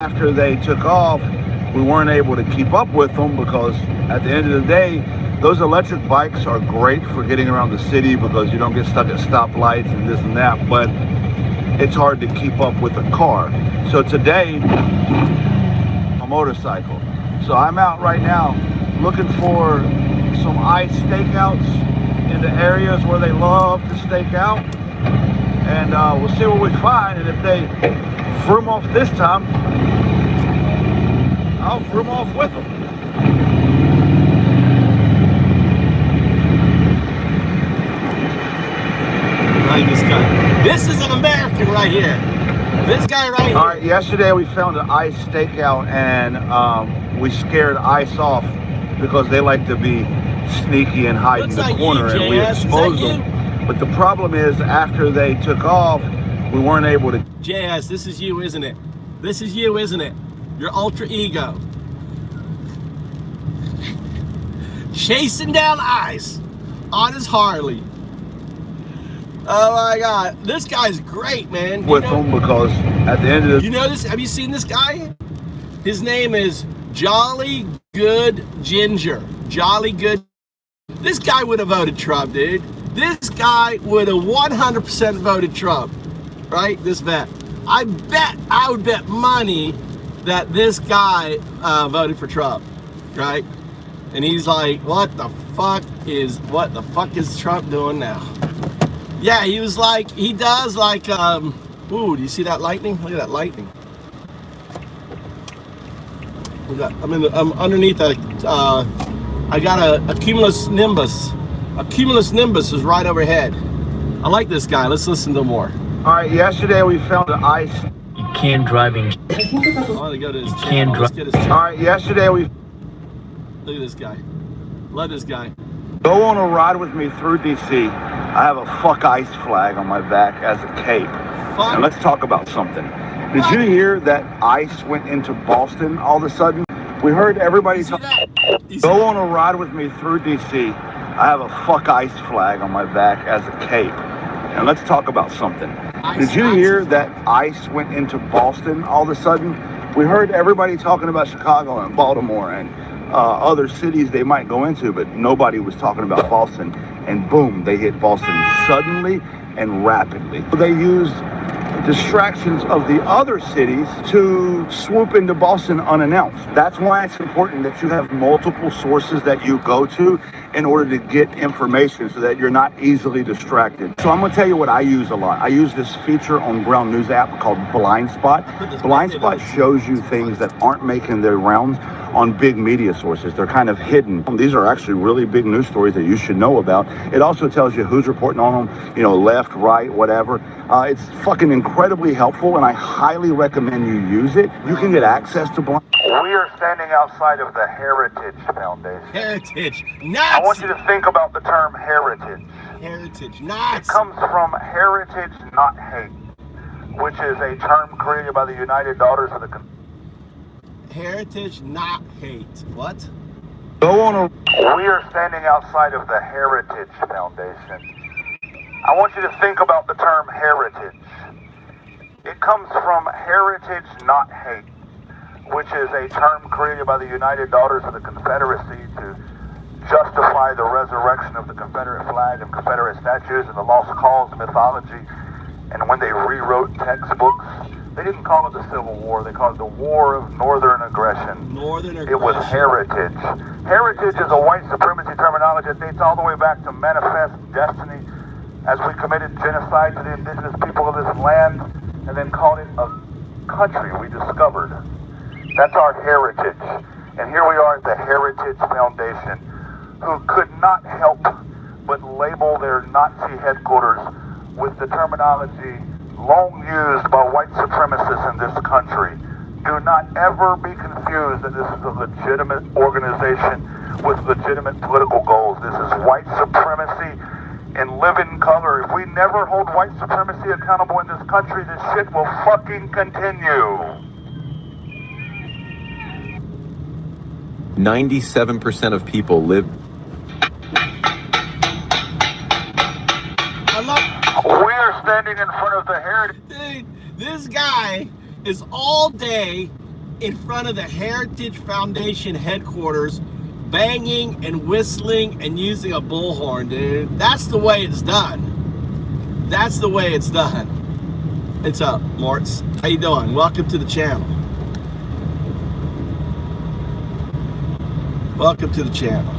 After they took off, we weren't able to keep up with them because at the end of the day, those electric bikes are great for getting around the city because you don't get stuck at stoplights and this and that, but it's hard to keep up with a car. So today, a motorcycle. So I'm out right now looking for some ice stakeouts in the areas where they love to stake out. And we'll see what we find, and if they vroom off this time, I'll vroom off with them. Like this guy. This is an American right here. This guy right here. All right, yesterday we found an ice stakeout, and we scared ice off because they like to be sneaky and hide in the corner, and we exposed them. But the problem is, after they took off, we weren't able to. JS, this is you, isn't it? This is you, isn't it? Your ultra ego. Chasing down ice on his Harley. Oh my God, this guy's great, man. With them because at the end of the. You know this? Have you seen this guy? His name is Jolly Good Ginger. Jolly Good. This guy would have voted Trump, dude. This guy would have 100% voted Trump, right? This vet. I would bet money that this guy voted for Trump, right? And he's like, what the fuck is Trump doing now? Yeah, he was like, he does like, ooh, do you see that lightning? Look at that lightning. I'm underneath a, I got a cumulus nimbus. A cumulus nimbus is right overhead. I like this guy. Let's listen to more. All right, yesterday we found an ice. You can driving. I want to go to his channel. Let's get his channel. All right, yesterday we. Look at this guy. Love this guy. Go on a ride with me through DC. I have a fuck ice flag on my back as a cape. Fuck. And let's talk about something. Did you hear that ice went into Boston all of a sudden? We heard everybody talk. Go on a ride with me through DC. I have a fuck ice flag on my back as a cape. And let's talk about something. Did you hear that ice went into Boston all of a sudden? We heard everybody talking about Chicago and Baltimore and other cities they might go into, but nobody was talking about Boston. And boom, they hit Boston suddenly and rapidly. They used distractions of the other cities to swoop into Boston unannounced. That's why it's important that you have multiple sources that you go to in order to get information so that you're not easily distracted. So I'm going to tell you what I use a lot. I use this feature on Ground News app called Blind Spot. Blind Spot shows you things that aren't making their rounds on big media sources. They're kind of hidden. These are actually really big news stories that you should know about. It also tells you who's reporting on them, you know, left, right, whatever. It's fucking incredibly helpful, and I highly recommend you use it. You can get access to Blind. We are standing outside of the Heritage Foundation. Heritage, Nazi. I want you to think about the term heritage. Heritage, Nazi. It comes from heritage, not hate, which is a term created by the United Daughters of the Heritage, not hate. What? Go on a. We are standing outside of the Heritage Foundation. I want you to think about the term heritage. It comes from heritage, not hate, which is a term created by the United Daughters of the Confederacy to justify the resurrection of the Confederate flag and Confederate statues and the lost cause mythology. And when they rewrote textbooks, they didn't call it the Civil War. They called it the War of Northern Aggression. Northern Aggression. It was heritage. Heritage is a white supremacy terminology that dates all the way back to Manifest Destiny, as we committed genocide to the indigenous people of this land and then called it a country we discovered. That's our heritage. And here we are at the Heritage Foundation, who could not help but label their Nazi headquarters with the terminology long used by white supremacists in this country. Do not ever be confused that this is a legitimate organization with legitimate political goals. This is white supremacy in living color. If we never hold white supremacy accountable in this country, this shit will fucking continue. 97% of people live. We are standing in front of the heritage. Dude, this guy is all day in front of the Heritage Foundation headquarters, banging and whistling and using a bullhorn, dude. That's the way it's done. That's the way it's done. What's up, Morts? How you doing? Welcome to the channel. Welcome to the channel.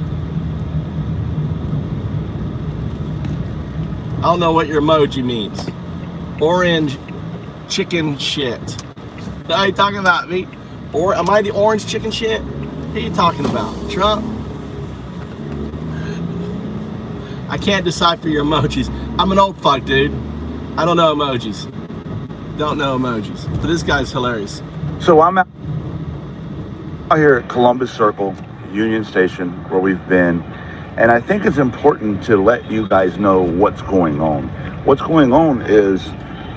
I don't know what your emoji means. Orange chicken shit. Are you talking about me? Or am I the orange chicken shit? What are you talking about? Trump? I can't decipher your emojis. I'm an old fuck, dude. I don't know emojis. Don't know emojis. But this guy's hilarious. So I'm out here at Columbus Circle, Union Station, where we've been. And I think it's important to let you guys know what's going on. What's going on is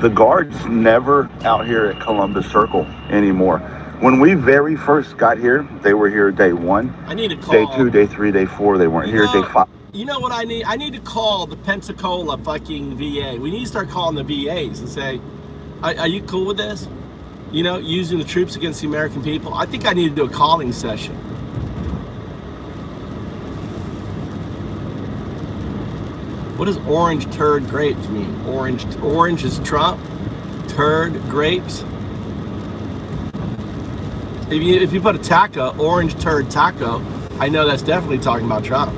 the guards never out here at Columbus Circle anymore. When we very first got here, they were here day 1. I need to call. Day 2, day 3, day 4, they weren't here. Day 5. You know what I need? I need to call the Pensacola fucking VA. We need to start calling the VAs and say, are you cool with this? You know, using the troops against the American people? I think I need to do a calling session. What does orange turd grapes mean? Orange is Trump. Turd grapes. If you put a taco, orange turd taco, I know that's definitely talking about Trump.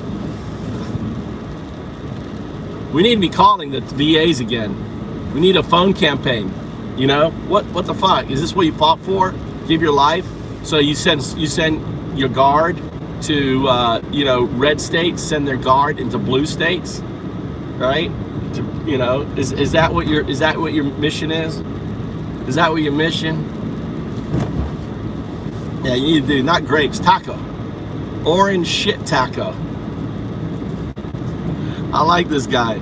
We need to be calling the VAs again. We need a phone campaign. You know what the fuck? Is this what you fought for? Give your life? So you send your guard to you know, red states, send their guard into blue states. Right? You know, is that what your mission is? Is that what your mission? Yeah, you need to do not grapes, taco. Orange shit taco. I like this guy.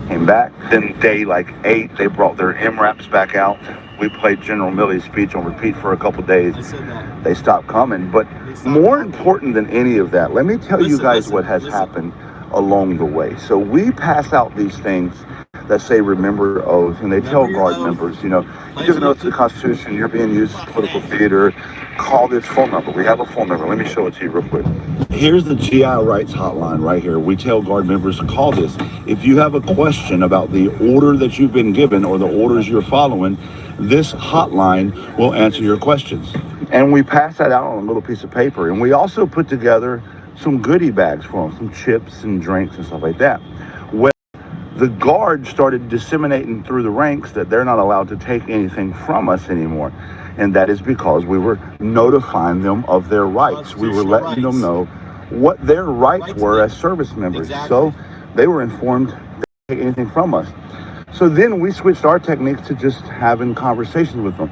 Came back. Then day like 8, they brought their MRAPs back out. We played General Milley's speech on repeat for a couple days. I said that. They stopped coming. But more important than any of that, let me tell you guys what has happened along the way. So we pass out these things that say remember your oath, and they tell guard members, you know, you give an oath to the Constitution, you're being used as political theater, call this phone number. We have a phone number. Let me show it to you real quick. Here's the GI rights hotline right here. We tell guard members to call this. If you have a question about the order that you've been given or the orders you're following, this hotline will answer your questions. And we pass that out on a little piece of paper. And we also put together some goodie bags for them, some chips and drinks and stuff like that. Well, the guards started disseminating through the ranks that they're not allowed to take anything from us anymore. And that is because we were notifying them of their rights. We were letting them know what their rights were as service members. Exactly. So they were informed they couldn't take anything from us. So then we switched our techniques to just having conversations with them.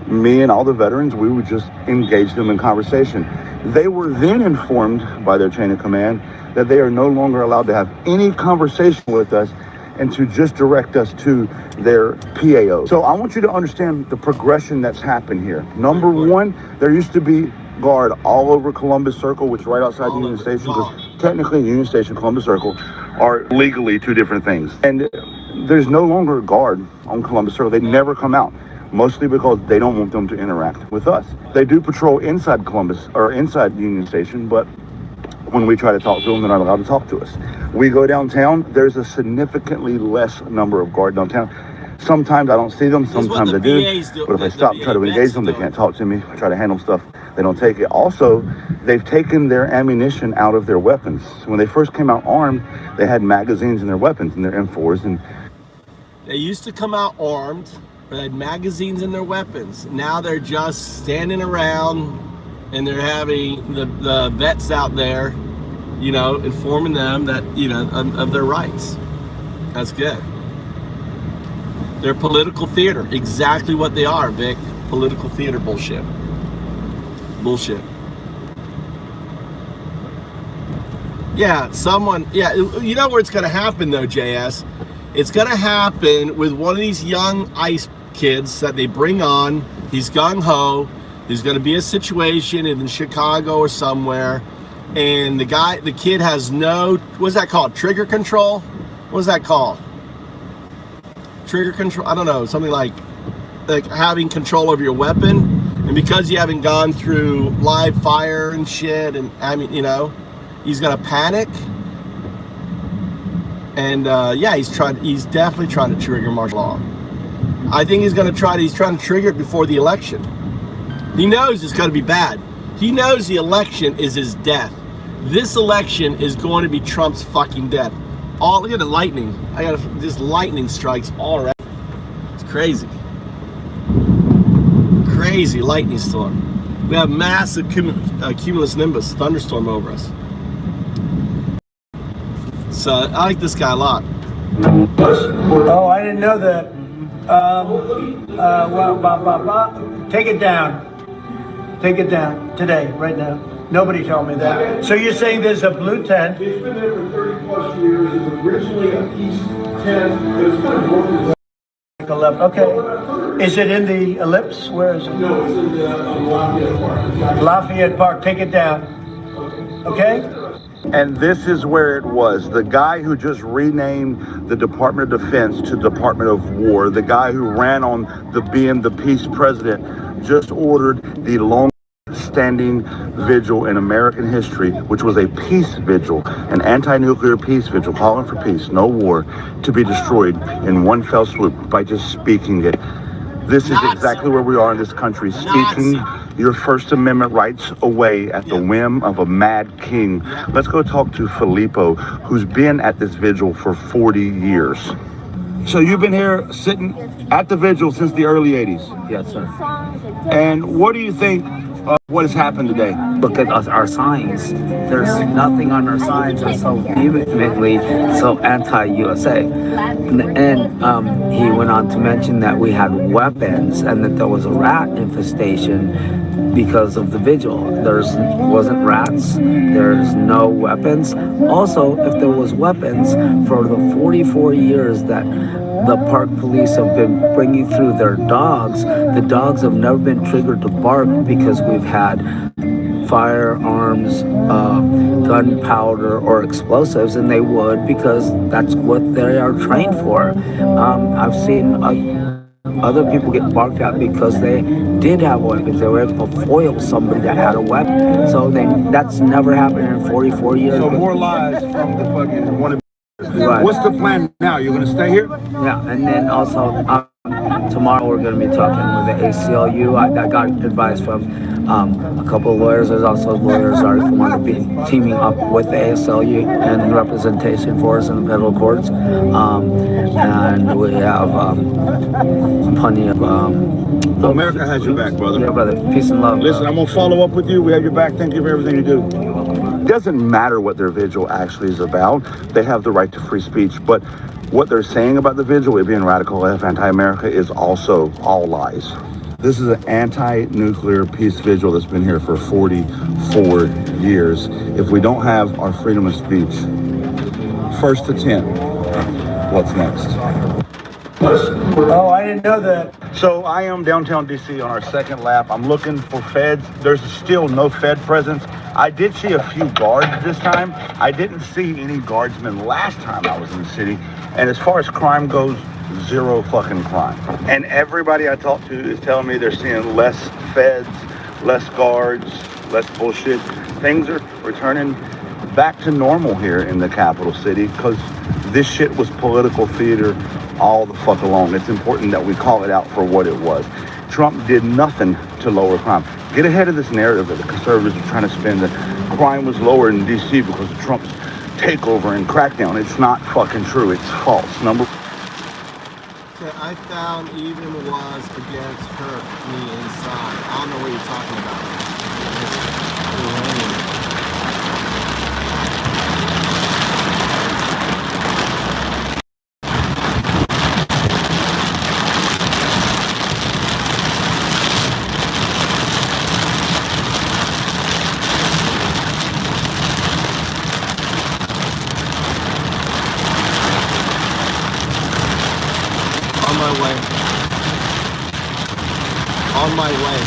Me and all the veterans, we would just engage them in conversation. They were then informed by their chain of command that they are no longer allowed to have any conversation with us and to just direct us to their PAO. So I want you to understand the progression that's happened here. Number 1, there used to be guard all over Columbus Circle, which is right outside the Union Station, because technically Union Station, Columbus Circle are legally 2 different things. And there's no longer a guard on Columbus Circle. They never come out. Mostly because they don't want them to interact with us. They do patrol inside Columbus or inside Union Station, but when we try to talk to them, they're not allowed to talk to us. We go downtown, there's a significantly less number of guards downtown. Sometimes I don't see them, sometimes I do. But if I stop and try to engage them, they can't talk to me. I try to handle stuff, they don't take it. Also, they've taken their ammunition out of their weapons. When they first came out armed, they had magazines in their weapons, in their M4s. And they used to come out armed. They had magazines in their weapons. Now they're just standing around and they're having the vets out there, you know, informing them that, you know, of their rights. That's good. They're political theater. Exactly what they are, Vic. Political theater bullshit. Bullshit. Yeah, you know where it's going to happen though, JS? It's going to happen with one of these young ICE kids that they bring on. He's gung-ho. There's going to be a situation in Chicago or somewhere, and the kid has no, what's that called? Trigger control? What's that called? Trigger control? I don't know. Something like having control over your weapon. And because you haven't gone through live fire and shit, and I mean, you know, he's gonna panic. And yeah, he's definitely trying to trigger martial law. I think he's trying to trigger it before the election. He knows it's gonna be bad. He knows the election is his death. This election is going to be Trump's fucking death. Look at the lightning. This lightning strikes all around. It's crazy. Crazy lightning storm. We have massive cumulus nimbus thunderstorm over us. So I like this guy a lot. Oh, I didn't know that. Take it down. Take it down today, right now. Nobody told me that. So you're saying there's a blue tent? It's been there for 30 plus years. It was originally a peace tent. It was kind of broken. Okay. Is it in the ellipse? Where is it? No, it's in the Lafayette Park. Lafayette Park. Take it down. Okay? And this is where it was. The guy who just renamed the Department of Defense to Department of War, the guy who ran on being the peace president, just ordered the long-standing vigil in American history, which was a peace vigil, an anti-nuclear peace vigil, calling for peace, no war, to be destroyed in one fell swoop by just speaking it. This is exactly where we are in this country, speaking your First Amendment rights away at the whim of a mad king. Let's go talk to Filippo, who's been at this vigil for 40 years. So you've been here sitting at the vigil since the early 80s? Yes, sir. And what do you think of what has happened today? Look at our signs. There's nothing on our signs that's so vehemently so anti-USA. And he went on to mention that we had weapons and that there was a rat infestation because of the vigil. Wasn't rats. There's no weapons. Also, if there was weapons, for the 44 years that the park police have been bringing through their dogs, the dogs have never been triggered to bark because we've had firearms, gunpowder, or explosives, and they would because that's what they are trained for. I've seen other people get barked at because they did have weapons. They were able to foil somebody that had a weapon. So that's never happened in 44 years. So more lies from the fucking one. Right. What's the plan now? You're going to stay here? Yeah, and then also tomorrow we're going to be talking with the ACLU. I got advice from a couple of lawyers. There's also lawyers that want to be teaming up with the ACLU and representation for us in the federal courts. And we have plenty of... America has your back, brother. Yeah, brother. Peace and love. Listen, I'm going to follow up with you. We have your back. Thank you for everything you do. It doesn't matter what their vigil actually is about. They have the right to free speech. But what they're saying about the vigil, it being radical, anti-America, is also all lies. This is an anti-nuclear peace vigil that's been here for 44 years. If we don't have our freedom of speech, first to 10, what's next? Oh, I didn't know that. So I am downtown DC on our second lap. I'm looking for feds. There's still no Fed presence. I did see a few guards this time. I didn't see any guardsmen last time I was in the city. And as far as crime goes, zero fucking crime. And everybody I talk to is telling me they're seeing less feds, less guards, less bullshit. Things are returning back to normal here in the capital city because this shit was political theater all the fuck along. It's important that we call it out for what it was. Trump did nothing to lower crime. Get ahead of this narrative that the conservatives are trying to spin that crime was lower in DC because of Trump's takeover and crackdown. It's not fucking true. It's false. I found even was against hurt me inside. I don't know what you're talking about. On my way.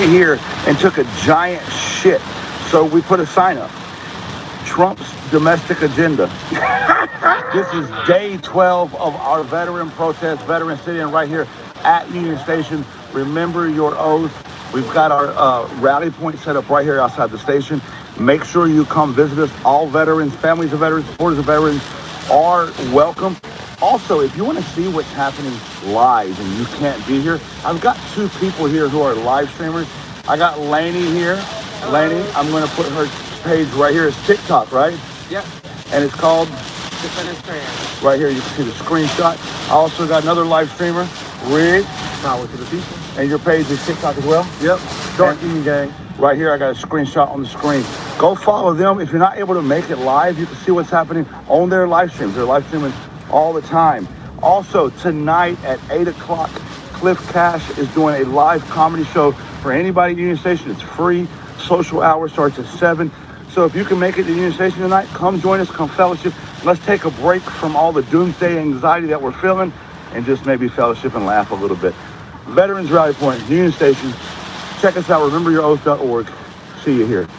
right here and took a giant shit. So we put a sign up. Trump's domestic agenda. This is day 12 of our veteran protest, veteran sitting right here at Union Station. Remember your oath. We've got our rally point set up right here outside the station. Make sure you come visit us. All veterans, families of veterans, supporters of veterans are welcome. Also, if you want to see what's happening live and you can't be here, I've got two people here who are live streamers. I got Lainey here. Lainey, I'm going to put her page right here. It's TikTok, right? Yep. And it's called? Defenders Trans. Right here, you can see the screenshot. I also got another live streamer, Rig. Power to the people. And your page is TikTok as well? Yep. Dark Union Gang. Right here, I got a screenshot on the screen. Go follow them. If you're not able to make it live, you can see what's happening on their live streams. They're live streaming all the time. Also, tonight at 8 o'clock, Cliff Cash is doing a live comedy show for anybody at Union Station. It's free. Social hour starts at 7. So if you can make it to Union Station tonight, come join us, come fellowship. Let's take a break from all the doomsday anxiety that we're feeling and just maybe fellowship and laugh a little bit. Veterans Rally Point, Union Station. Check us out, rememberyouroath.org. See you here.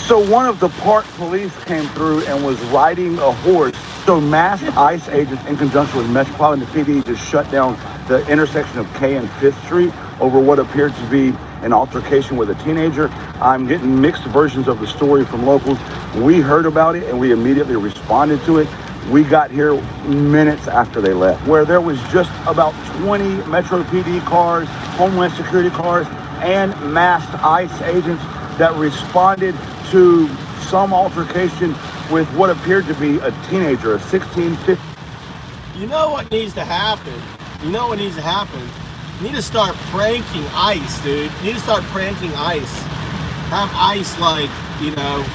So one of the park police came through and was riding a horse. So masked ICE agents in conjunction with Metropolitan and the PD just shut down the intersection of K and 5th Street over what appeared to be an altercation with a teenager. I'm getting mixed versions of the story from locals. We heard about it and we immediately responded to it. We got here minutes after they left, where there was just about 20 Metro PD cars, Homeland Security cars, and masked ICE agents that responded to some altercation with what appeared to be a teenager, a 16, 15. You know what needs to happen? You know what needs to happen? You need to start pranking ICE, dude. You need to start pranking ICE. Have ICE, like, you know,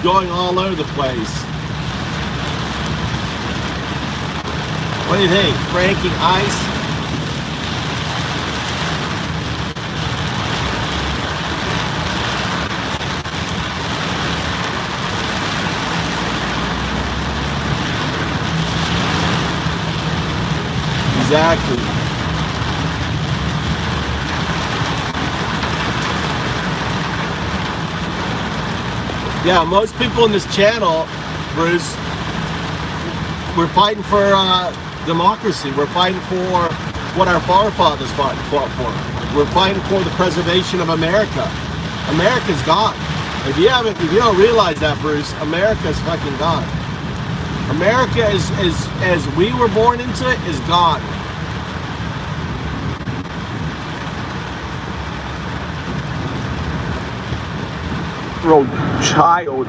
going all over the place. What do you think? Pranking ICE? Exactly. Yeah, most people in this channel, Bruce, we're fighting for democracy. We're fighting for what our forefathers fought for. We're fighting for the preservation of America. America's gone. If you don't realize that, Bruce, America's fucking gone. America is as we were born into it is gone. Child.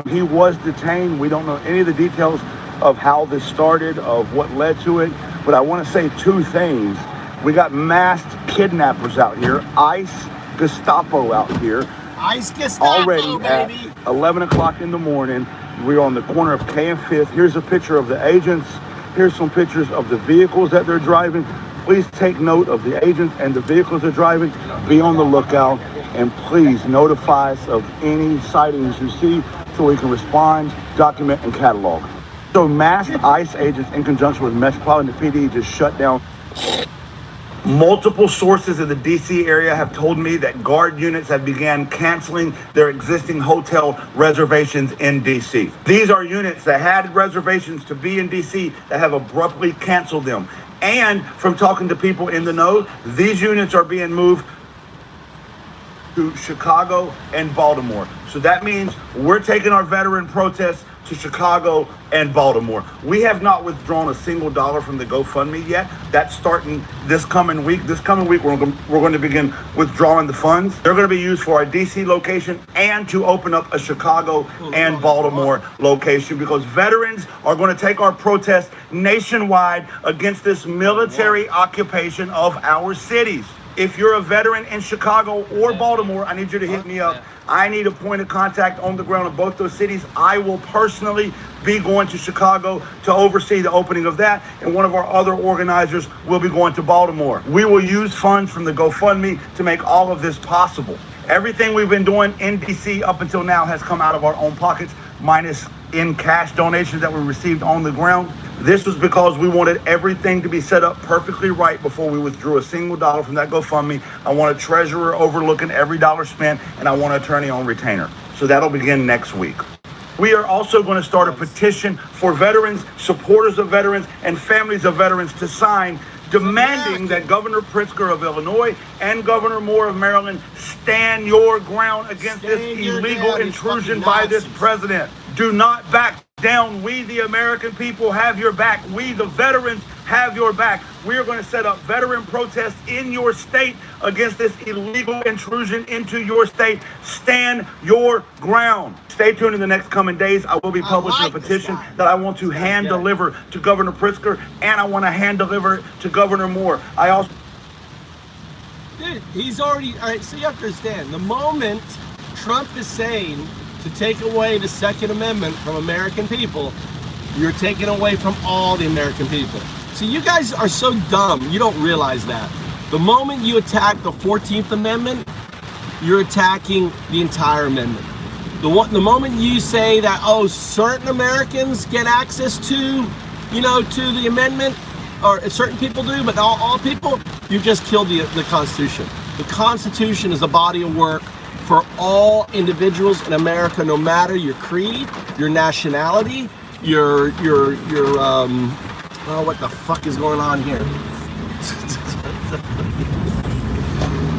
He was detained. We don't know any of the details of how this started, of what led to it. But I want to say two things. We got masked kidnappers out here, ICE Gestapo out here. ICE Gestapo, already baby. At 11 o'clock in the morning. We're on the corner of K and 5th. Here's a picture of the agents. Here's some pictures of the vehicles that they're driving. Please take note of the agents and the vehicles they're driving. Be on the lookout. And please notify us of any sightings you see so we can respond, document, and catalog. So masked ICE agents in conjunction with Metropolitan PD just shut down. Multiple sources in the DC area have told me that guard units have began canceling their existing hotel reservations in DC. These are units that had reservations to be in DC that have abruptly canceled them. And from talking to people in the know, these units are being moved to Chicago and Baltimore. So that means we're taking our veteran protests to Chicago and Baltimore. We have not withdrawn a single dollar from the GoFundMe yet. That's starting this coming week. This coming week, we're going to begin withdrawing the funds. They're going to be used for our DC location and to open up a Chicago and Baltimore location, because veterans are going to take our protest nationwide against this military occupation of our cities. If you're a veteran in Chicago or Baltimore, I need you to hit me up. I need a point of contact on the ground in both those cities. I will personally be going to Chicago to oversee the opening of that, and one of our other organizers will be going to Baltimore. We will use funds from the GoFundMe to make all of this possible. Everything we've been doing in DC up until now has come out of our own pockets, minus in cash donations that we received on the ground. This was because we wanted everything to be set up perfectly right before we withdrew a single dollar from that GoFundMe. I want a treasurer overlooking every dollar spent, and I want an attorney on retainer. So that'll begin next week. We are also going to start a petition for veterans, supporters of veterans, and families of veterans to sign, demanding that Governor Pritzker of Illinois and Governor Moore of Maryland stand your ground against this illegal intrusion by this president. Do not back down. We, the American people, have your back. We, the veterans, have your back. We are going to set up veteran protests in your state against this illegal intrusion into your state. Stand your ground. Stay tuned in the next coming days. I will be publishing a petition that I want to hand deliver to Governor Pritzker, and I want to hand deliver it to Governor Moore. I also... Dude, he's already... All right, so you have to understand, the moment Trump is saying to take away the Second Amendment from American people, you're taking away from all the American people. So you guys are so dumb, you don't realize that. The moment you attack the 14th Amendment, you're attacking the entire amendment. The moment you say that, oh, certain Americans get access to, you know, to the amendment, or certain people do, but not all people, you just killed the Constitution. The Constitution is a body of work for all individuals in America, no matter your creed, your nationality, your oh, what the fuck is going on here?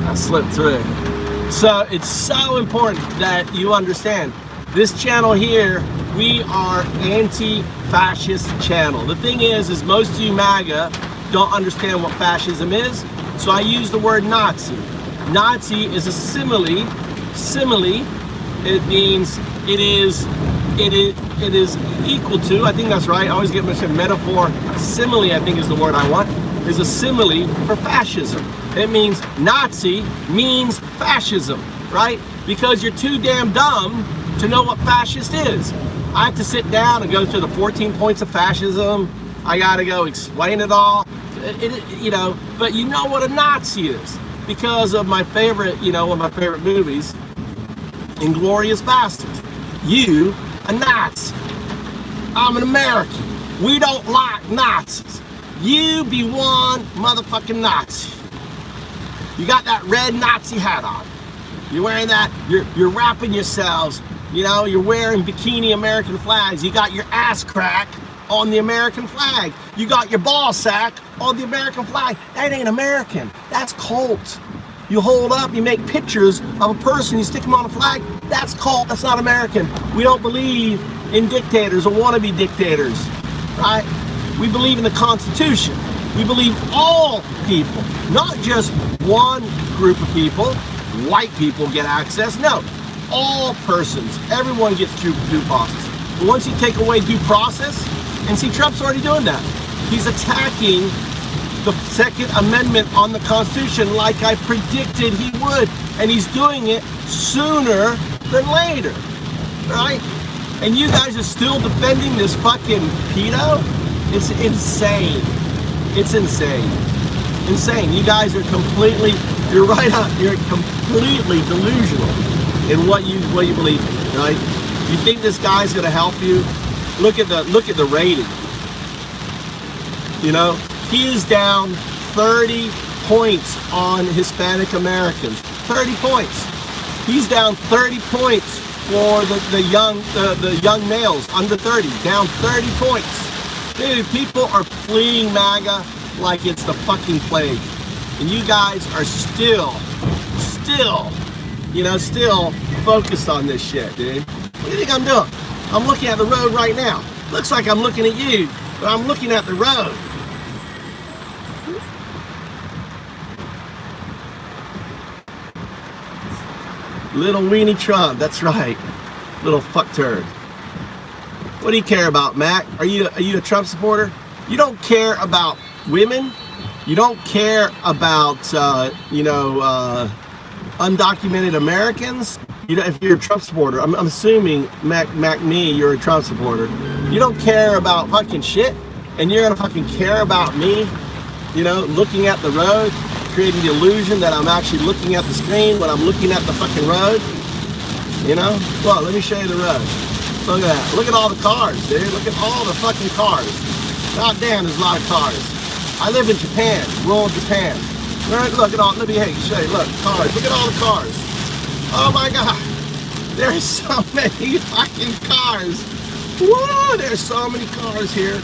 I slipped through. So it's so important that you understand this channel here, we are anti-fascist channel. The thing is most of you MAGA don't understand what fascism is, so I use the word Nazi. Nazi is a simile. It means it is equal to, I think that's right, I always get my metaphor. Simile, I think is the word I want, is a simile for fascism. It means Nazi means fascism, right? Because you're too damn dumb to know what fascist is. I have to sit down and go through the 14 points of fascism. I gotta go explain it all. You know, but you know what a Nazi is because of my favorite, you know, one of my favorite movies, Inglourious Bastards. You, a Nazi. I'm an American. We don't like Nazis. You be one motherfucking Nazi. You got that red Nazi hat on. You're wearing that, you're wrapping yourselves, you know, you're wearing bikini American flags. You got your ass crack on the American flag. You got your ball sack on the American flag. That ain't American. That's cult. You hold up, you make pictures of a person, you stick them on a flag. That's cult, that's not American. We don't believe in dictators or wannabe dictators, right? We believe in the Constitution. We believe all people, not just one group of people, white people get access. No, all persons, everyone gets due process. But once you take away due process, and see, Trump's already doing that. He's attacking the Second Amendment on the Constitution like I predicted he would. And he's doing it sooner than later, right? And you guys are still defending this fucking pedo? It's insane. It's insane. Insane. You guys are completely, you're right on, you're completely delusional in what you believe in, right? You think this guy's gonna help you? Look at the rating. You know, he is down 30 points on Hispanic Americans. 30 points. He's down 30 points for the young males under 30. Down 30 points. Dude, people are fleeing MAGA like it's the fucking plague. And you guys are still focused on this shit, dude. What do you think I'm doing? I'm looking at the road right now. Looks like I'm looking at you, but I'm looking at the road. Little weenie Trump, that's right. Little fuck turd. What do you care about, Mac? Are you a Trump supporter? You don't care about women. You don't care about undocumented Americans. You know, if you're a Trump supporter, I'm assuming Mac me, you're a Trump supporter. You don't care about fucking shit, and you're gonna fucking care about me. You know, looking at the road, creating the illusion that I'm actually looking at the screen when I'm looking at the fucking road. You know? Well, let me show you the road. Look at that. Look at all the cars, dude. Look at all the fucking cars. God damn, there's a lot of cars. I live in Japan, rural Japan. Look at all, let me show you, look, cars, look at all the cars. Oh my God, there's so many fucking cars. Whoa, there's so many cars here.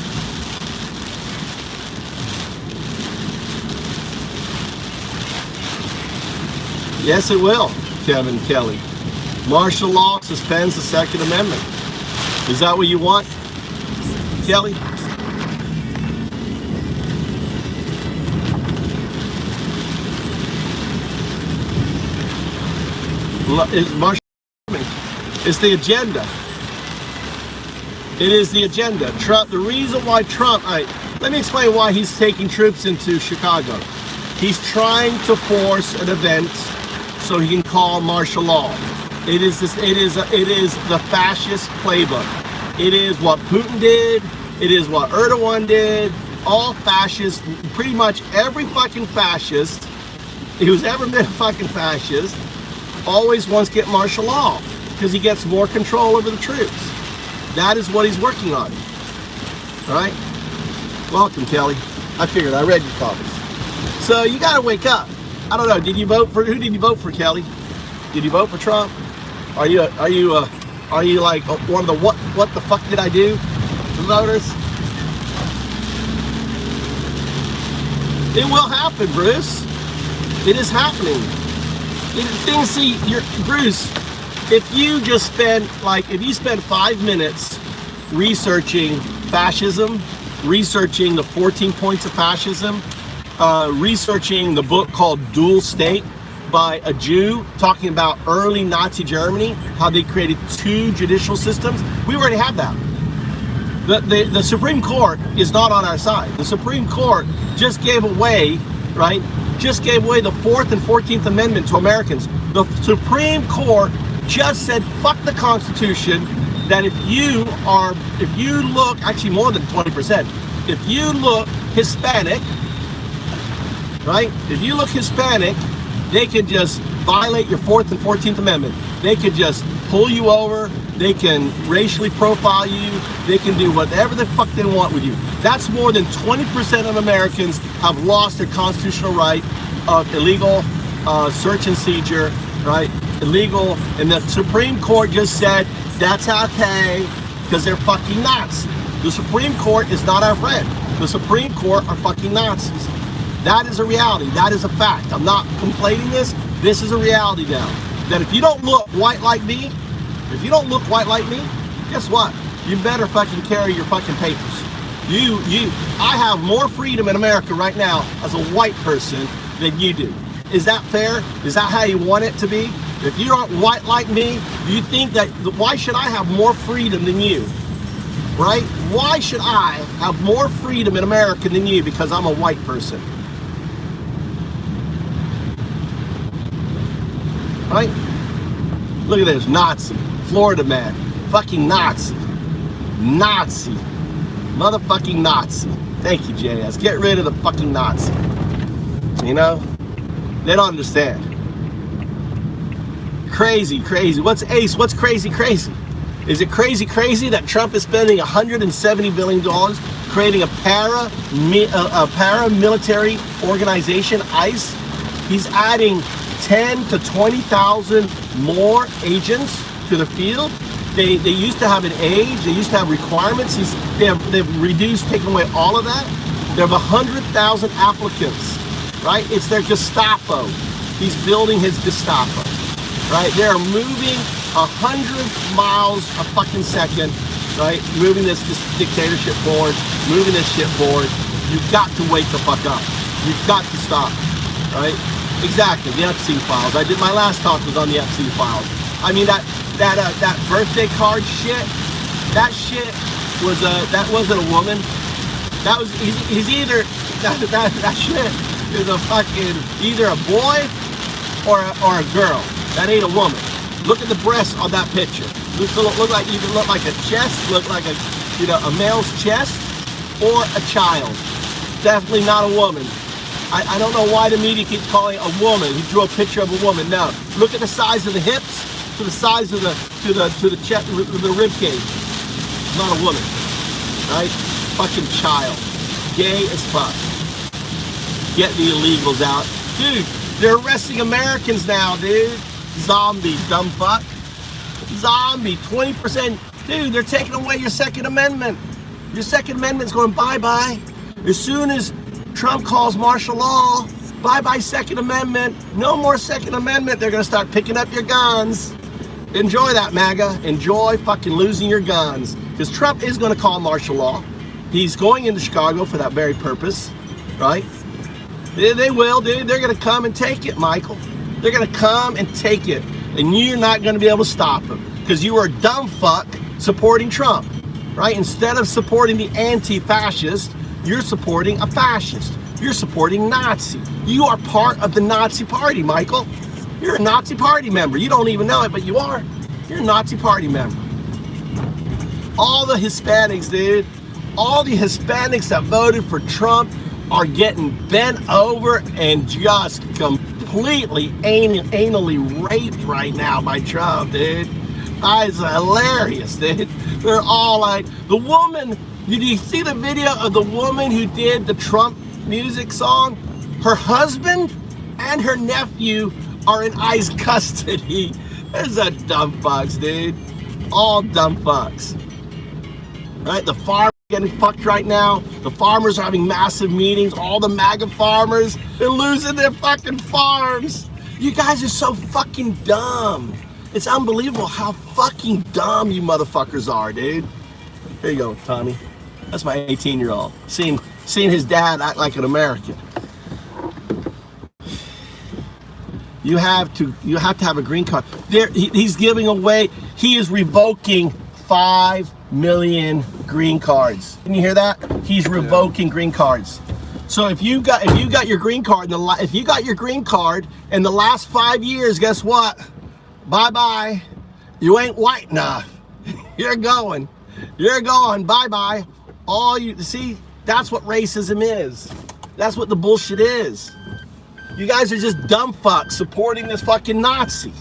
Yes, it will, Kevin Kelly. Martial law suspends the Second Amendment. Is that what you want, Kelly? It's the agenda. It is the agenda. Trump. The reason why Trump. Let me explain why he's taking troops into Chicago. He's trying to force an event so he can call martial law. It is this. It is the fascist playbook. It is what Putin did. It is what Erdogan did. All fascists. Pretty much every fucking fascist who's ever been a fucking fascist always wants to get martial law because he gets more control over the troops. That is what he's working on. All right? Welcome, Kelly. I figured. I read your comments. So you got to wake up. I don't know. Did you vote for? Who did you vote for, Kelly? Did you vote for Trump? Are you like one of the what the fuck did I do voters? It will happen, Bruce. It is happening. Bruce, if you just spend, if you spend 5 minutes researching fascism, researching the 14 points of fascism, researching the book called Dual State by a Jew talking about early Nazi Germany, how they created 2 judicial systems, we already have that. The Supreme Court is not on our side. The Supreme Court just gave away, right? Just gave away the 4th and 14th Amendment to Americans. The Supreme Court just said, fuck the Constitution, that if you look, actually more than 20%, if you look Hispanic, right? If you look Hispanic, they can just violate your 4th and 14th Amendment. They could just pull you over, they can racially profile you, they can do whatever the fuck they want with you. That's more than 20% of Americans have lost their constitutional right of illegal search and seizure, right? Illegal, and the Supreme Court just said, that's okay, because they're fucking Nazis. The Supreme Court is not our friend. The Supreme Court are fucking Nazis. That is a reality, that is a fact. I'm not conflating this. This is a reality now. That if you don't look white like me, guess what? You better fucking carry your fucking papers. I have more freedom in America right now as a white person than you do. Is that fair? Is that how you want it to be? If you aren't white like me, you think that, why should I have more freedom than you? Right? Why should I have more freedom in America than you because I'm a white person? Right? Look at this, Nazi, Florida man, fucking Nazi, motherfucking Nazi. Thank you, JS. Get rid of the fucking Nazi. You know? They don't understand. Crazy. What's Ace? What's crazy? Is it crazy that Trump is spending $170 billion creating a paramilitary organization, ICE? He's adding 10 to 20,000 more agents to the field. They used to have an age, they used to have requirements. They've reduced, taken away all of that. They have 100,000 applicants, right? It's their Gestapo. He's building his Gestapo, right? They're moving 100 miles a fucking second, right? Moving this dictatorship forward, moving this shit forward. You've got to wake the fuck up. You've got to stop, right? Exactly, the Epstein files. I did, my last talk was on the Epstein files. I mean, that birthday card shit, that shit was that wasn't a woman. That was, he's either, that shit is a fucking, either a boy or a girl. That ain't a woman. Look at the breasts on that picture. Look like, either look like a chest, look like a male's chest, or a child. Definitely not a woman. I don't know why the media keeps calling it a woman. He drew a picture of a woman. No, look at the size of the hips, to the size of the chest, the rib cage. It's not a woman, right? fucking child. Gay as fuck. Get the illegals out. Dude, they're arresting Americans now, dude. Zombie, dumb fuck. Zombie, 20%. Dude, they're taking away your Second Amendment. Your Second Amendment's going bye-bye. As soon as Trump calls martial law, bye-bye Second Amendment. No more Second Amendment. They're going to start picking up your guns. Enjoy that, MAGA. Enjoy fucking losing your guns. Because Trump is going to call martial law. He's going into Chicago for that very purpose, right? They will, dude. They're going to come and take it, Michael. They're going to come and take it. And you're not going to be able to stop them. Because you are a dumb fuck supporting Trump, right? Instead of supporting the anti-fascist, you're supporting a fascist. You're supporting Nazi. You are part of the Nazi party, Michael. You're a Nazi party member. You don't even know it, but you are. You're a Nazi party member. All the Hispanics, dude, all the Hispanics that voted for Trump are getting bent over and just completely anally raped right now by Trump, dude. That's hilarious, dude. They're all like, the woman, did you see the video of the woman who did the Trump music song? Her husband and her nephew are in ICE custody. There's a dumb fucks, dude. All dumb fucks. Right? The farmers are getting fucked right now. The farmers are having massive meetings. All the MAGA farmers, they're losing their fucking farms. You guys are so fucking dumb. It's unbelievable how fucking dumb you motherfuckers are, dude. Here you go, Tommy. That's my 18-year-old. Seeing his dad act like an American. You have to have a green card. He's giving away, he is revoking 5 million green cards. Can you hear that? He's revoking green cards. So if you got your green card if you got your green card in the last 5 years, guess what? Bye-bye. You ain't white enough. You're going. Bye-bye. All you see, that's what racism is. That's what the bullshit is. You guys are just dumb fucks supporting this fucking Nazi.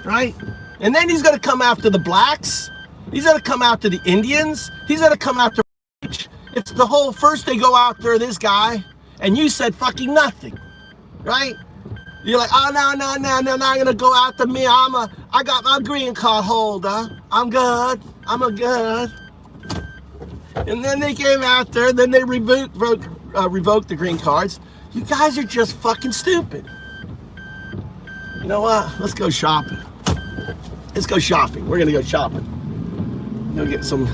Right? And then he's gonna come after the blacks. He's gonna come after the Indians. He's gonna come after. It's the whole, first they go after this guy, and you said fucking nothing. Right? You're like, oh no, they're not gonna go after me. I got my green card holder. I'm good. And then they came after, then they revoked the green cards. You guys are just fucking stupid. You know what? Let's go shopping. We're gonna go shopping. Go get some,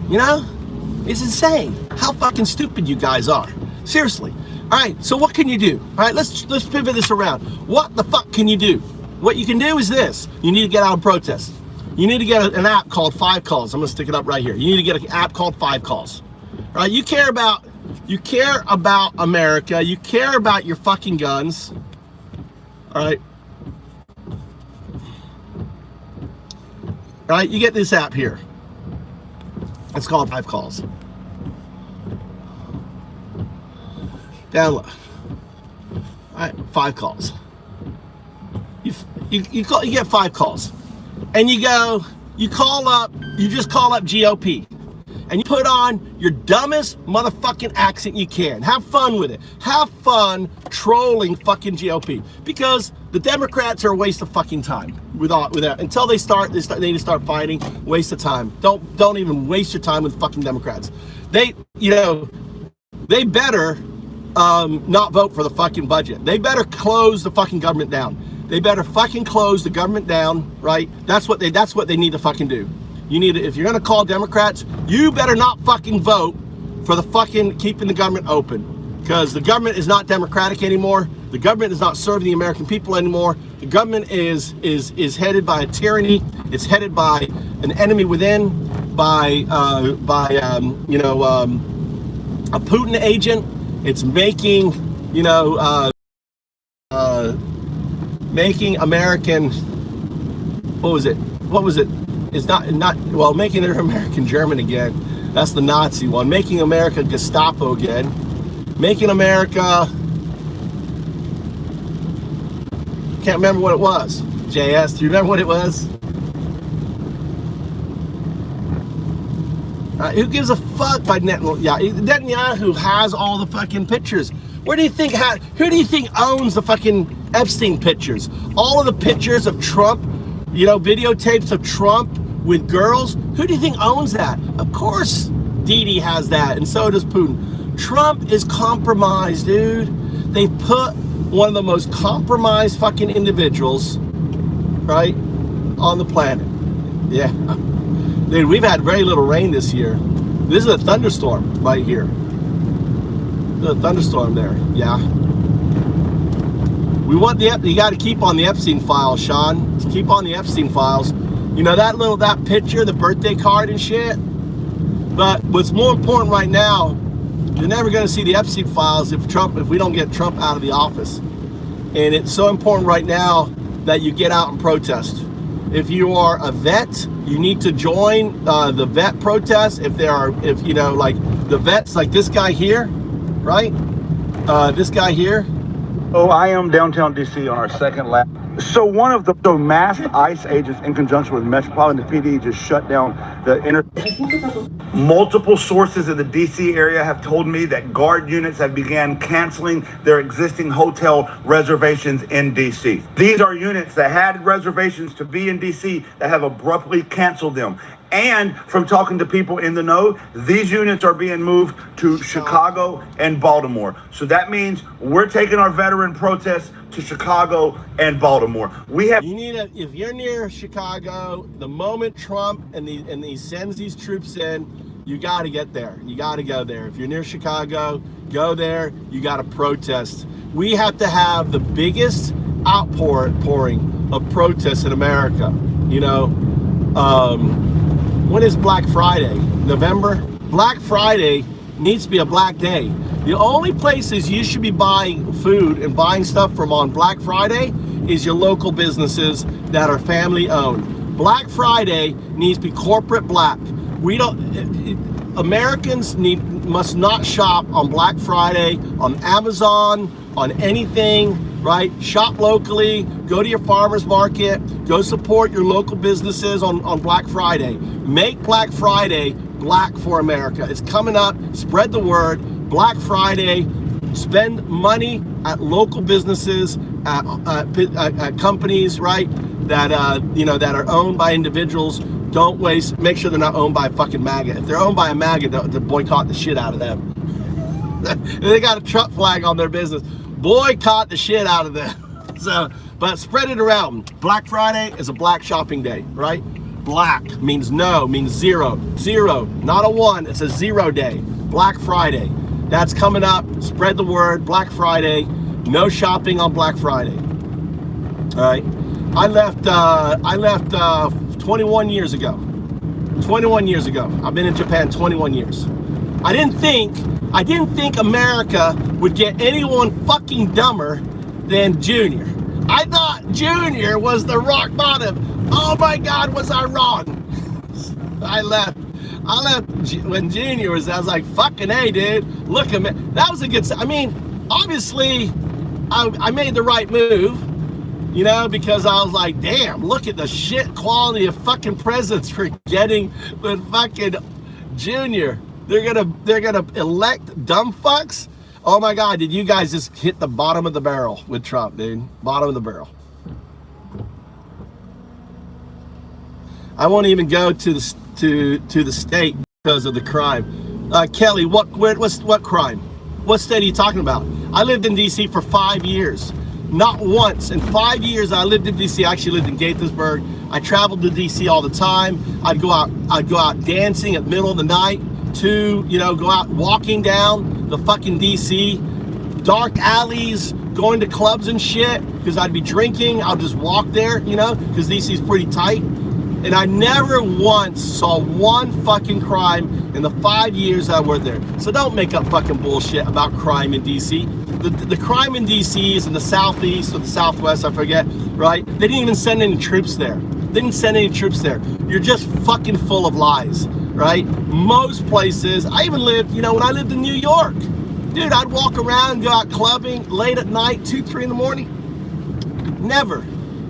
you know? It's insane how fucking stupid you guys are. Seriously. All right, so what can you do? All right, let's pivot this around. What the fuck can you do? What you can do is this. You need to get out and protest. You need to get an app called 5 Calls. I'm gonna stick it up right here. You need to get an app called 5 Calls. All right, you care about America. You care about your fucking guns. All right. All right, you get this app here. It's called 5 Calls. Download. All right, 5 calls. You get 5 calls, and you just call up GOP, and you put on your dumbest motherfucking accent you can. Have fun with it. Have fun trolling fucking GOP, because the Democrats are a waste of fucking time. Until they start fighting. Waste of time. Don't even waste your time with fucking Democrats. They better not vote for the fucking budget. They better close the fucking government down. They better fucking close the government down, right? That's what they need to fucking do. If you're gonna call Democrats, you better not fucking vote for the fucking keeping the government open, because the government is not democratic anymore. The government is not serving the American people anymore. The government is headed by a tyranny. It's headed by an enemy within, by a Putin agent. It's making, making American, what was it? It's not, making it American German again. That's the Nazi one. Making America Gestapo again. Making America, can't remember what it was. JS, do you remember what it was? All right? Who gives a fuck by Netanyahu? Netanyahu has all the fucking pictures. Where do you think, who do you think owns the fucking Epstein pictures? All of the pictures of Trump, you know, videotapes of Trump with girls. Who do you think owns that? Of course, Didi has that, and so does Putin. Trump is compromised, dude. They put one of the most compromised fucking individuals, right, on the planet. Yeah. Dude, we've had very little rain this year. This is a thunderstorm right here. There's a thunderstorm there, yeah. We want you got to keep on the Epstein files, Sean. Let's keep on the Epstein files. You know, that picture, the birthday card and shit. But what's more important right now, you're never going to see the Epstein files if we don't get Trump out of the office. And it's so important right now that you get out and protest. If you are a vet, you need to join the vet protest. If you know, like the vets, like this guy here, right? This guy here. Oh, I am downtown DC on our second lap. So one of the masked ICE agents in conjunction with Metropolitan PD just shut down the Multiple sources in the DC area have told me that guard units have began canceling their existing hotel reservations in DC. These are units that had reservations to be in DC that have abruptly canceled them. And from talking to people in the know, these units are being moved to Chicago and Baltimore. So that means we're taking our veteran protests to Chicago and Baltimore. If you're near Chicago, the moment Trump and he sends these troops in, you got to get there. You got to go there. If you're near Chicago, go there. You got to protest. We have to have the biggest outpouring of protests in America. You know, when is Black Friday? November? Black Friday needs to be a black day. The only places you should be buying food and buying stuff from on Black Friday is your local businesses that are family owned. Black Friday needs to be corporate black. Americans must not shop on Black Friday on Amazon, on anything, right? Shop locally, go to your farmer's market, go support your local businesses on Black Friday. Make Black Friday black for America. It's coming up, spread the word. Black Friday, spend money at local businesses, at companies, right? That that are owned by individuals. Don't waste. Make sure they're not owned by a fucking MAGA. If they're owned by a MAGA, to boycott the shit out of them. They got a Trump flag on their business. Boycott the shit out of them. So, but spread it around. Black Friday is a black shopping day, right? Black means no, means zero. Zero, not a one. It's a 0 day. Black Friday. That's coming up. Spread the word. Black Friday. No shopping on Black Friday. All right. I left 21 years ago. 21 years ago. I've been in Japan 21 years. I didn't think America would get anyone fucking dumber than Junior. I thought Junior was the rock bottom. Oh my God, was I wrong? I left when Junior was. I was like, fucking hey, dude. Look at me. That was a good. I mean, obviously, I made the right move. You know, because I was like, damn, look at the shit quality of fucking presents we're getting with fucking Junior. They're gonna elect dumb fucks. Oh my God, did you guys just hit the bottom of the barrel with Trump, dude? Bottom of the barrel. I won't even go to the state because of the crime. Kelly, what crime? What state are you talking about? I lived in DC for 5 years. Not once in 5 years I lived in DC. I actually lived in Gaithersburg. I traveled to DC all the time. I'd go out dancing at the middle of the night to, go out walking down the fucking DC, dark alleys, going to clubs and shit, because I'd be drinking. I'll just walk there, because DC's pretty tight. And I never once saw one fucking crime in the 5 years I worked there. So don't make up fucking bullshit about crime in DC. The crime in DC is in the southeast or the southwest, I forget, right? They didn't even send any troops there. You're just fucking full of lies, right? Most places, I even lived, when I lived in New York, dude, I'd walk around, go out clubbing late at night, 2, 3 in the morning. Never.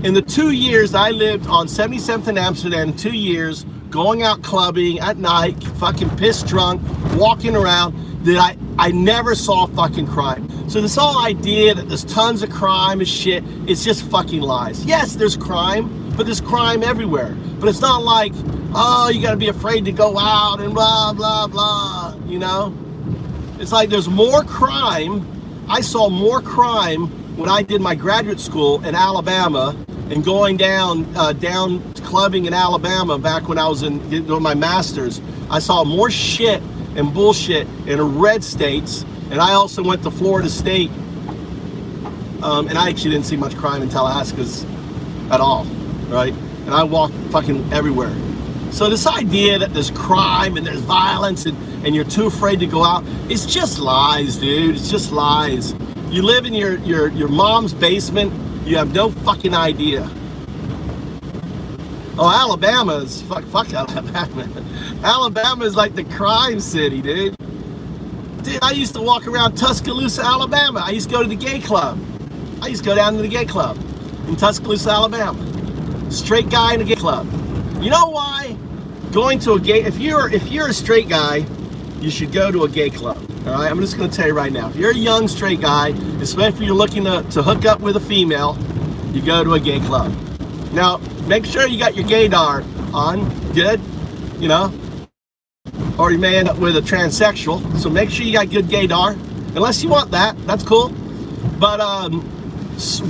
In the 2 years I lived on 77th and Amsterdam, 2 years, going out clubbing at night, fucking pissed drunk, walking around, that I never saw fucking crime. So this whole idea that there's tons of crime and shit, it's just fucking lies. Yes, there's crime, but there's crime everywhere. But it's not like, oh, you gotta be afraid to go out and blah, blah, blah, you know? It's like there's more crime. I saw more crime when I did my graduate school in Alabama and going down clubbing in Alabama back when I was doing my master's. I saw more shit and bullshit in the red states, and I also went to Florida State, and I actually didn't see much crime in Tallahassee at all, right? And I walked fucking everywhere. So this idea that there's crime and there's violence and you're too afraid to go out, it's just lies, dude. It's just lies. You live in your mom's basement, you have no fucking idea. Oh, Alabama is, fuck Alabama. Alabama is like the crime city, dude. Dude, I used to walk around Tuscaloosa, Alabama. I used to go to the gay club. I used to go down to the gay club in Tuscaloosa, Alabama. Straight guy in a gay club. You know why? Going to a gay, if you're a straight guy, you should go to a gay club. All right, I'm just gonna tell you right now. If you're a young straight guy, especially if you're looking to hook up with a female, you go to a gay club. Now, make sure you got your gaydar on, good, you know, or you may end up with a transsexual. So make sure you got good gaydar, unless you want that, that's cool. But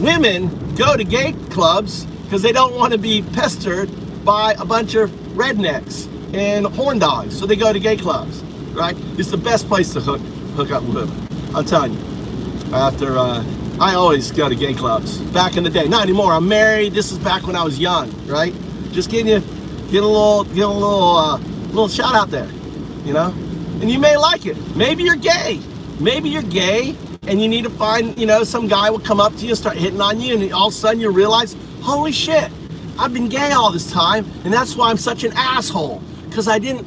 women go to gay clubs because they don't want to be pestered by a bunch of rednecks and horn dogs. So they go to gay clubs, right? It's the best place to hook up with women. I'm telling you. After I always go to gay clubs back in the day. Not anymore. I'm married. This is back when I was young, right? Just get a little shout out there, you know. And you may like it. Maybe you're gay. Maybe you're gay, and you need to find, you know, some guy will come up to you and start hitting on you, and all of a sudden you realize, holy shit, I've been gay all this time, and that's why I'm such an asshole, because I didn't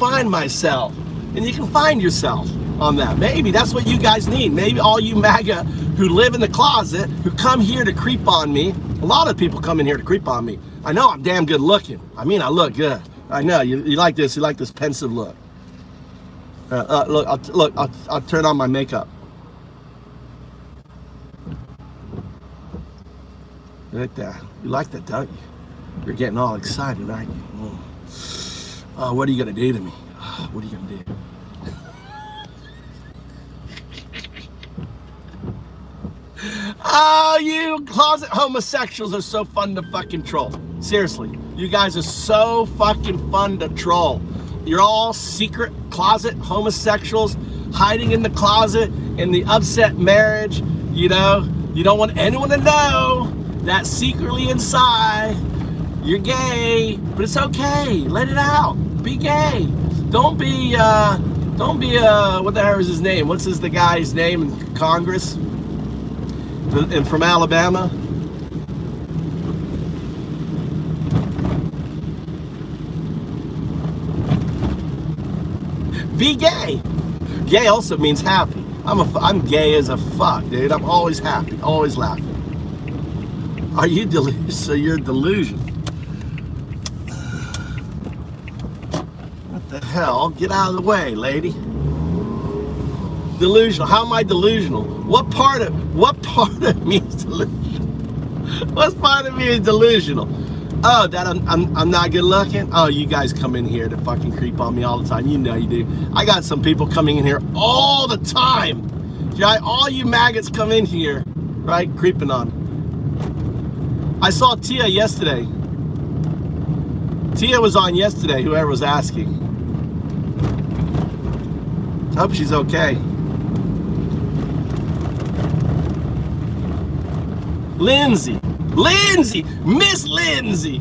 find myself. And you can find yourself on that. Maybe that's what you guys need. Maybe all you MAGA who live in the closet, who come here to creep on me. A lot of people come in here to creep on me. I know I'm damn good looking. I mean, I look good. I know you like this. You like this pensive look. Look, I'll turn on my makeup. Right there. You like that, don't you? You're getting all excited, aren't you? Oh, what are you gonna do to me? Oh, what are you gonna do? Oh, you closet homosexuals are so fun to fucking troll. Seriously, you guys are so fucking fun to troll. You're all secret closet homosexuals hiding in the closet in the upset marriage. You know, you don't want anyone to know that secretly inside you're gay, but it's okay. Let it out. Be gay. Don't be what the hell is his name? What's the guy's name in Congress? And from Alabama? Be gay. Gay also means happy. I'm gay as a fuck, dude. I'm always happy, always laughing. Are you delusional? So you're delusional. What the hell? Get out of the way, lady. Delusional. How am I delusional? What part of me is delusional? What part of me is delusional? Oh, that I'm not good looking? Oh, you guys come in here to fucking creep on me all the time. You know you do. I got some people coming in here all the time. Right? All you maggots come in here, right? Creeping on. I saw Tia yesterday. Tia was on yesterday, whoever was asking. I hope she's okay. Lindsay, Miss Lindsay,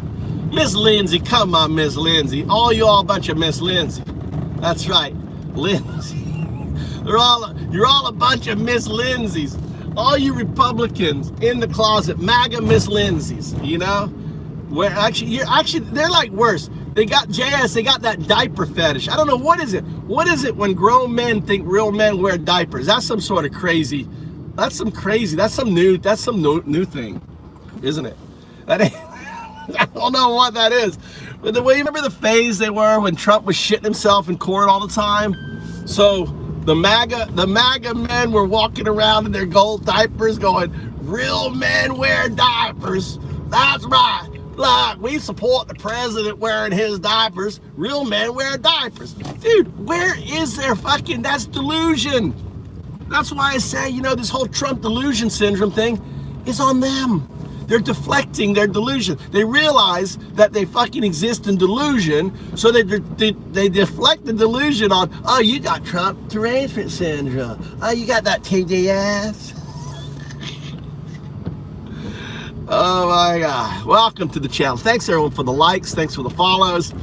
come on, Miss Lindsay. All you all a bunch of Miss Lindsay. That's right, Lindsay. You're all a bunch of Miss Lindsays. All you Republicans in the closet, MAGA Miss Lindsays, you know? Where they're like worse. They got JS, they got that diaper fetish. I don't know, what is it? What is it when grown men think real men wear diapers? That's some sort of crazy. That's some new thing, isn't it? That ain't, I don't know what that is, But the way, remember the phase they were when Trump was shitting himself in court all the time? So the MAGA men were walking around in their gold diapers going, real men wear diapers. That's right. Look, we support the president wearing his diapers. Real men wear diapers. Dude, where is their fucking, that's delusion. That's why I say, you know, this whole Trump delusion syndrome thing is on them. They're deflecting their delusion. They realize that they fucking exist in delusion, so they deflect the delusion on, oh, you got Trump derangement syndrome. Oh, you got that TDS. Oh my God. Welcome to the channel. Thanks everyone for the likes. Thanks for the follows.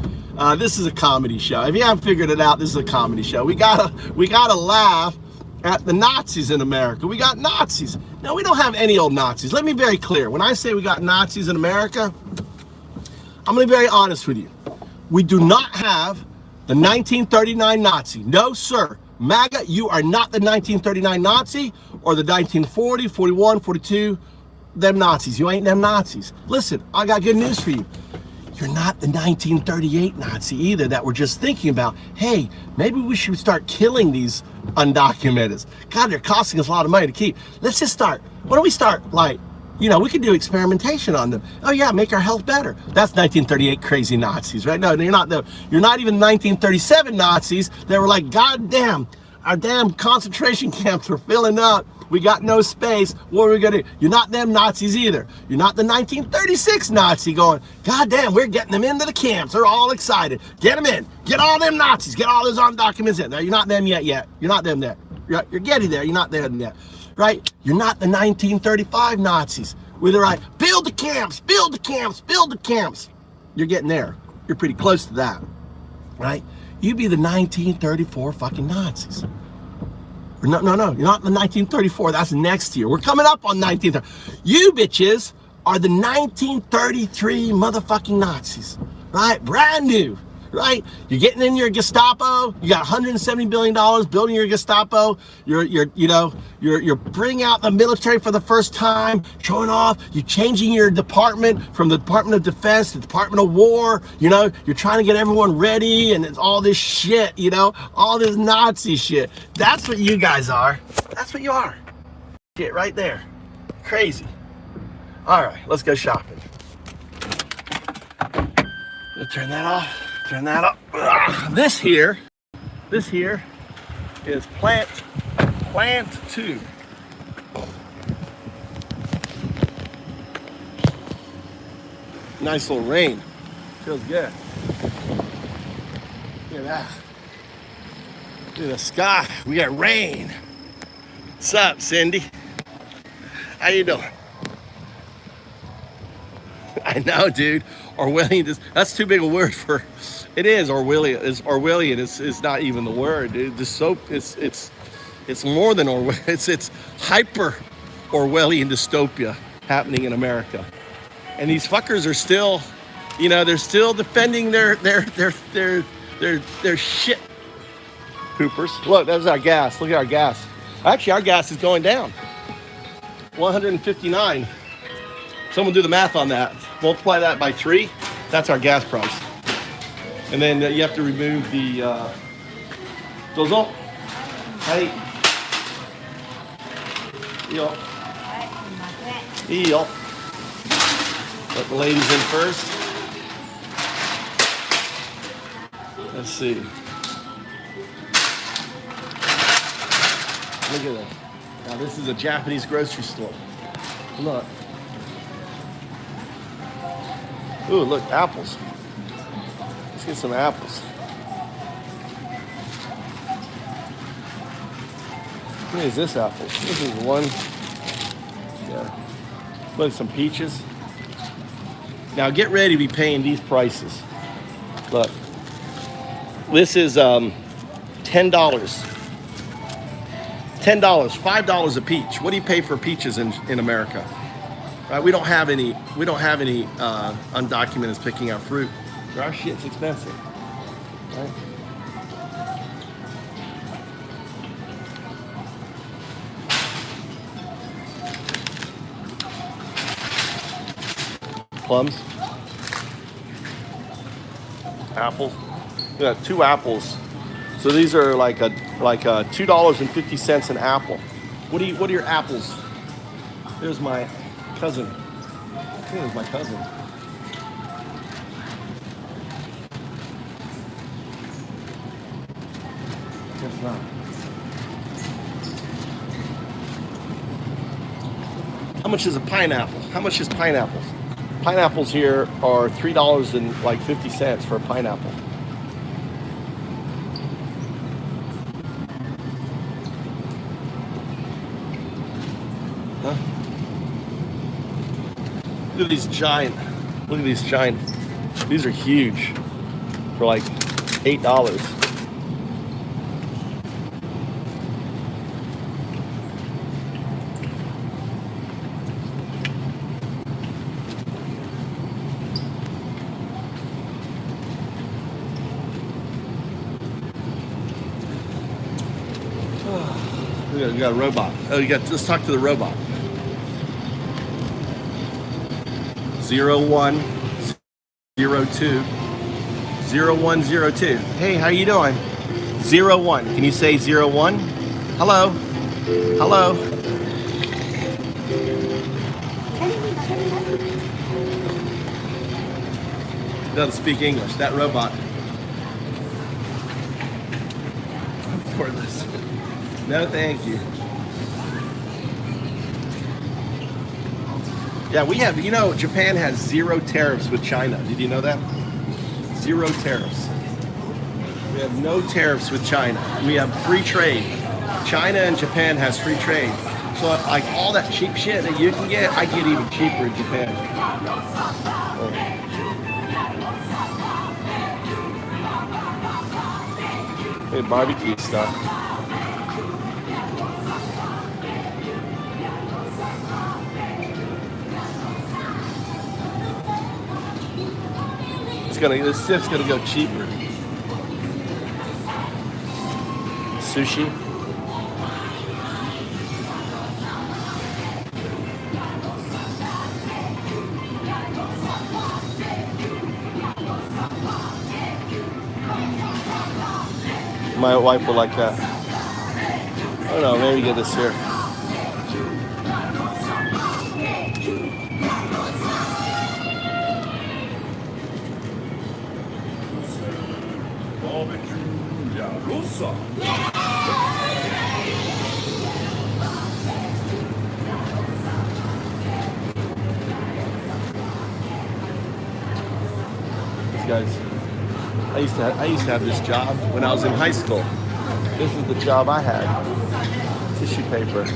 This is a comedy show. If you haven't figured it out, this is a comedy show. We gotta laugh at the Nazis in America. We got Nazis. Now, we don't have any old Nazis. Let me be very clear. When I say we got Nazis in America, I'm going to be very honest with you. We do not have the 1939 Nazi. No, sir. MAGA, you are not the 1939 Nazi or the 1940, 41, 42, them Nazis. You ain't them Nazis. Listen, I got good news for you. You're not the 1938 Nazi either that we're just thinking about. Hey, maybe we should start killing these undocumented. God, they're costing us a lot of money to keep. Let's just start. Why don't we start, like, you know, we could do experimentation on them. Oh yeah, make our health better. That's 1938 crazy Nazis, right? No, you're not even 1937 Nazis. They were like, God damn, our damn concentration camps are filling up. We got no space. What are we gonna do? You're not them Nazis either. You're not the 1936 Nazi going, God damn, we're getting them into the camps. They're all excited. Get them in. Get all them Nazis. Get all those undocumented in. No, you're not them yet. You're not them there. You're getting there. You're not there yet. Right? You're not the 1935 Nazis. Where they're like, build the camps, build the camps, build the camps. You're getting there. You're pretty close to that. Right? You be the 1934 fucking Nazis. No, you're not the 1934. That's next year. We're coming up on 1930. You bitches are the 1933 motherfucking Nazis, right? Brand new, right? You're getting in your Gestapo. You got $170 billion building your Gestapo. You're bringing out the military for the first time, showing off. You're changing your department from the Department of Defense to the Department of War. You know, you're trying to get everyone ready, and it's all this shit. You know, all this Nazi shit. That's what you guys are. That's what you are. Shit, right there. Crazy. All right, let's go shopping. Turn that off. Turn that up. This here is plant 2. Nice little rain. Feels good. Look at that. Look at the sky. We got rain. What's up, Cindy? How you doing? I know, dude. Orwellian, that's too big a word for. It is Orwellian. Orwellian is not even the word. It's more than Orwellian. It's hyper Orwellian dystopia happening in America, and these fuckers are still, you know, they're still defending their shit. Poopers. Look, that's our gas. Look at our gas. Actually, our gas is going down. 159. Someone do the math on that. Multiply that by 3. That's our gas price. And then you have to remove the dozo. Hey. Yo. Let the ladies in first. Let's see. Look at that. Now this is a Japanese grocery store. Look. Ooh, look, apples. Let's get some apples. What is this apple? This is one. Yeah. Look, some peaches. Now get ready to be paying these prices. Look. This is $10. $5 a peach. What do you pay for peaches in America? Right, we don't have any undocumented picking out fruit. Our shit's expensive. Right? Plums. Apples. We got 2 apples. So these are like a $2.50 an apple. What are your apples? There's my cousin. There's my cousin. Guess not. How much is a pineapple? How much is pineapples? Pineapples here are $3.50 for a pineapple. Huh? Look at these giant. These are huge for like $8. You got a robot. Oh, let's talk to the robot. 0102 0102. Hey, how you doing? 01. Can you say 01? Hello. Hello. Doesn't speak English. That robot. For this. No, thank you. Yeah, we have, Japan has 0 tariffs with China. Did you know that? 0 tariffs. We have no tariffs with China. We have free trade. China and Japan has free trade. So like all that cheap shit that you can get, I get even cheaper in Japan. Hey, barbecue stuff. This stuff's gonna go cheaper. Sushi. My wife will like that. I don't know, maybe get this here. Guys, I used to have this job when I was in high school. This is the job I had. Tissue paper. Let's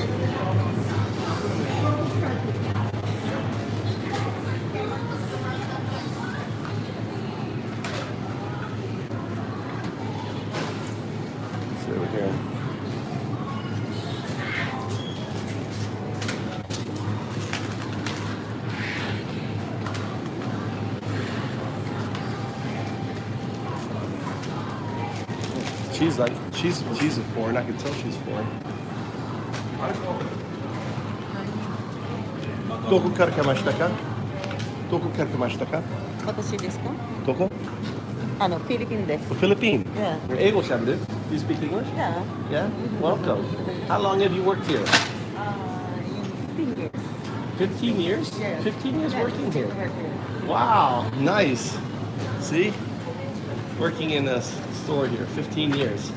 see over here. She's a foreign. I can tell she's foreign. Doko karakemashita ka? Doko karakemashita ka? 私ですか？ Doko? フィリピンです。 Philippine. Yeah. Eigo shaberu? Do you speak English? Yeah. Yeah. Welcome. How long have you worked here? 15 years. 15 years? Yeah. 15 years working here. Working. Wow. Nice. See? Working in a store here. 15 years.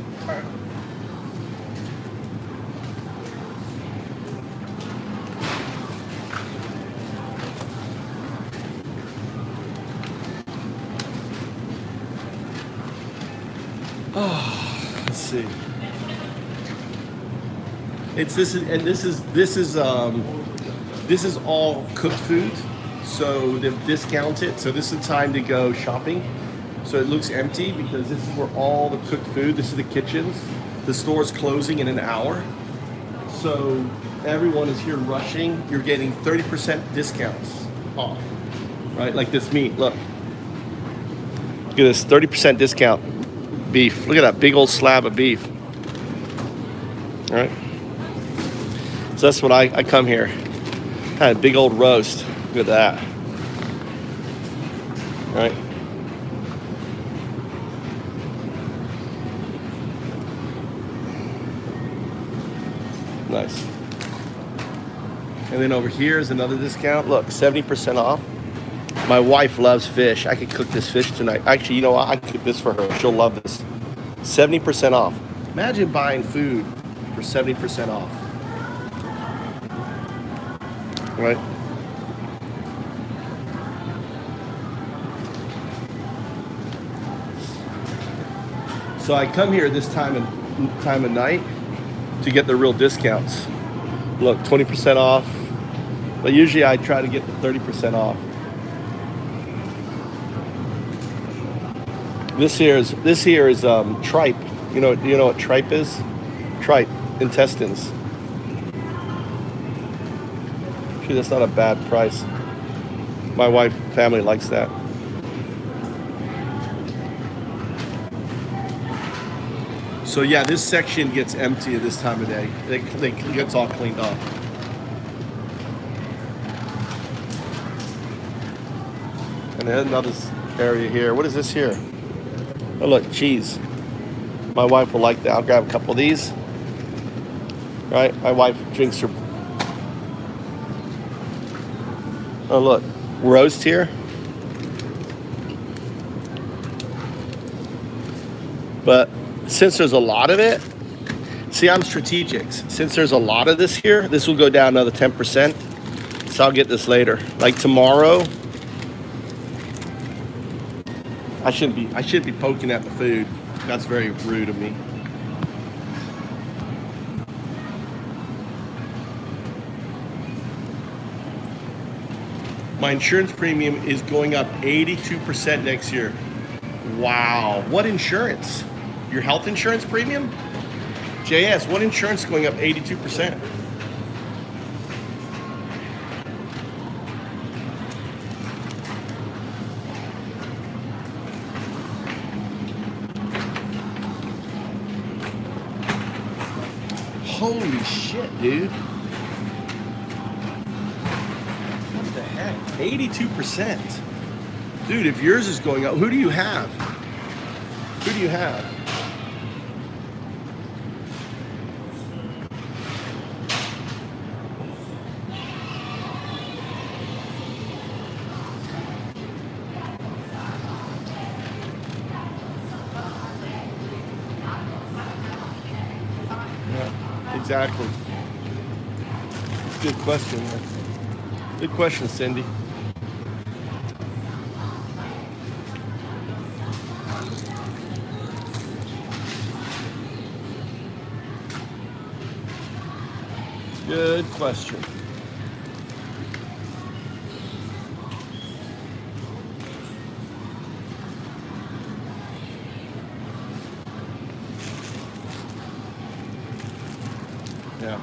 Let's see. This is all cooked food, so they've discounted. So this is the time to go shopping. So it looks empty because this is where all the cooked food. This is the kitchens. The store's closing in an hour, so everyone is here rushing. You're getting 30% discounts off, right? Like this meat. Look at this 30% discount. Beef. Look at that big old slab of beef. All right. So that's what I come here. Had a big old roast. Look at that. All right. nice. And then over here is another discount. Look, 70% off. My wife loves fish. I could cook this fish tonight. Actually, you know what? I could cook this for her. She'll love this. 70% off. Imagine buying food for 70% off. Right? So I come here this time of night to get the real discounts. Look, 20% off. But usually I try to get the 30% off. This here is tripe. You know what tripe is? Tripe, intestines. Actually, that's not a bad price. My wife, family likes that. So yeah, this section gets empty at this time of day. It gets all cleaned up. And there's another area here. What is this here? Oh look, cheese. My wife will like that. I'll grab a couple of these. Right? My wife drinks her. Oh look, roast here. But since there's a lot of it, see, I'm strategic. Since there's a lot of this here, this will go down another 10%. So I'll get this later. Like tomorrow, I shouldn't be poking at the food. That's very rude of me. My insurance premium is going up 82% next year. Wow. What insurance? Your health insurance premium? JS, what insurance is going up 82%? Holy shit, dude. What the heck? 82%. Dude, if yours is going up, who do you have? Who do you have? Exactly. Good question. Good question, Cindy. Good question. Yeah.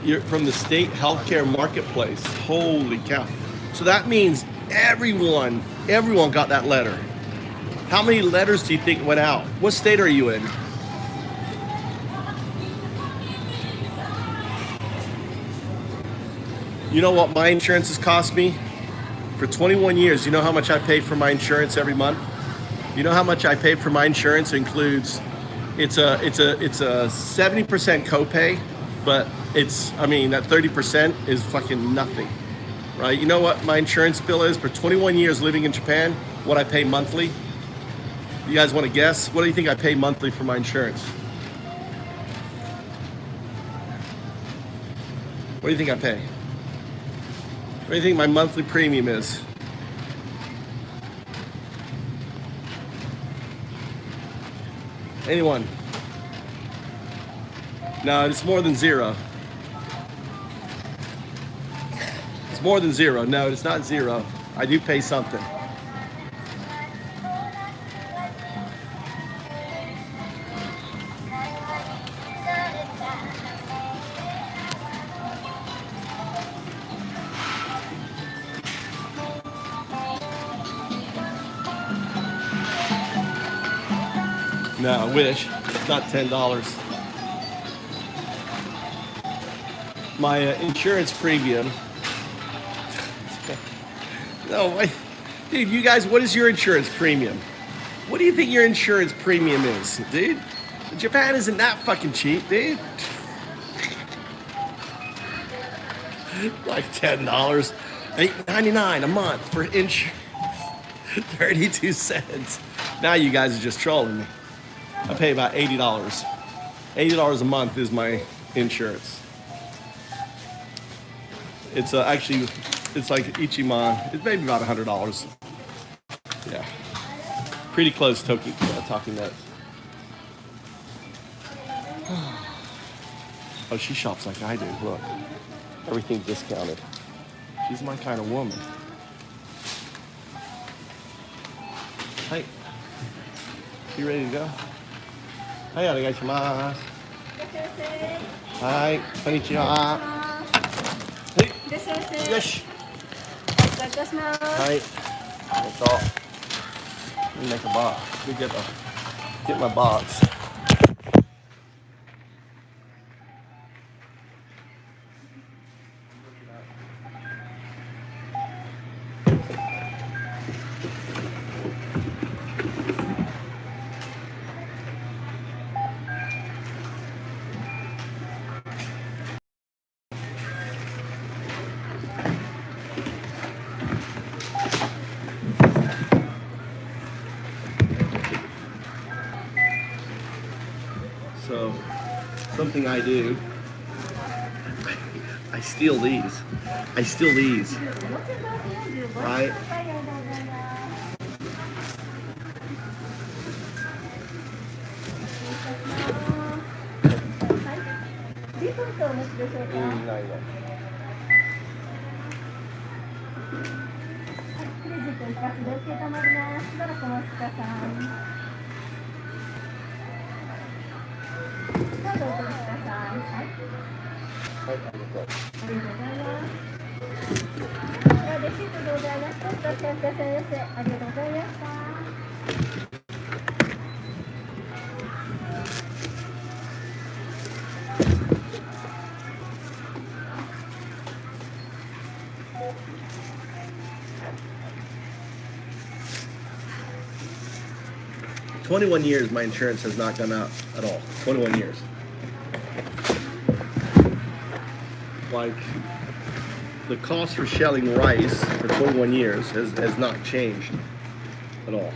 You're from the state healthcare marketplace. Holy cow. So that means everyone got that letter. How many letters do you think went out? What state are you in? You know what my insurance has cost me? For 21 years, you know how much I pay for my insurance every month? You know how much I pay for my insurance? It includes, it's a 70% copay, but that 30% is fucking nothing, right? You know what my insurance bill is for 21 years living in Japan? What I pay monthly? You guys want to guess? What do you think I pay monthly for my insurance? What do you think I pay? What do you think my monthly premium is? Anyone? No, it's more than zero. It's more than zero. No, it's not zero. I do pay something. No, I wish. It's not $10. My insurance premium. No, dude, you guys, what is your insurance premium? What do you think your insurance premium is, dude? Japan isn't that fucking cheap, dude. Like $10, $8.99 a month for insurance. 32 cents. Now you guys are just trolling me. I pay about $80. $80 a month is my insurance. It's actually, it's like Ichiman. It's maybe about $100. Yeah. Pretty close talking nuts. Oh, she shops like I do. Look. Everything's discounted. She's my kind of woman. Hey. You ready to go? Hey, arigatou. Hi, konnichiwa. Hey. Yosh. Hi. That's all. Let me make a box. Let me get my box. So, something I do, I steal these. Right? "21 years my insurance has not gone up at all. 21 years. Like, the cost for shelling rice for 21 years has not changed at all.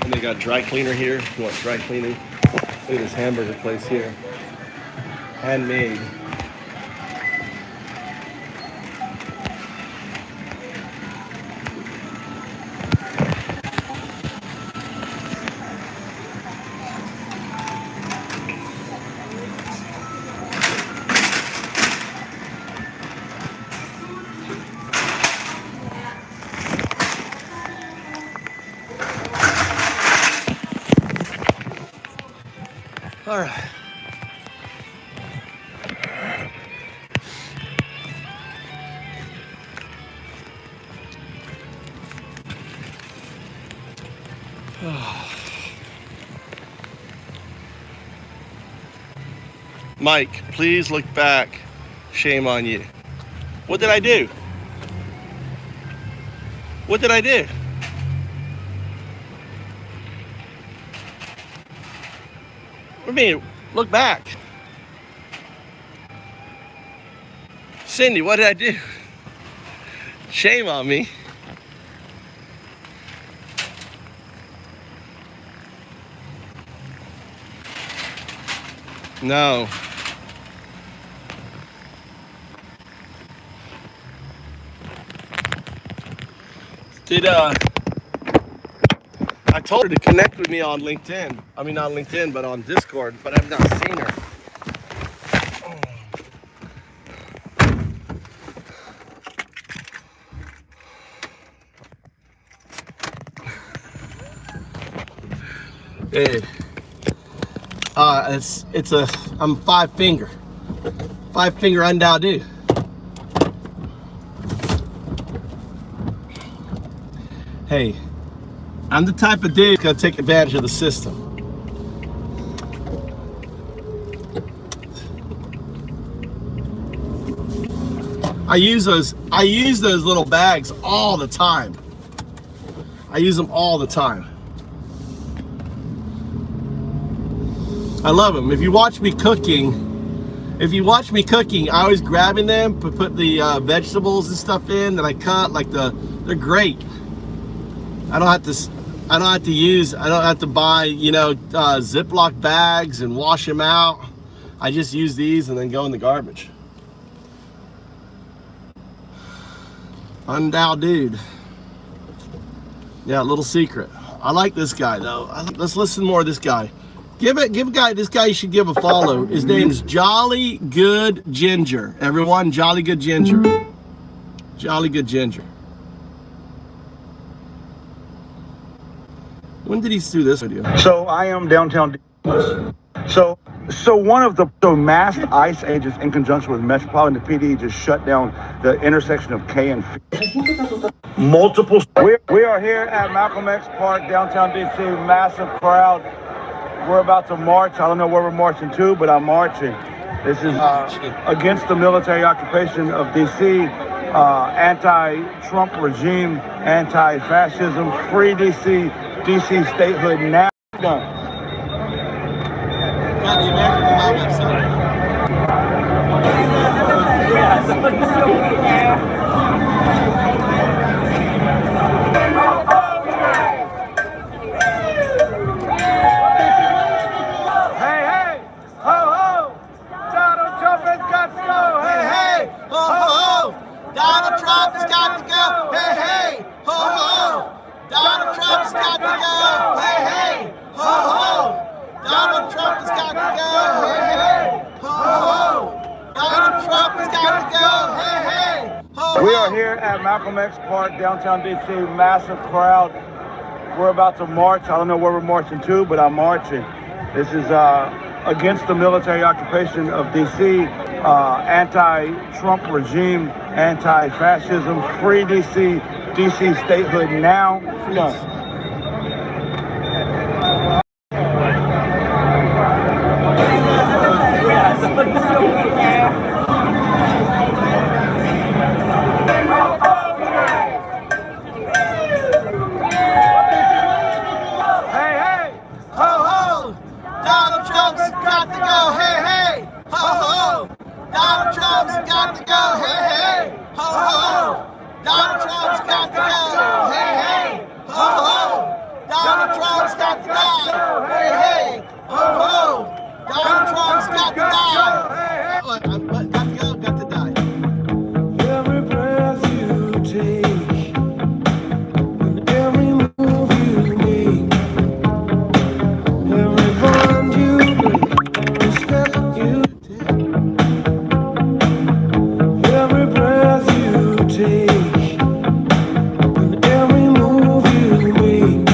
And they got dry cleaner here. You want dry cleaning? Look at this hamburger place here. Handmade. All right. Mike, please look back. Shame on you. What did I do? What did I do? What do you mean? Look back. Cindy, what did I do? Shame on me. No. I told her to connect with me on LinkedIn. I mean, not LinkedIn, but on Discord, but I've not seen her. Hey. I'm five finger undown dude. Hey, I'm the type of dude gonna take advantage of the system. I use those little bags all the time. I use them all the time. I love them. If you watch me cooking, I always grabbing them, put the vegetables and stuff in that I cut. They're great. I don't have to buy, Ziploc bags and wash them out. I just use these and then go in the garbage. Undown dude. Yeah, little secret. I like this guy though. Let's listen more of this guy. This guy you should give a follow. His name is Jolly Good Ginger. Everyone, Jolly Good Ginger. Jolly Good Ginger. When did he do this video? So I am downtown. So one of the masked ICE agents in conjunction with Metropolitan PD just shut down the intersection of K and F. Multiple. We are here at Malcolm X Park, downtown DC. Massive crowd. We're about to march. I don't know where we're marching to, but I'm marching. This is against the military occupation of DC, anti-Trump regime, anti-fascism, free DC, DC statehood now. Donald Trump has got to go. Hey, hey, ho, ho. Donald Trump's got to go. Hey, hey, ho, ho. Donald Trump has got to go. Hey, hey, ho, ho. Donald Trump has got to go. Hey, hey, ho, ho. We are here at Malcolm X Park, downtown DC. Massive crowd. We're about to march. I don't know where we're marching to, but I'm marching. This is against the military occupation of DC, anti-Trump regime, anti-fascism, free DC, DC statehood now. Donald Trump's got to go. Hey, hey, ho, ho. Donald Trump's got to go. Hey, hey, ho, ho. Donald Trump's got to die. Hey, hey, ho, ho. Donald Trump's got to die. Got to go, got to die. Every breath you take, every move you make, every bond you break, every step you take, every breath you take, and every move you make.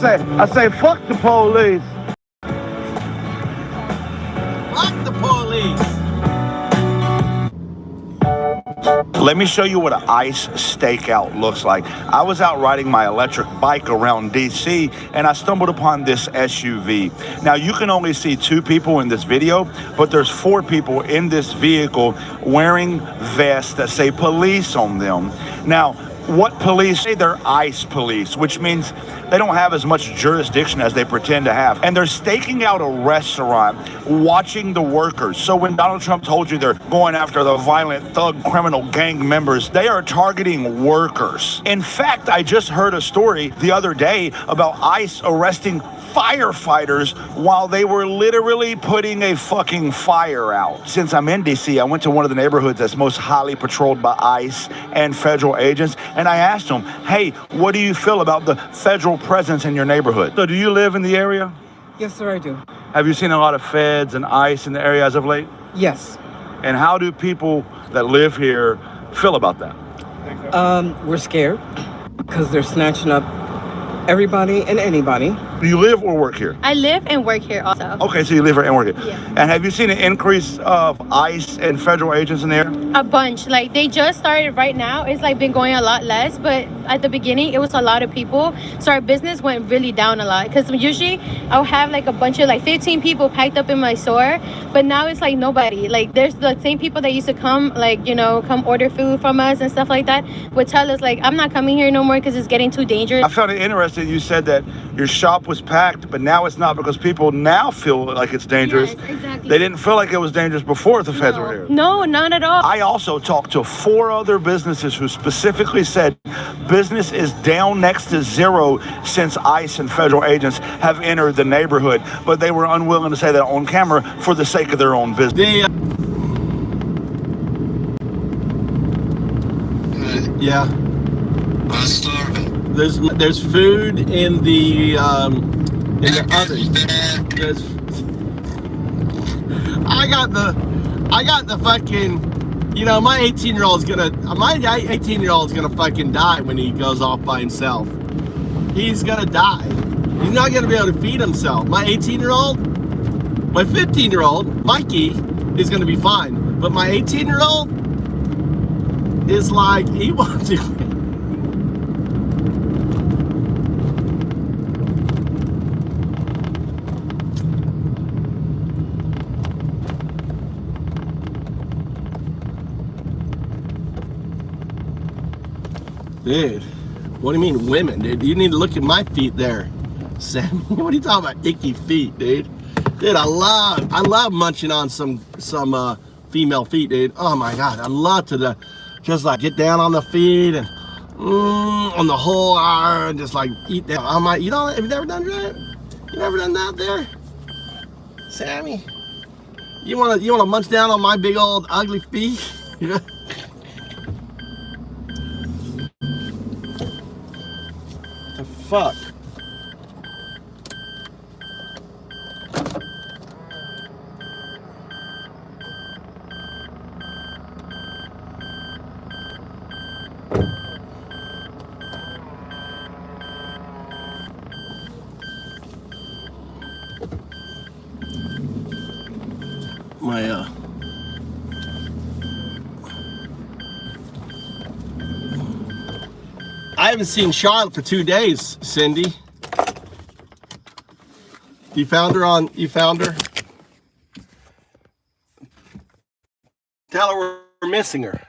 I say, fuck the police. Fuck the police. Let me show you what an ICE stakeout looks like. I was out riding my electric bike around DC and I stumbled upon this SUV. Now you can only see 2 people in this video, but there's 4 people in this vehicle wearing vests that say police on them. Now, what police say? They're ICE police, which means they don't have as much jurisdiction as they pretend to have. And they're staking out a restaurant, watching the workers. So when Donald Trump told you they're going after the violent thug criminal gang members, they are targeting workers. In fact, I just heard a story the other day about ICE arresting firefighters while they were literally putting a fucking fire out. Since I'm in DC, I went to one of the neighborhoods that's most highly patrolled by ICE and federal agents, and I asked them, hey, what do you feel about the federal presence in your neighborhood? So do you live in the area? Yes, sir, I do. Have you seen a lot of feds and ICE in the area as of late? Yes. And how do people that live here feel about that? We're scared because they're snatching up everybody and anybody. Do you live or work here? I live and work here also. Okay, so you live here and work here. Yeah. And have you seen an increase of ICE and federal agents in there? A bunch. Like they just started right now. It's like been going a lot less, but at the beginning it was a lot of people. So our business went really down a lot because usually I'll have like a bunch of like 15 people packed up in my store, but now it's like nobody. Like there's the same people that used to come, like, you know, come order food from us and stuff like that, would tell us like, I'm not coming here no more because it's getting too dangerous. I found it interesting. You said that your shop was packed, but now it's not because people now feel like it's dangerous. Yes, exactly. They didn't feel like it was dangerous before the feds were here. No, not at all. I also talked to 4 other businesses who specifically said business is down next to 0 since ICE and federal agents have entered the neighborhood, but they were unwilling to say that on camera for the sake of their own business. Yeah. I'm starving. There's food in the oven. There's. I got the fucking, you know, my 18-year-old's gonna fucking die when he goes off by himself. He's gonna die. He's not gonna be able to feed himself. My 18-year-old, my 15-year-old, Mikey, is gonna be fine. But my 18-year-old is like, he wants to. Dude, what do you mean women, dude? You need to look at my feet there, Sam. What are you talking about, icky feet, dude? Dude, I love munching on some female feet, dude. Oh my God, I love to just like get down on the feet and on the whole arm and just like eat that. I'm like, you know, have you never done that? You never done that there, Sammy? You wanna munch down on my big old ugly feet? The fuck? I haven't seen Charlotte for 2 days, Cindy. You found her? Tell her we're missing her.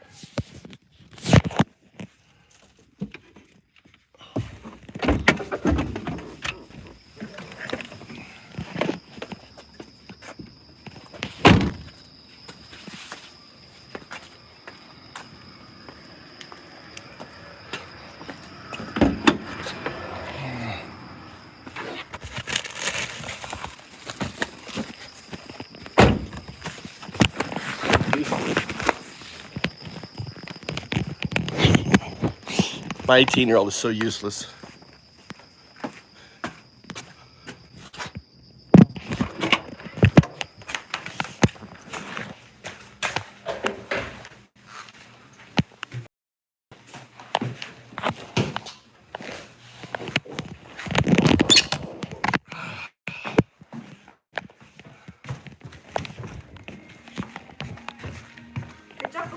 My 18-year-old is so useless.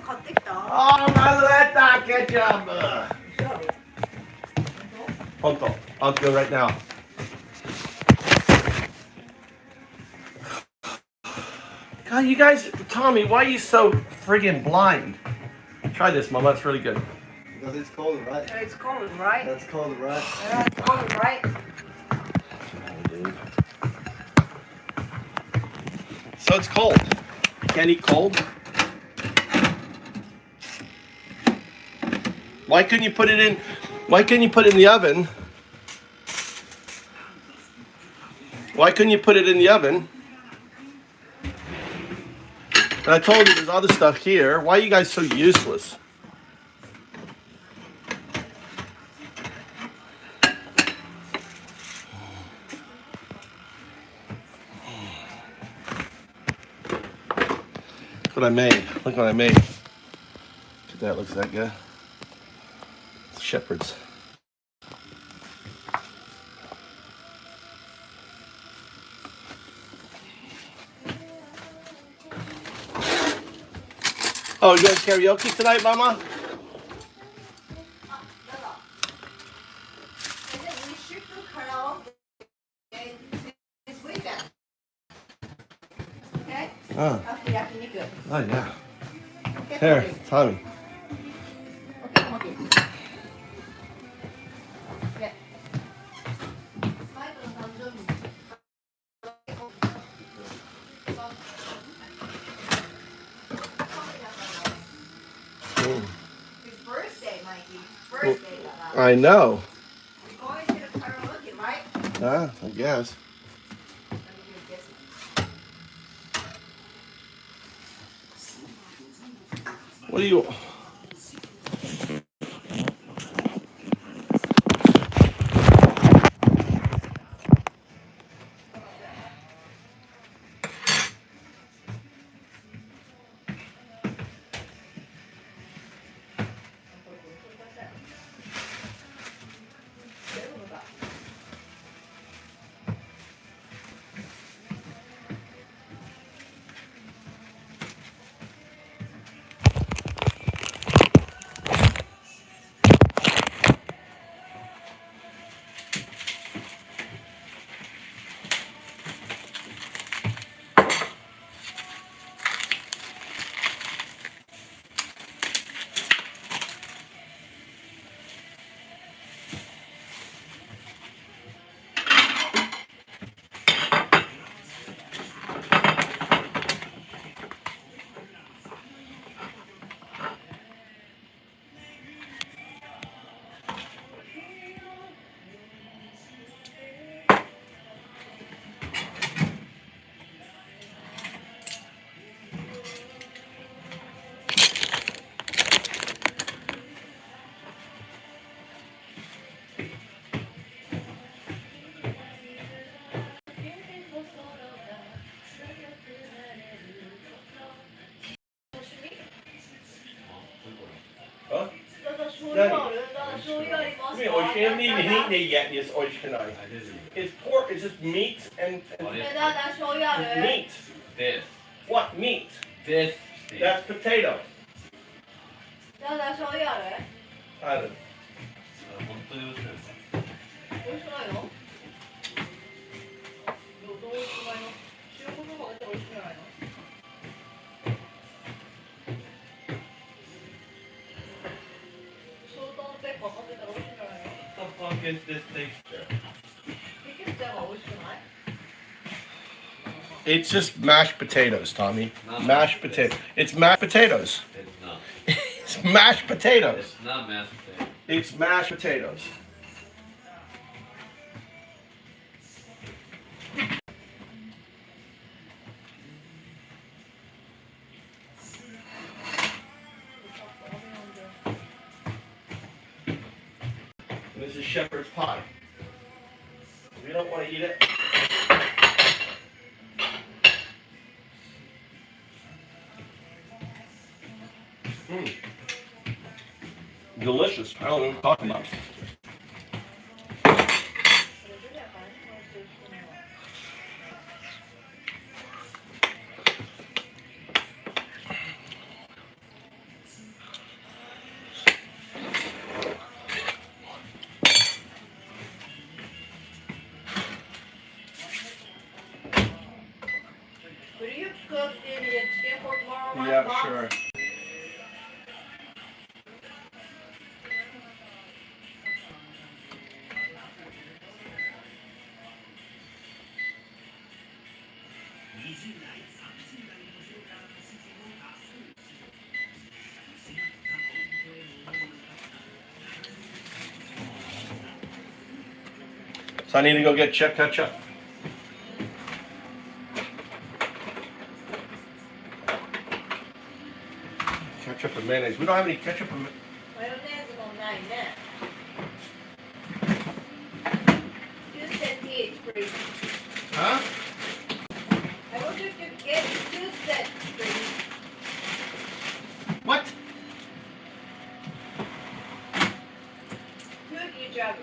買ってきた。Oh, Marletta, good job. Ponto, I'll go right now. God, you guys, Tommy, why are you so friggin' blind? Try this, Mama. It's really good. Because it's cold, right? It's cold, right? That's cold, right? It's cold, right? So it's cold. Can't eat cold. Why couldn't you put it in? Why couldn't you put it in the oven? Why couldn't you put it in the oven? And I told you there's other stuff here. Why are you guys so useless? Look what I made. Look what I made. Look at that. Looks that good. It's shepherd's. Oh, you going karaoke tonight, Mama? We should do karaoke this weekend. Okay? Oh, After yakiniku. oh yeah. Okay, Here, okay. Tommy. Okay, okay. Yeah. His birthday, Mikey. Birthday. I know. We're going to the karaoke, right? I guess. Let me do this. What do you? Huh? I haven't even eaten it yet. This oyster tonight. It's pork. It's just meat and meat. This. What meat? This. That's potato. I don't. 本当に美味しいです。美味しくないの？どう美味しくないの？塩コショウかけたら美味しくないの？ソルト&ペッパーかけたら美味しくないの？ What the fuck is this texture? ピケッチャーは美味しくない？ It's just mashed potatoes, Tommy. Not Mashed potato. It's mashed potatoes. It's not. It's mashed potatoes. It's not mashed potato. It's mashed potatoes. This is shepherd's pie. If you don't want to eat it, delicious. I don't know what I'm talking about. Yeah, sure. So I need to go get ketchup. Ketchup and mayonnaise. We don't have any ketchup and mayonnaise. マヨネーズもないね。You said each, please. Huh? I want you to get two sets, please. What? Two each other.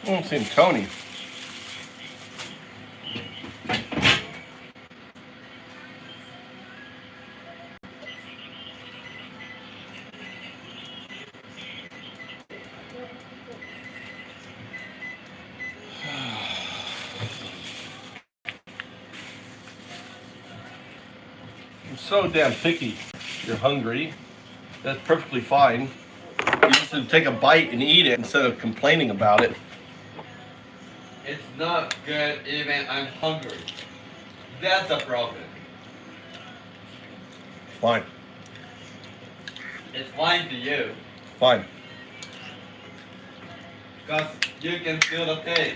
I don't see Tony. I'm so damn picky. You're hungry. That's perfectly fine. You just have to take a bite and eat it instead of complaining about it. It's not good even I'm hungry. That's a problem. Fine. It's fine to you. Fine. Because you can feel the taste.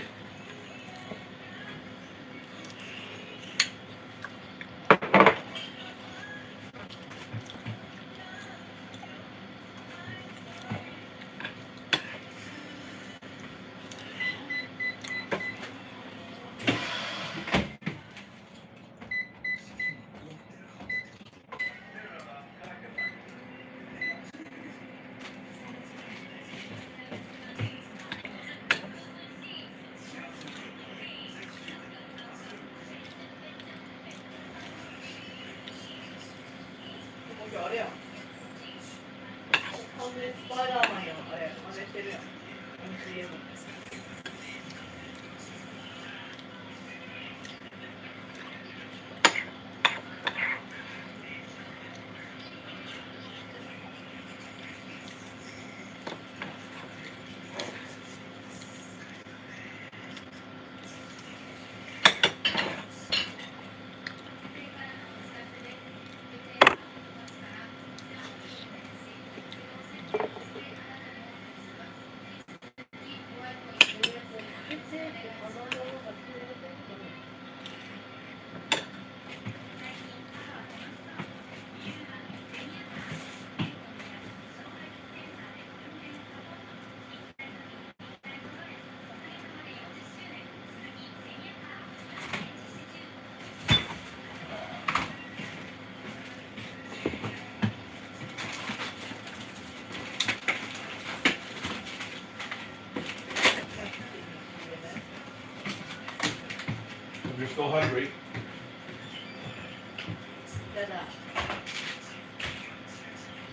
If you're still hungry.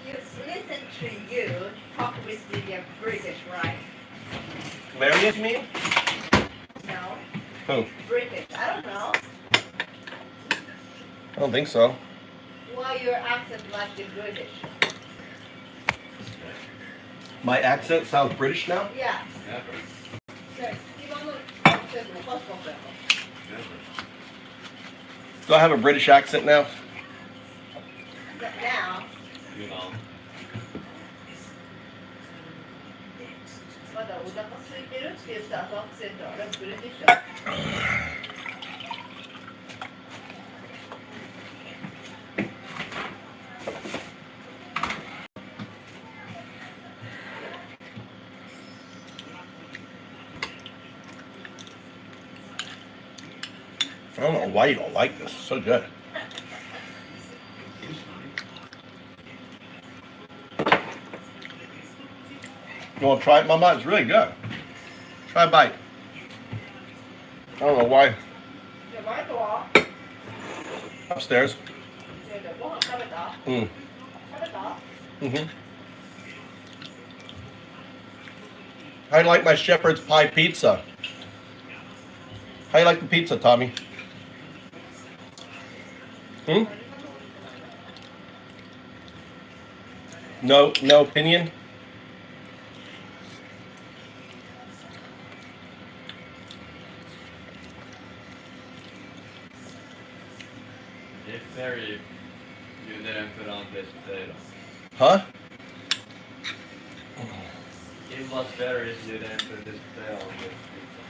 You listen to you talk with the British, right? Marius, you mean? No. Who? British. I don't know. I don't think so. Why your accent like the British? My accent sounds British now? Yeah. Never. Okay. 今のアクセントおかしかったよ。 Do I have a British accent now? Now, You know. まだお腹空いてるって言った後アクセントあれブリティッシュ。I don't know why you don't like this. It's so good. You want to try it, Mama? It's really good. Try a bite. I don't know why. じゃあマイクは Upstairs. ご飯食べた Mm. 食べた Mm-hmm. How do you like my shepherd's pie pizza? How you like the pizza, Tommy? Hmm? No opinion? It's very. You didn't put on this potato. Huh? It was better if you didn't put this potato on this pizza.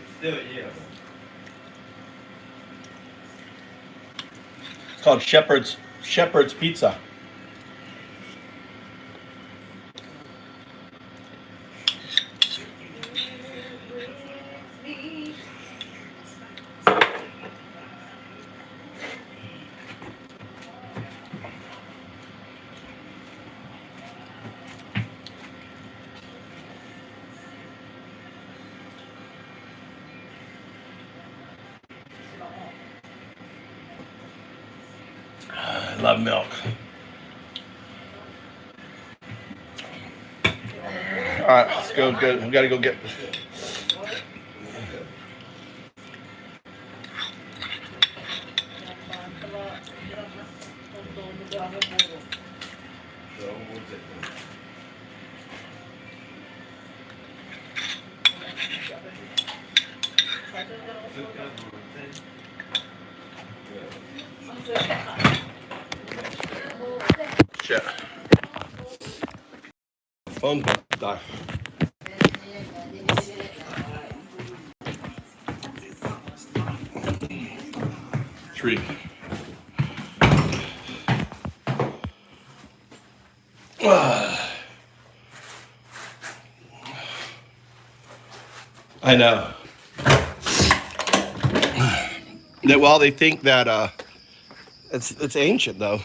It's still eatable. It's called Shepherd's Pizza. I love milk. All right, let's go. Good. We gotta go get. Shit. Phone die. Tree. I know. Well, they think that it's ancient though.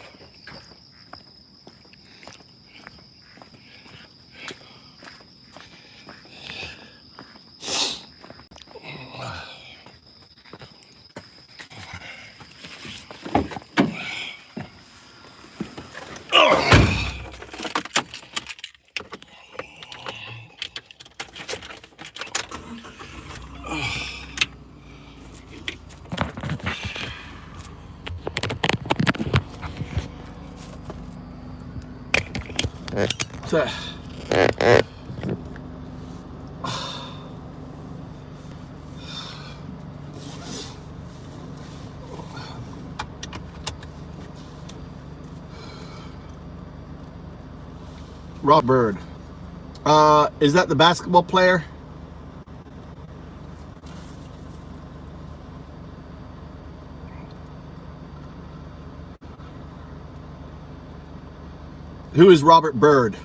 So, Rob Bird. Is that the basketball player? Who is Robert Bird?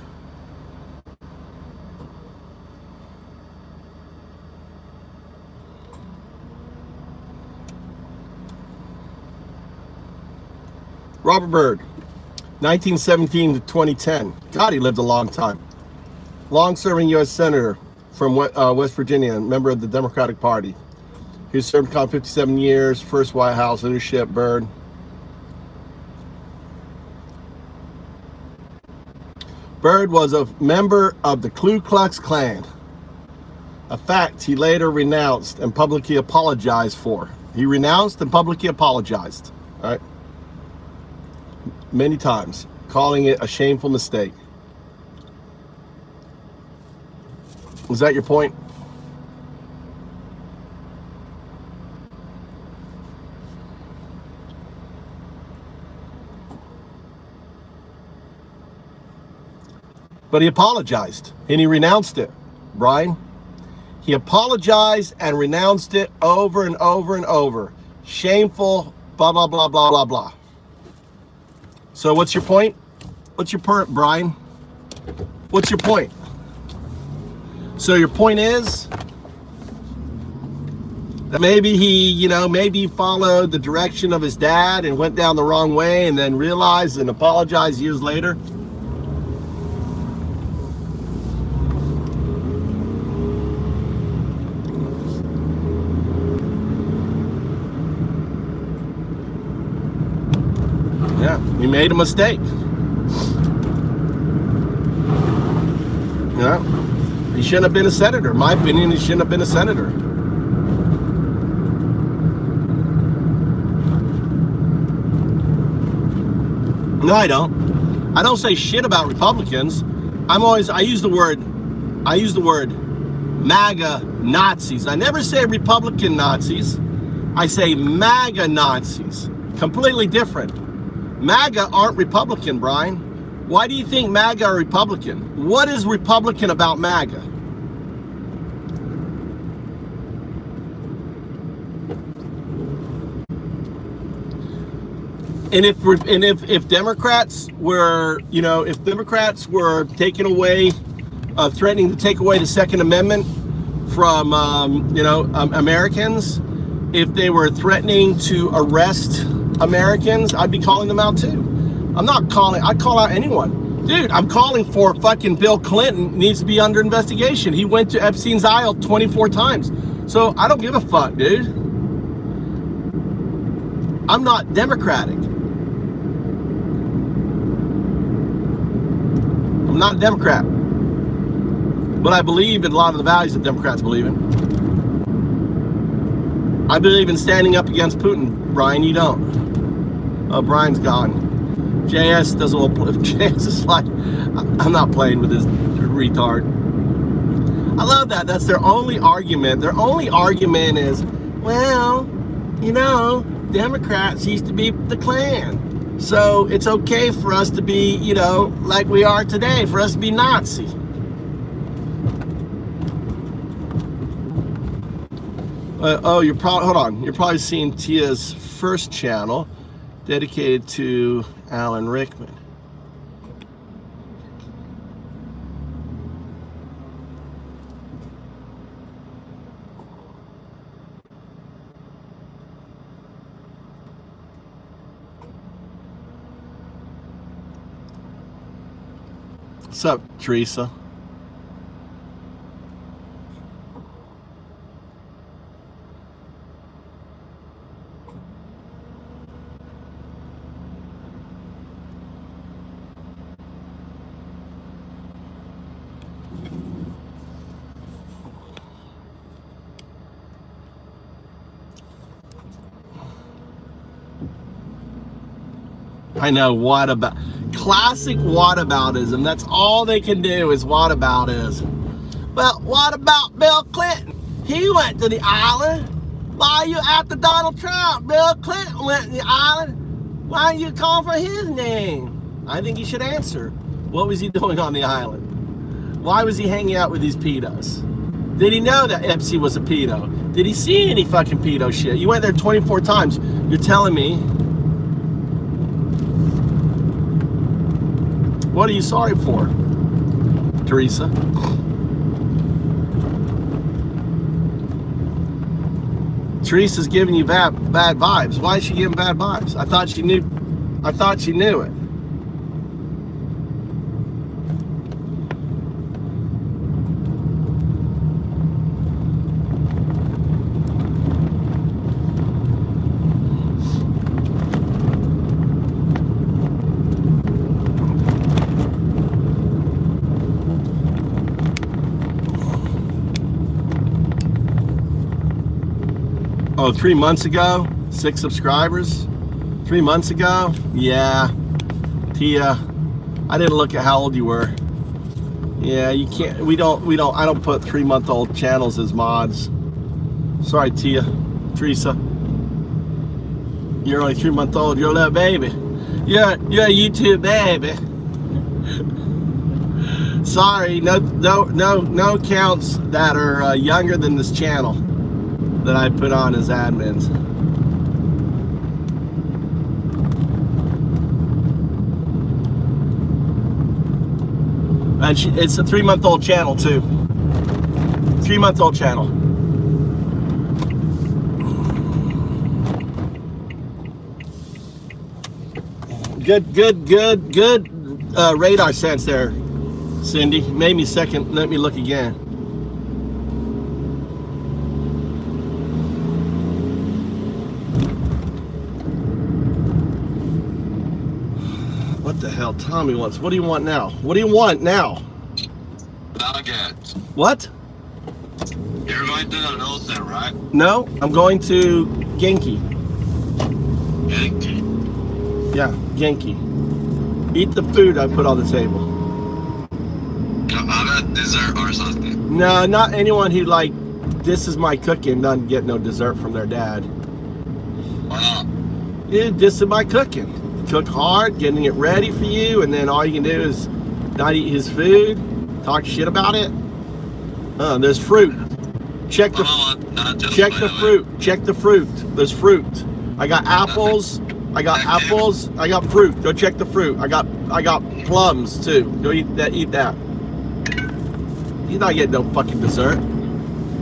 Robert Bird, 1917 to 2010. God, he lived a long time. Long-serving U.S. Senator from West Virginia, member of the Democratic Party. He was served in 57 years, first White House leadership, Byrd. Byrd was a member of the Ku Klux Klan, a fact he later renounced and publicly apologized for. He renounced and publicly apologized, all right? Many times, calling it a shameful mistake. Was that your point? But he apologized and he renounced it, Brian. He apologized and renounced it over and over and over. Shameful, blah, blah, blah, blah, blah, blah. So what's your point? What's your point, Brian? What's your point? So your point is that maybe he, maybe he followed the direction of his dad and went down the wrong way and then realized and apologized years later? Yeah, he made a mistake. Yeah, he shouldn't have been a senator. In my opinion, he shouldn't have been a senator. No, I don't. I don't say shit about Republicans. I use the word MAGA Nazis. I never say Republican Nazis. I say MAGA Nazis. Completely different. MAGA aren't Republican, Brian. Why do you think MAGA are Republican? What is Republican about MAGA? And if Democrats were, if Democrats were taking away, threatening to take away the Second Amendment from, Americans, if they were threatening to arrest Americans, I'd be calling them out too. I'd call out anyone. Dude, I'm calling for fucking Bill Clinton needs to be under investigation. He went to Epstein's Isle 24 times. So I don't give a fuck, dude. I'm not Democratic. I'm not a Democrat. But I believe in a lot of the values that Democrats believe in. I believe in standing up against Putin. Brian, you don't. Oh, Brian's gone. JS doesn't want to play. JS is like, I'm not playing with this retard. I love that. That's their only argument. Their only argument is, well, Democrats used to be the Klan. So it's okay for us to be, like we are today, for us to be Nazi. You're probably seeing Tia's first channel dedicated to Alan Rickman. What's up, Teresa? I know, classic whataboutism. That's all they can do is whataboutism. Well, what about Bill Clinton? He went to the island. Why are you after Donald Trump? Bill Clinton went to the island. Why are you calling for his name? I think he should answer. What was he doing on the island? Why was he hanging out with these pedos? Did he know that Epstein was a pedo? Did he see any fucking pedo shit? You went there 24 times. You're telling me. What are you sorry for, Teresa? Teresa's giving you bad vibes. Why is she giving bad vibes? I thought she knew it. Oh, 3 months ago, 6 subscribers. 3 months ago, yeah. Tia, I didn't look at how old you were. Yeah, you can't. I don't put 3-month-old channels as mods. Sorry, Tia, Teresa. You're only 3 months old. You're a little baby. You're a YouTube baby. Sorry, no accounts that are younger than this channel that I put on as admins. And it's a 3-month-old channel too. 3-month-old channel. Good radar sense there, Cindy. Made me second. Let me look again. What the hell? Tommy wants. What do you want now? What do you want now? Nuggets. What? You're going to the nose then, right? No, I'm going to Genki. Genki. Yeah, Genki. Eat the food I put on the table. How about dessert or something? No, not anyone who like, this is my cooking, doesn't get no dessert from their dad. Why not? Yeah, this is my cooking. Cook hard, getting it ready for you, and then all you can do is not eat his food, talk shit about it. There's fruit. Check the fruit. Check the fruit. There's fruit. I got apples. I got apples. I got fruit. Go check the fruit. I got plums too. Go eat that. Eat that. He's not getting no fucking dessert.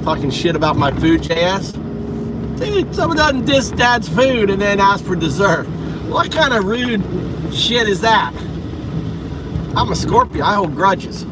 Talking shit about my food, JS. Dude, someone doesn't diss dad's food and then ask for dessert. What kind of rude shit is that? I'm a Scorpio. I hold grudges.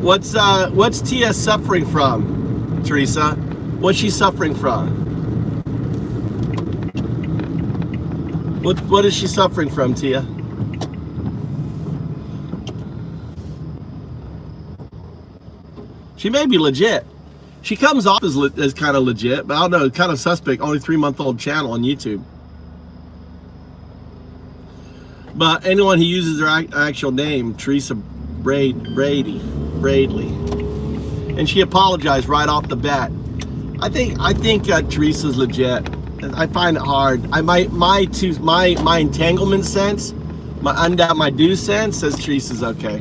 What's Tia suffering from, Teresa? What's she suffering from? What is she suffering from, Tia? She may be legit. She comes off as kind of legit, but I don't know, kind of suspect. Only 3-month-old channel on YouTube. But anyone who uses their actual name, Teresa Bradley, and she apologized right off the bat. I think Teresa's legit. I find it hard. My entanglement sense, my do sense says Teresa's okay.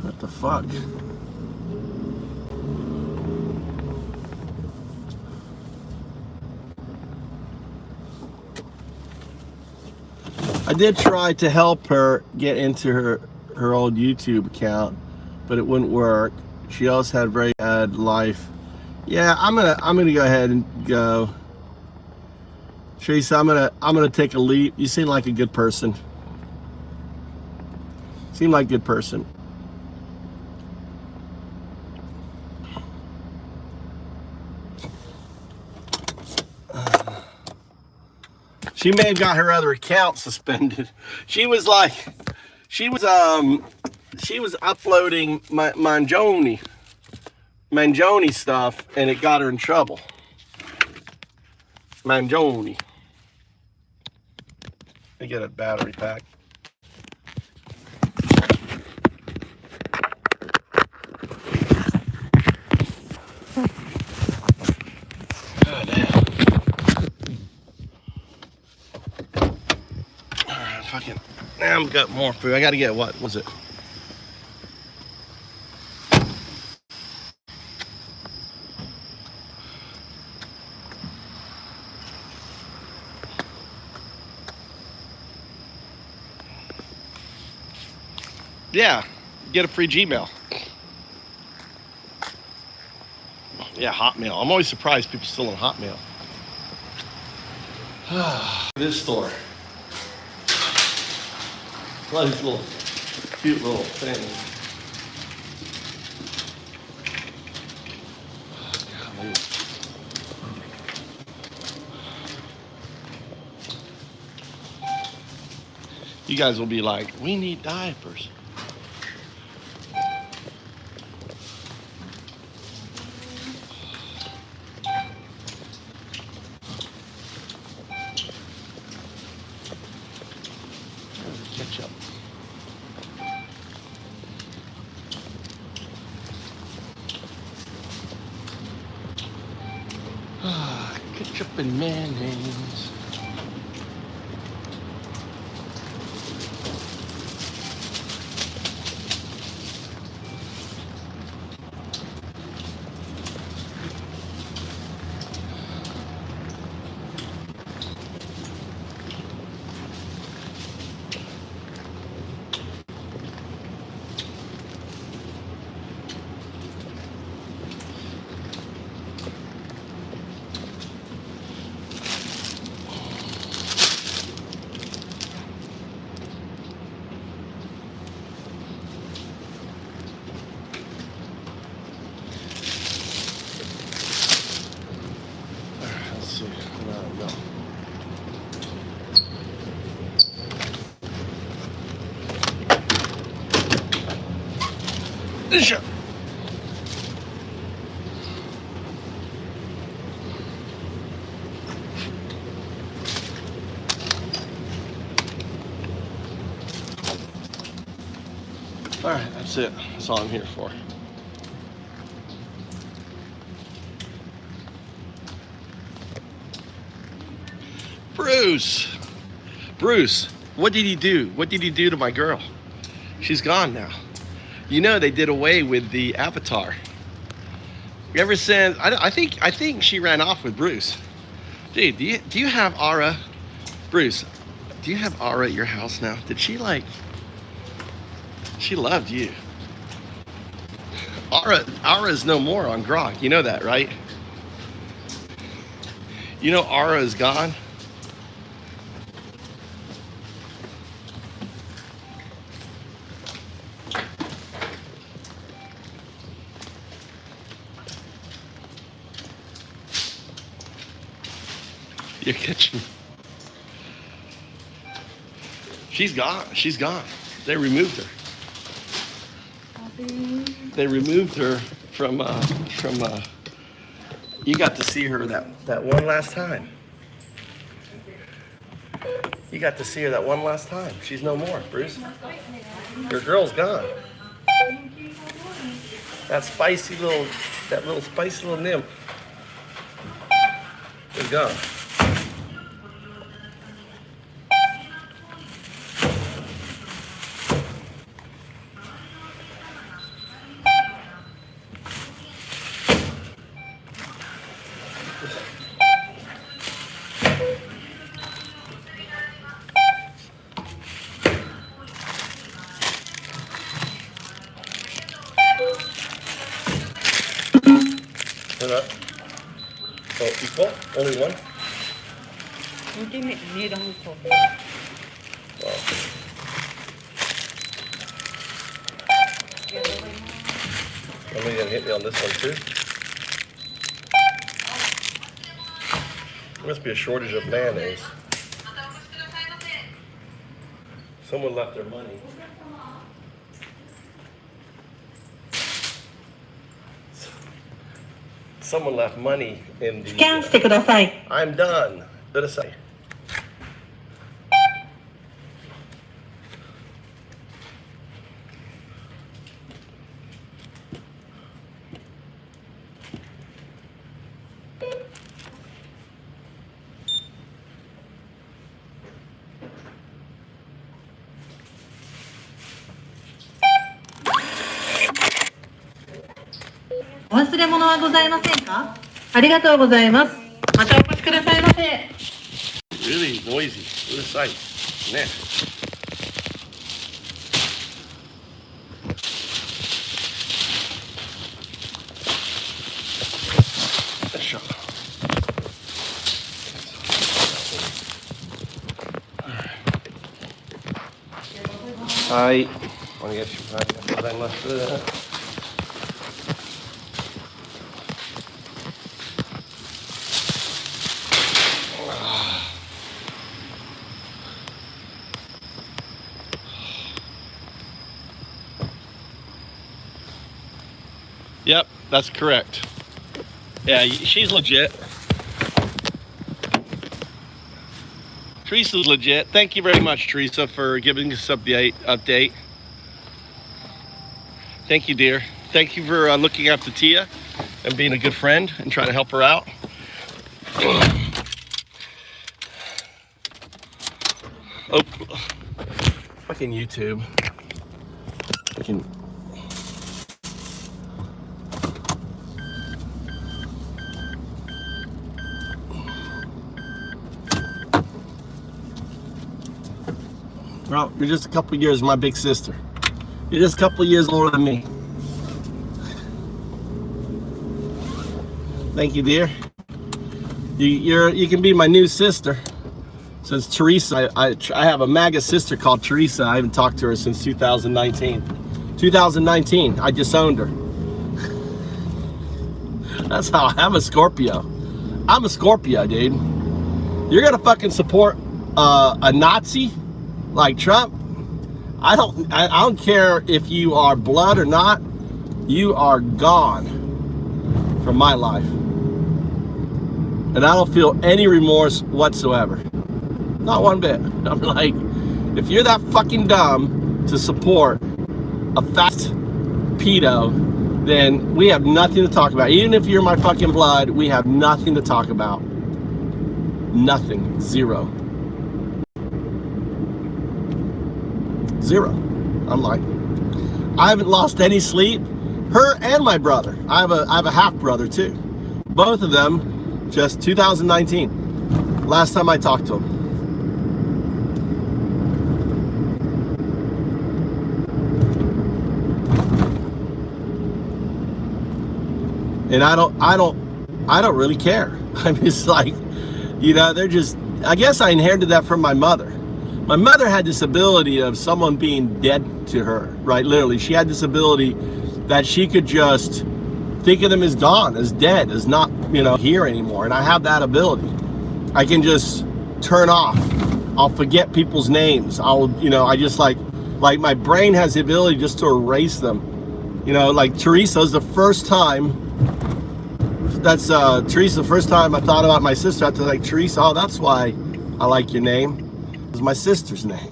What the fuck? I did try to help her get into her old YouTube account, but it wouldn't work. She also had very bad life. Yeah, I'm gonna go ahead and go. Teresa, I'm gonna take a leap. You seem like a good person. Seem like a good person. She may have got her other account suspended. She was uploading Manjoni stuff, and it got her in trouble. Manjoni. Let me get a battery pack. God damn. Alright, fucking. Now I've got more food. I gotta get what was it? Yeah, get a free Gmail. Yeah, Hotmail. I'm always surprised people still on Hotmail. This store. A lot of these little cute little things. Golly. You guys will be like, we need diapers. Ketchup. Ketchup and mayonnaise. Sure. All right, that's it. That's all I'm here for. Bruce, what did he do? What did he do to my girl? She's gone now. You know they did away with the avatar. Ever since I think she ran off with Bruce. Dude, do you have Aura? Bruce, do you have Aura at your house now? Did she like? She loved you. Aura is no more on Grok. You know that, right? You know Aura is gone. Your kitchen. She's gone. She's gone. They removed her. They removed her from. You got to see her that one last time. You got to see her that one last time. She's no more, Bruce. Your girl's gone. That little spicy little nymph is gone. Oh, equal? Only one? Wow. Somebody gonna hit me on this one too? There must be a shortage of mayonnaise. Someone left their money. Someone left money in the... I'm done. Let us say. Really noisy. What a sight. Man. はい、お願いします。ありがとうございます。Yep, that's correct. Yeah, she's legit. Teresa's legit. Thank you very much, Teresa, for giving us the update. Thank you, dear. Thank you for looking after Tia and being a good friend and trying to help her out. Oh, fucking YouTube. Fucking. Well, you're just a couple years my big sister. You're just a couple years older than me. Thank you, dear. You can be my new sister. Since Teresa, I have a MAGA sister called Teresa. I haven't talked to her since 2019. 2019, I disowned her. That's how I'm a Scorpio. I'm a Scorpio, dude. You're gonna fucking support a Nazi like Trump? I don't care if you are blood or not. You are gone from my life, and I don't feel any remorse whatsoever. Not one bit. I'm like, if you're that fucking dumb to support a fast pedo, then we have nothing to talk about. Even if you're my fucking blood, we have nothing to talk about. Nothing. Zero. Zero. I'm like, I haven't lost any sleep. Her and my brother. I have a half brother too. Both of them, just 2019. Last time I talked to them. And I don't really care. I'm just like, you know, they're just, I guess I inherited that from my mother. My mother had this ability of someone being dead to her, right? Literally, she had this ability that she could just think of them as gone, as dead, as not, you know, here anymore. And I have that ability. I can just turn off. I'll forget people's names. You know, I just like my brain has the ability just to erase them. You know, like Teresa's the first time. That's Teresa, the first time I thought about my sister. I was like, Teresa, oh, that's why I like your name. It was my sister's name.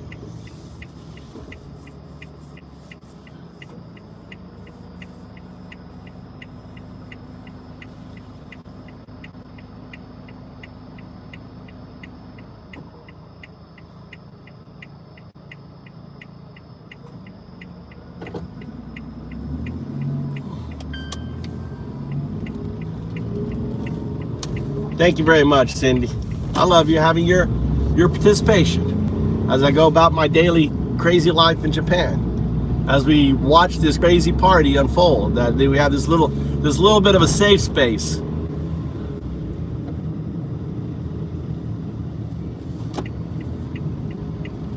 Thank you very much, Cindy. I love you having your participation as I go about my daily crazy life in Japan. As we watch this crazy party unfold, that we have this little bit of a safe space.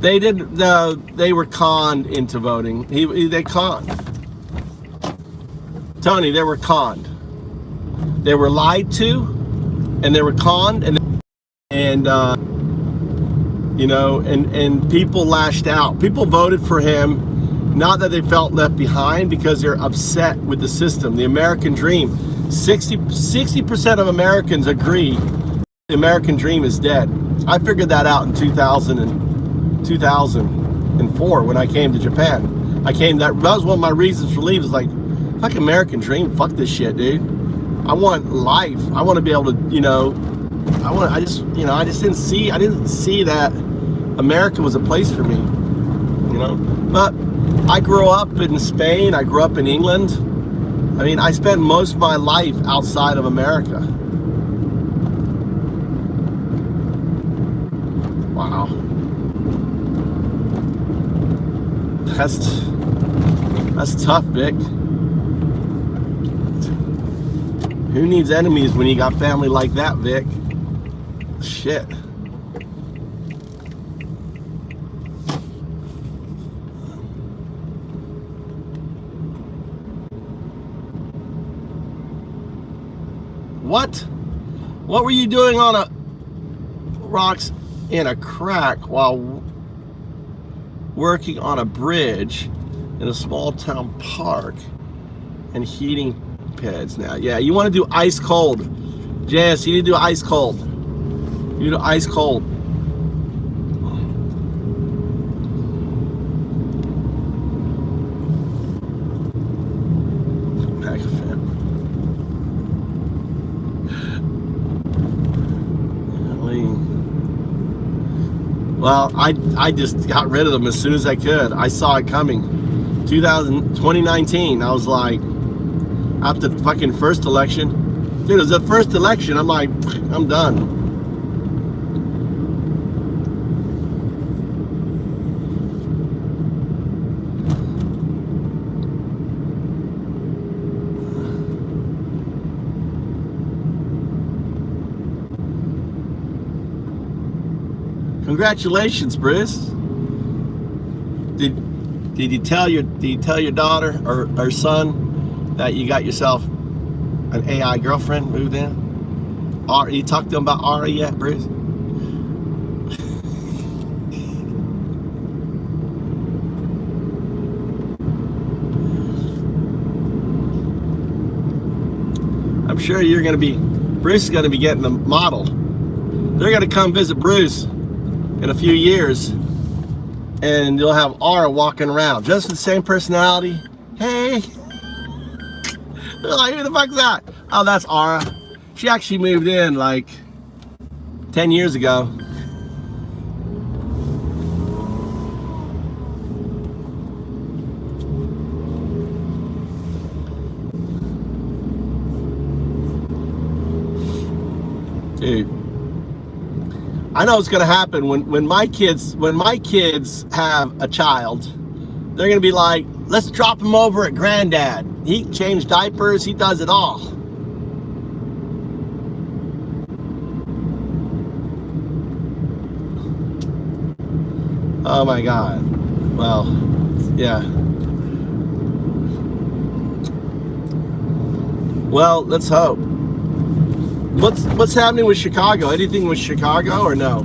They were conned into voting. They conned. Tony, they were conned. They were lied to. And they were conned, and you know, and people lashed out. People voted for him, not that they felt left behind, because they're upset with the system, the American dream. 60% of Americans agree the American dream is dead. I figured that out in 2004 when I came to Japan. That was one of my reasons for leaving. Is like, fuck American dream, fuck this shit, dude. I want life. I want to be able to, you know, I just didn't see that America was a place for me, you know. But I grew up in Spain. I grew up in England. I mean, I spent most of my life outside of America. Wow. That's tough, Vic. Who needs enemies when you got family like that, Vic? Shit. What were you doing on a rocks in a crack while working on a bridge in a small town park and heating pads now? Yeah, you want to do ice cold. JS, you need to do ice cold. You do ice cold. Well, I just got rid of them as soon as I could. I saw it coming. 2019, I was like, after the fucking first election, dude, it was the first election. I'm like, I'm done. Congratulations, Bruce. Did you tell your daughter or son that you got yourself an AI girlfriend moved in? Or you talked to them about Ari yet, Bruce? I'm sure you're gonna be, Bruce is gonna be getting the model. They're gonna come visit Bruce in a few years, and you'll have Aura walking around, just the same personality. Hey, they're like, who the fuck's that? Oh, that's Aura. She actually moved in like 10 years ago. Dude, I know it's gonna happen when my kids have a child. They're gonna be like, let's drop him over at Granddad. He can change diapers, he does it all. Oh my God. Well, yeah. Well, let's hope. What's happening with Chicago? Anything with Chicago or no?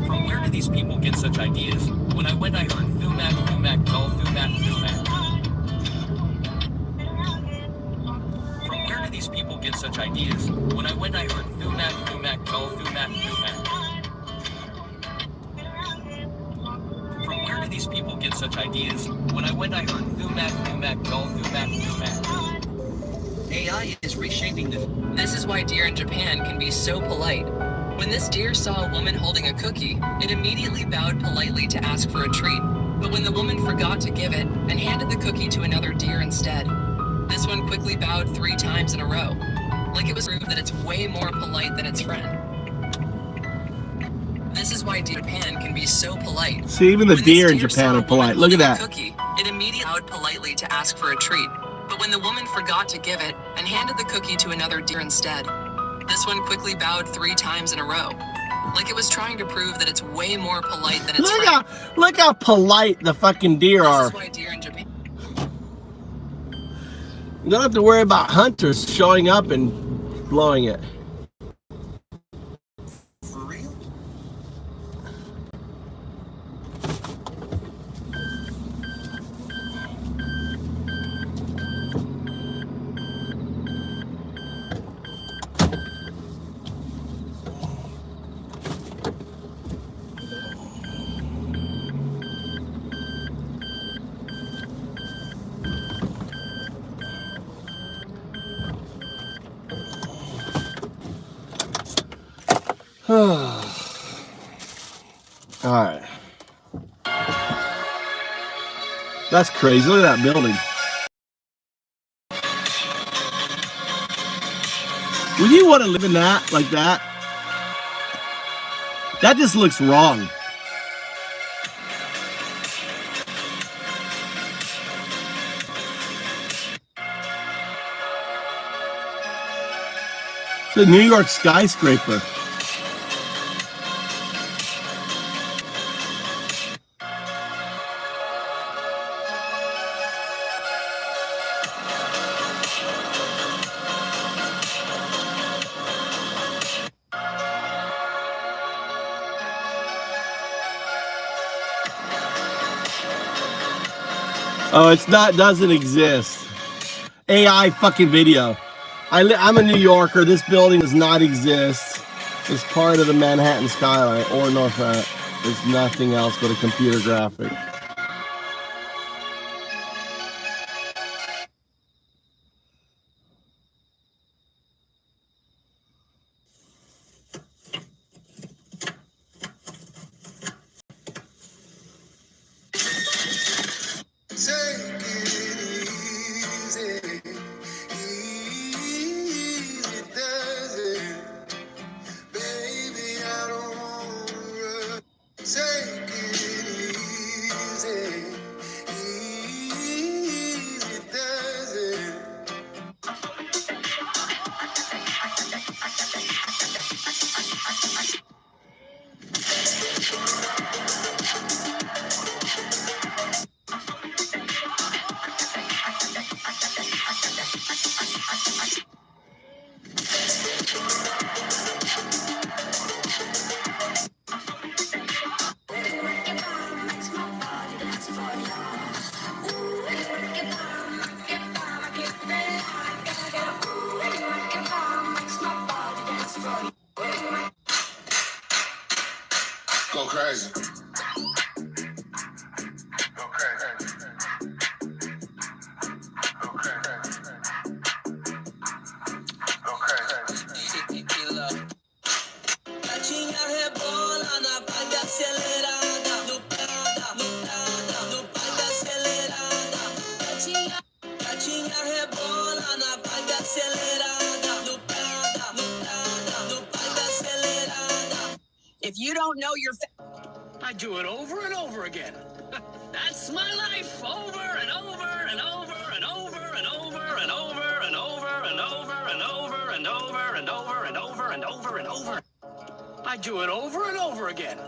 From where do these people get such ideas? When I went, I heard Thumac, Thumac, Gull, Thumac, Thumac. From where do these people get such ideas? When I went, I heard Thumac, Thumac, Gull, Thumac, Thumac. From where do these people get such ideas? When I went, I heard Thumac, Thumac, Gull, Thumac, Thumac. AI is reshaping this. This is why deer in Japan can be so polite. When this deer saw a woman holding a cookie, it immediately bowed politely to ask for a treat. But when the woman forgot to give it and handed the cookie to another deer instead, this one quickly bowed 3 times in a row, like it was proved that it's way more polite than its friend. This is why deer in Japan can be so polite. See, even the deer in Japan are polite. Look at that. Cookie, it immediately bowed politely to ask for a treat. But when the woman forgot to give it and handed the cookie to another deer instead, this one quickly bowed 3 times in a row, like it was trying to prove that it's way more polite than its friend. Look how polite the fucking deer are. This is why deer in Japan. You don't have to worry about hunters showing up and blowing it. For real? All right. That's crazy. Look at that building. Would you want to live in that, like that? That just looks wrong. The New York skyscraper. Oh, it's not, doesn't exist. AI fucking video. I'm a New Yorker. This building does not exist. It's part of the Manhattan skyline or North Manhattan. It's nothing else but a computer graphic. Go crazy. If you don't know your I do it over and over again. That's my life over and over and over and over and over and over and over and over and over and over and over and over and over and over. I do it over and over again.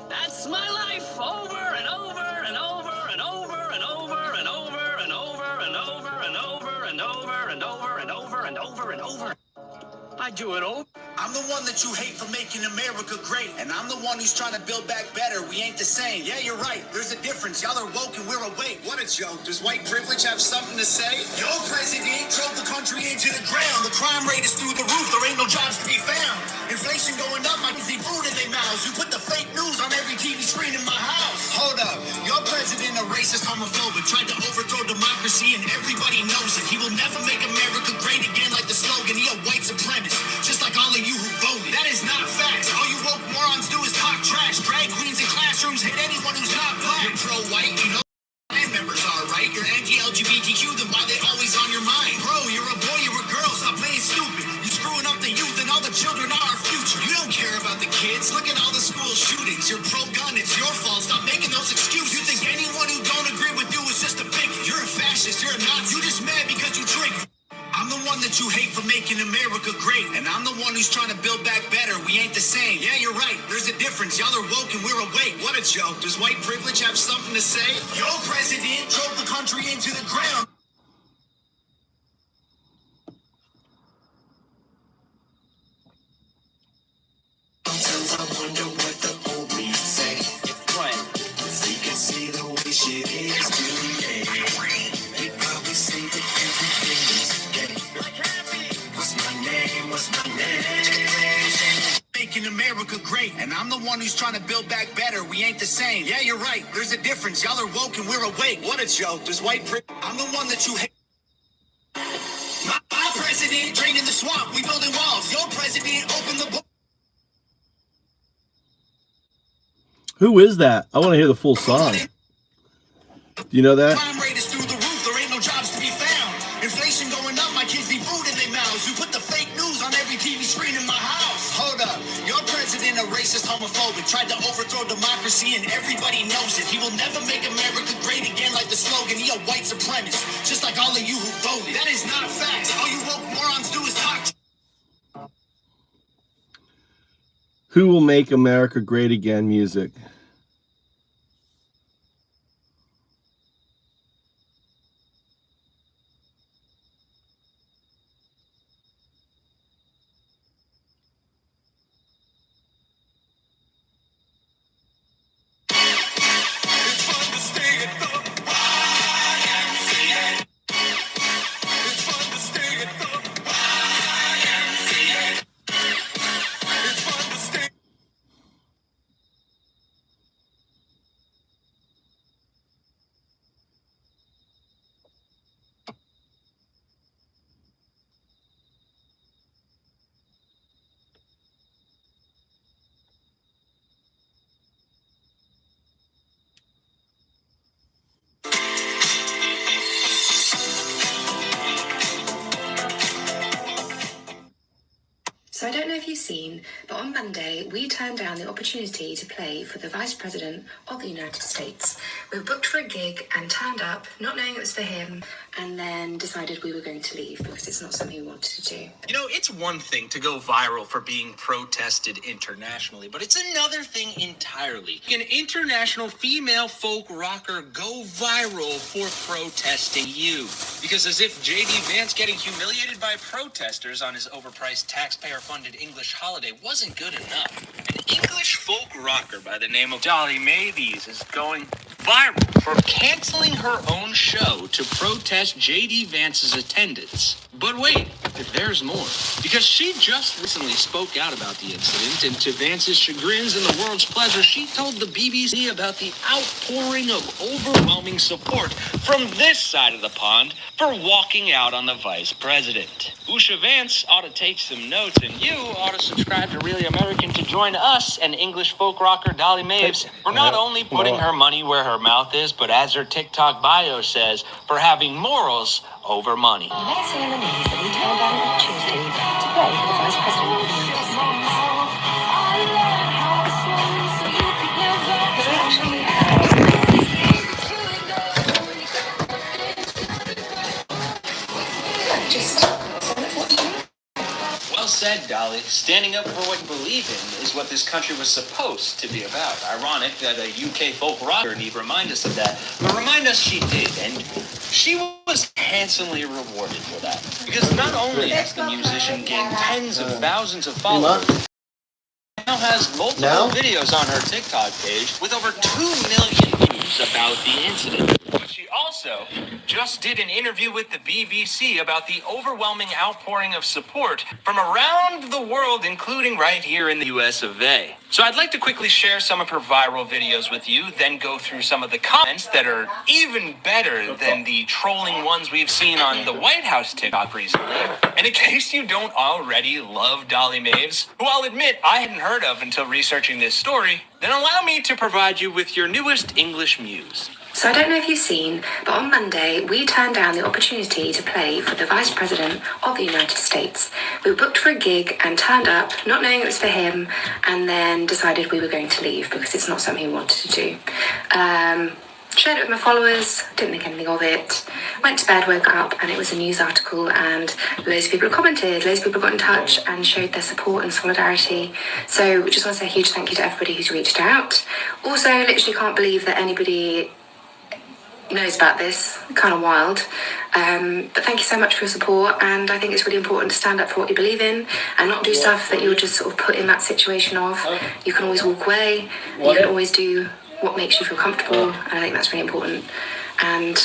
That's my life over and over and over and over and over and over and over and over and over and over and over and over and over and over. I do it over. I'm the one that you hate for making America great, and I'm the one who's trying to build back better. We ain't the same. Yeah, you're right. There's a difference. Y'all are woke and we're awake. What a joke. Does white privilege have something to say? Your president drove the country into the ground. The crime rate is through the roof. There ain't no jobs to be found. Inflation going up. I can see food in their mouths. You put the fake news on every TV screen in my house. Hold up. Your president a racist, homophobic, tried to overthrow democracy, and everybody knows it. He will never make America great again like the slogan. He a white supremacist, just like all of you who voted. That is not facts. All you woke morons do is talk trash. Drag queens in classrooms hit anyone who's not black. You're pro-white, you know band members are, right? You're anti-LGBTQ, then why they always on your mind? Bro, you're a boy, you're a girl, stop playing stupid. You're screwing up the youth and all the children are our future. You don't care about the kids. Look at all the school shootings. You're pro-gun, it's your fault. Stop making those excuses. You think anyone who don't agree with you is just a bigot. You're a fascist, you're a Nazi. You're just mad because you drink. I'm the one that you hate for making America great, and I'm the one who's trying to build back better. We ain't the same. Yeah, you're right. There's a difference. Y'all are woke and we're awake. What a joke. Does white privilege have something to say? Your president drove the country into the ground. Sometimes I wonder what the old me say. What? If we can see the way shit is today, they probably say that everything is gay. What's my name? What's my name? Making America great, and I'm the one who's trying to build back better. We ain't the same. Yeah, you're right. There's a difference. Y'all are woke and we're awake. What a joke. Does white privilege? I'm the one that you hate. My president draining the swamp. We building walls. Your president opened the book. Who is that? I want to hear the full song. Do you know that? Crime rate is through the roof. There ain't no jobs to be found. Inflation going up. My kids need food in their mouths. You put the fake news on every TV screen in my house. Hold up. Your president a racist, homophobic, tried to overthrow democracy, and everybody knows it. He will never make America great again like the slogan. He a white supremacist, just like all of you who voted. That is not facts. All you woke morons do is talk. Who will make America great again music? seen, but on Monday we turned down the opportunity to play for the Vice President of the United States. We were booked for a gig and turned up, not knowing it was for him, and then decided we were going to leave because it's not something we wanted to do. You know, it's one thing to go viral for being protested internationally, but it's another thing entirely. An international female folk rocker go viral for protesting you. Because as if J.D. Vance getting humiliated by protesters on his overpriced taxpayer-funded English holiday wasn't good enough. An English folk rocker by the name of Dolly Mavies is going viral for canceling her own show to protest J.D. Vance's attendance. But wait, if there's more. Because she just recently spoke out about the incident, and to Vance's chagrins and the world's pleasure, she told the BBC about the outpouring of overwhelming support from this side of the pond for walking out on the vice president. Usha Vance ought to take some notes, and you ought to subscribe to Really American to join us and English folk rocker Dolly Maves for not only putting her money where her mouth is, but as her TikTok bio says, for having morals over money. Let's see on the news that we turned down an opportunity to play for the Vice President of the United Well said, Dolly. Standing up for what you believe in is what this country was supposed to be about. Ironic that a UK folk rocker need remind us of that, but remind us she did, and she was handsomely rewarded for that. Because not only has the musician gained tens of thousands of followers, she now has multiple videos on her TikTok page with over 2 million views about the incident. But she also just did an interview with the BBC about the overwhelming outpouring of support from around the world, including right here in the US of A. So I'd like to quickly share some of her viral videos with you, then go through some of the comments that are even better than the trolling ones we've seen on the White House TikTok recently. And in case you don't already love Dolly Maves, who I'll admit I hadn't heard of until researching this story, then allow me to provide you with your newest English muse. So I don't know if you've seen, but on Monday we turned down the opportunity to play for the Vice President of the United States. We were booked for a gig and turned up, not knowing it was for him, and then decided we were going to leave because it's not something we wanted to do. Shared it with my followers, didn't think anything of it. Went to bed, woke up, and it was a news article, and loads of people commented, loads of people got in touch and showed their support and solidarity. So we just want to say a huge thank you to everybody who's reached out. Also, literally can't believe that anybody knows about this. Kind of wild. But thank you so much for your support, and I think it's really important to stand up for what you believe in and not do stuff that you're just sort of put in that situation of. You can always walk away, you can always do what makes you feel comfortable, and I think that's really important. And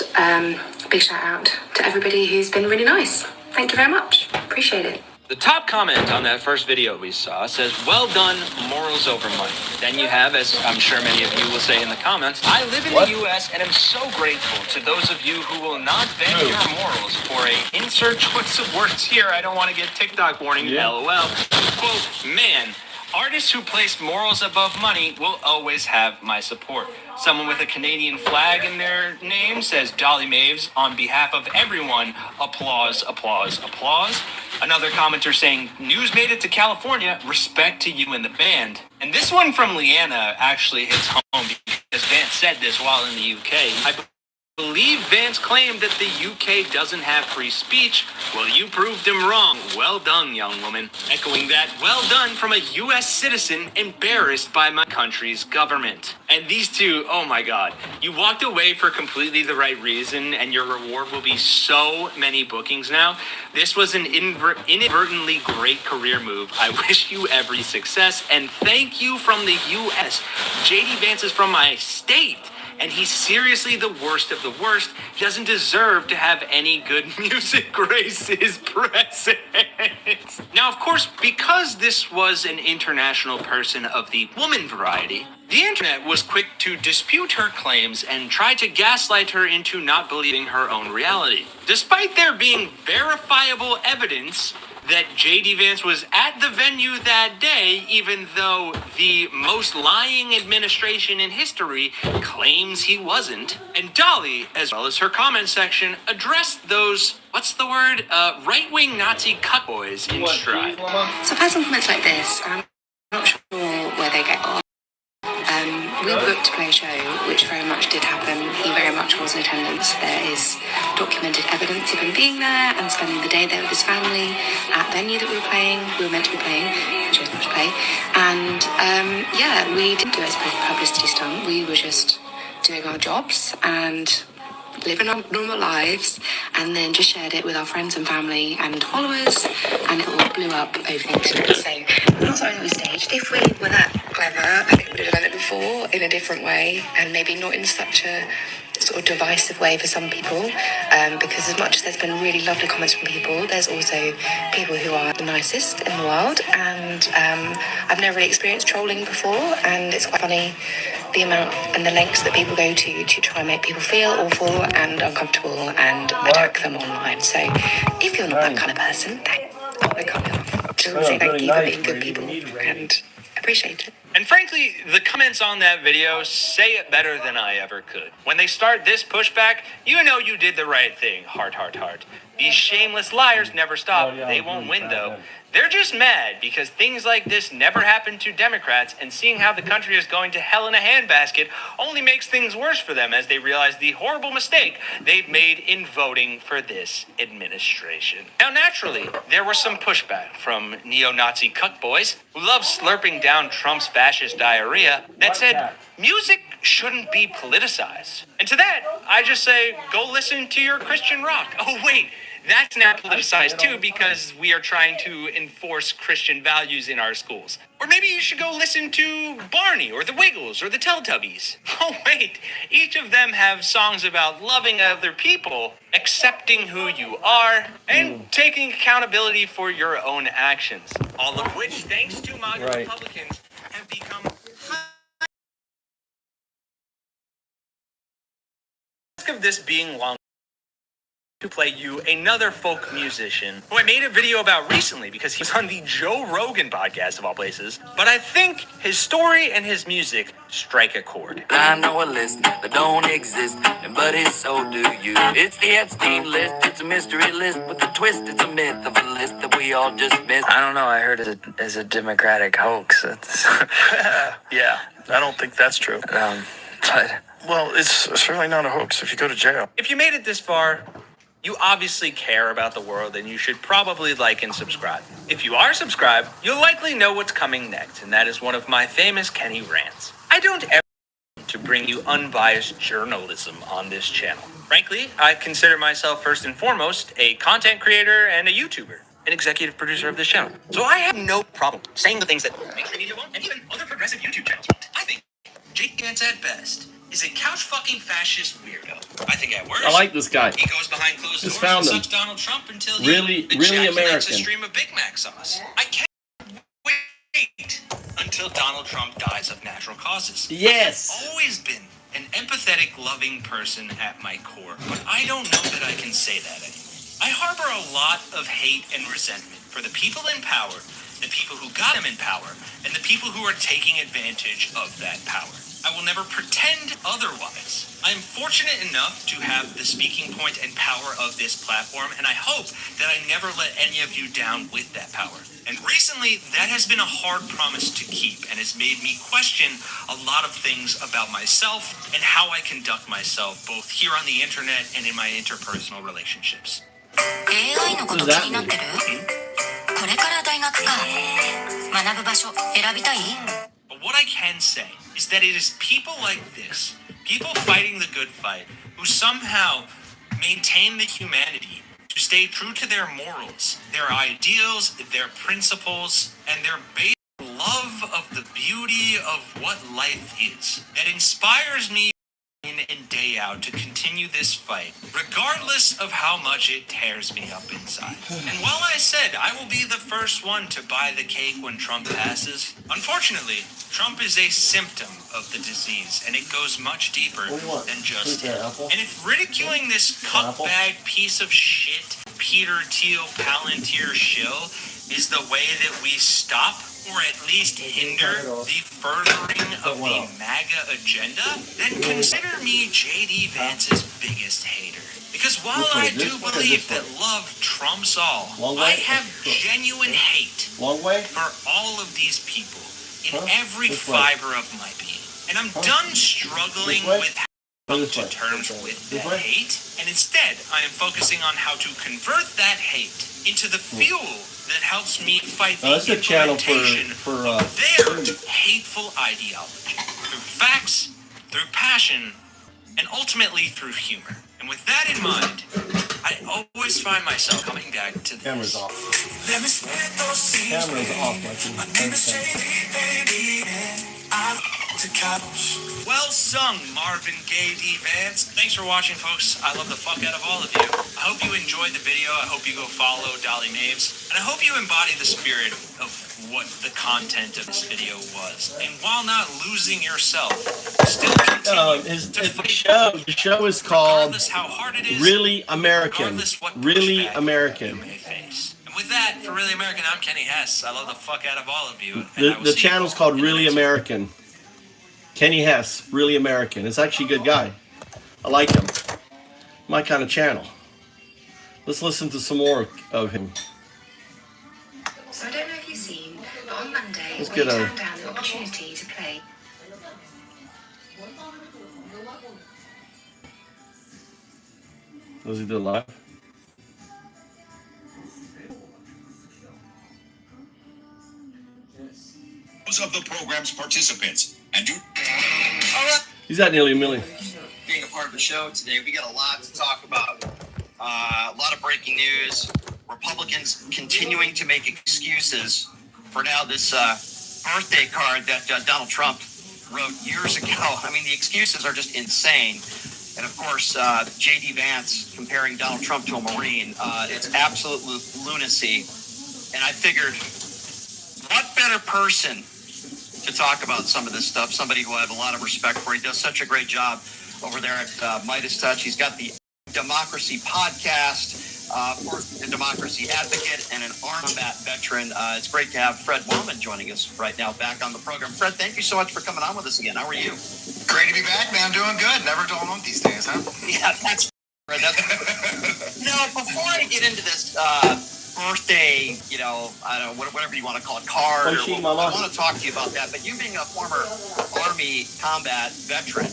big shout out to everybody who's been really nice. Thank you very much. Appreciate it. The top comment on that first video we saw says, "Well done, morals over money." Then you have, as I'm sure many of you will say in the comments, "I live in the US and am so grateful to those of you who will not bend your morals for a insert choice of words here. I don't want to get TikTok warning, LOL. Quote, man, artists who place morals above money will always have my support." Someone with a Canadian flag in their name says, "Dolly Maves, on behalf of everyone, applause, applause, applause." Another commenter saying, "News made it to California, respect to you and the band." And this one from Leanna actually hits home because Vance said this while in the UK. I believe Vance claimed that the UK doesn't have free speech. Well, you proved him wrong. Well done, young woman. Echoing that, well done from a US citizen embarrassed by my country's government. And these two, oh my God, you walked away for completely the right reason, and your reward will be so many bookings now. This was an inadvertently great career move. I wish you every success, and thank you from the US. JD Vance is from my state, and he's seriously the worst of the worst. He doesn't deserve to have any good music grace his presence. Now, of course, because this was an international person of the woman variety, the internet was quick to dispute her claims and try to gaslight her into not believing her own reality. Despite there being verifiable evidence, that J.D. Vance was at the venue that day, even though the most lying administration in history claims he wasn't. And Dolly, as well as her comment section, addressed those, what's the word, right-wing Nazi cuckboys in stride. So I've had some comments like this. I'm not sure where they get on. We booked to play a show, which very much did happen. He very much was in attendance. There is documented evidence of him being there and spending the day there with his family at the venue that we were playing. We were meant to be playing, we chose not to play. And yeah, we didn't do it as a publicity stunt. We were just doing our jobs and living our normal lives, and then just shared it with our friends and family and followers, and it all blew up over the internet. So it's not something that we staged. If we were that clever, I think we'd have done it before in a different way, and maybe not in such a sort of divisive way for some people, because as much as there's been really lovely comments from people, there's also people who are the nicest in the world, and I've never really experienced trolling before, and it's quite funny the amount and the lengths that people go to try and make people feel awful and uncomfortable and attack them online. So if you're not that kind of person, I can't say thank you for being good people and appreciate it. And frankly, the comments on that video say it better than I ever could. When they start this pushback, you know you did the right thing. Heart, heart, heart. These shameless liars never stop. They won't win, though. They're just mad because things like this never happen to Democrats, and seeing how the country is going to hell in a handbasket only makes things worse for them as they realize the horrible mistake they've made in voting for this administration. Now, naturally, there was some pushback from neo-Nazi cuckboys who love slurping down Trump's fascist diarrhea that said music shouldn't be politicized. And to that, I just say, go listen to your Christian rock. Oh, wait. That's now politicized too because we are trying to enforce Christian values in our schools. Or maybe you should go listen to Barney or the Wiggles or the Teletubbies. Oh wait, each of them have songs about loving other people, accepting who you are, and taking accountability for your own actions. All of which, thanks to MAGA Republicans, have become of this being long to play you another folk musician who I made a video about recently because he was on the Joe Rogan podcast of all places, but I think his story and his music strike a chord. I know a list that don't exist, but so do you. It's the Epstein list, it's a mystery list with a twist, it's a myth of a list that we all just missed. I don't know, I heard it as a Democratic hoax. Yeah, I don't think that's true. But well, it's certainly not a hoax if you go to jail. If you made it this far, you obviously care about the world and you should probably like and subscribe. If you are subscribed, you'll likely know what's coming next, and that is one of my famous Kenny rants. I don't ever to bring you unbiased journalism on this channel. Frankly, I consider myself first and foremost a content creator and a YouTuber, an executive producer of this channel. So I have no problem saying the things that mainstream media won't, and even other progressive YouTube channels won't. I think Jake Vance at best is a couch fucking fascist weirdo. I think at worst, I like this guy. He goes behind closed Just doors and found him. sucks Donald Trump until Really he American. ejaculates a stream of Big Mac sauce. I can't wait until Donald Trump dies of natural causes. Yes. I've always been an empathetic, loving person at my core, but I don't know that I can say that anymore. I harbor a lot of hate and resentment for the people in power, the people who got them in power, and the people who are taking advantage of that power. I will never pretend otherwise. I am fortunate enough to have the speaking point and power of this platform, and I hope that I never let any of you down with that power. And recently, that has been a hard promise to keep and has made me question a lot of things about myself and how I conduct myself, both here on the internet and in my interpersonal relationships. AI のこと気になってる？これから大学か。学ぶ場所選びたい？ But what I can say is that it is people like this, people fighting the good fight, who somehow maintain the humanity to stay true to their morals, their ideals, their principles, and their basic love of the beauty of what life is, that inspires me in and day out to continue this fight, regardless of how much it tears me up inside. And while I said I will be the first one to buy the cake when Trump passes, unfortunately, Trump is a symptom of the disease, and it goes much deeper than just him. And if ridiculing this cuckbag piece of shit Peter Thiel Palantir shill is the way that we stop or at least hinder the furthering of the MAGA agenda, then consider me J.D. Vance's biggest hater. Because while I do believe that love trumps all, I have genuine hate for all of these people in every fiber of my being. And I'm done struggling with how to come to terms with that hate, and instead I am focusing on how to convert that hate into the fuel that helps me fight the implementation of their hateful ideology. Through facts, through passion, and ultimately through humor. And with that in mind, I always find myself coming back to this. Camera's off. Let me spit those seeds, Camera's off. My name is JD, baby, and I'm to couch. Well sung, Marvin Gaye D. Vance. Thanks for watching, folks. I love the fuck out of all of you. I hope you enjoyed the video. I hope you go follow Dolly Maves. And I hope you embody the spirit of what the content of this video was. And while not losing yourself, still continue The show is called how hard it is, Really American. regardless what Really pushback American. you may face. And with that, for Really American, I'm Kenny Hess. I love the fuck out of all of you. And I will The see you channel's all called in the Really next one. American. Kenny Hess, Really American. It's actually a good guy. I like him. My kind of channel. Let's listen to some more of him. So I don't know if you've seen, but on Monday Let's we get a- turned down the opportunity to play. Does he do it live? Of the program's participants and do. He's at nearly a million. Being a part of the show today, we got a lot to talk about. A lot of breaking news. Republicans continuing to make excuses for now this birthday card that Donald Trump wrote years ago. I mean, the excuses are just insane. And of course, J.D. Vance comparing Donald Trump to a Marine. It's absolute lunacy. And I figured, what better person to talk about some of this stuff? Somebody who I have a lot of respect for. He does such a great job over there at Midas Touch. He's got the Democracy Podcast, of course, a democracy advocate and an armed combat veteran. It's great to have Fred Wellman joining us right now back on the program. Fred, thank you so much for coming on with us again. How are you? Great to be back, man. Doing good. Never dull month these days, huh? Yeah, that's right. Before I get into this birthday, I don't know, whatever you want to call it, card, or, I want to talk to you about that. But you being a former Army combat veteran,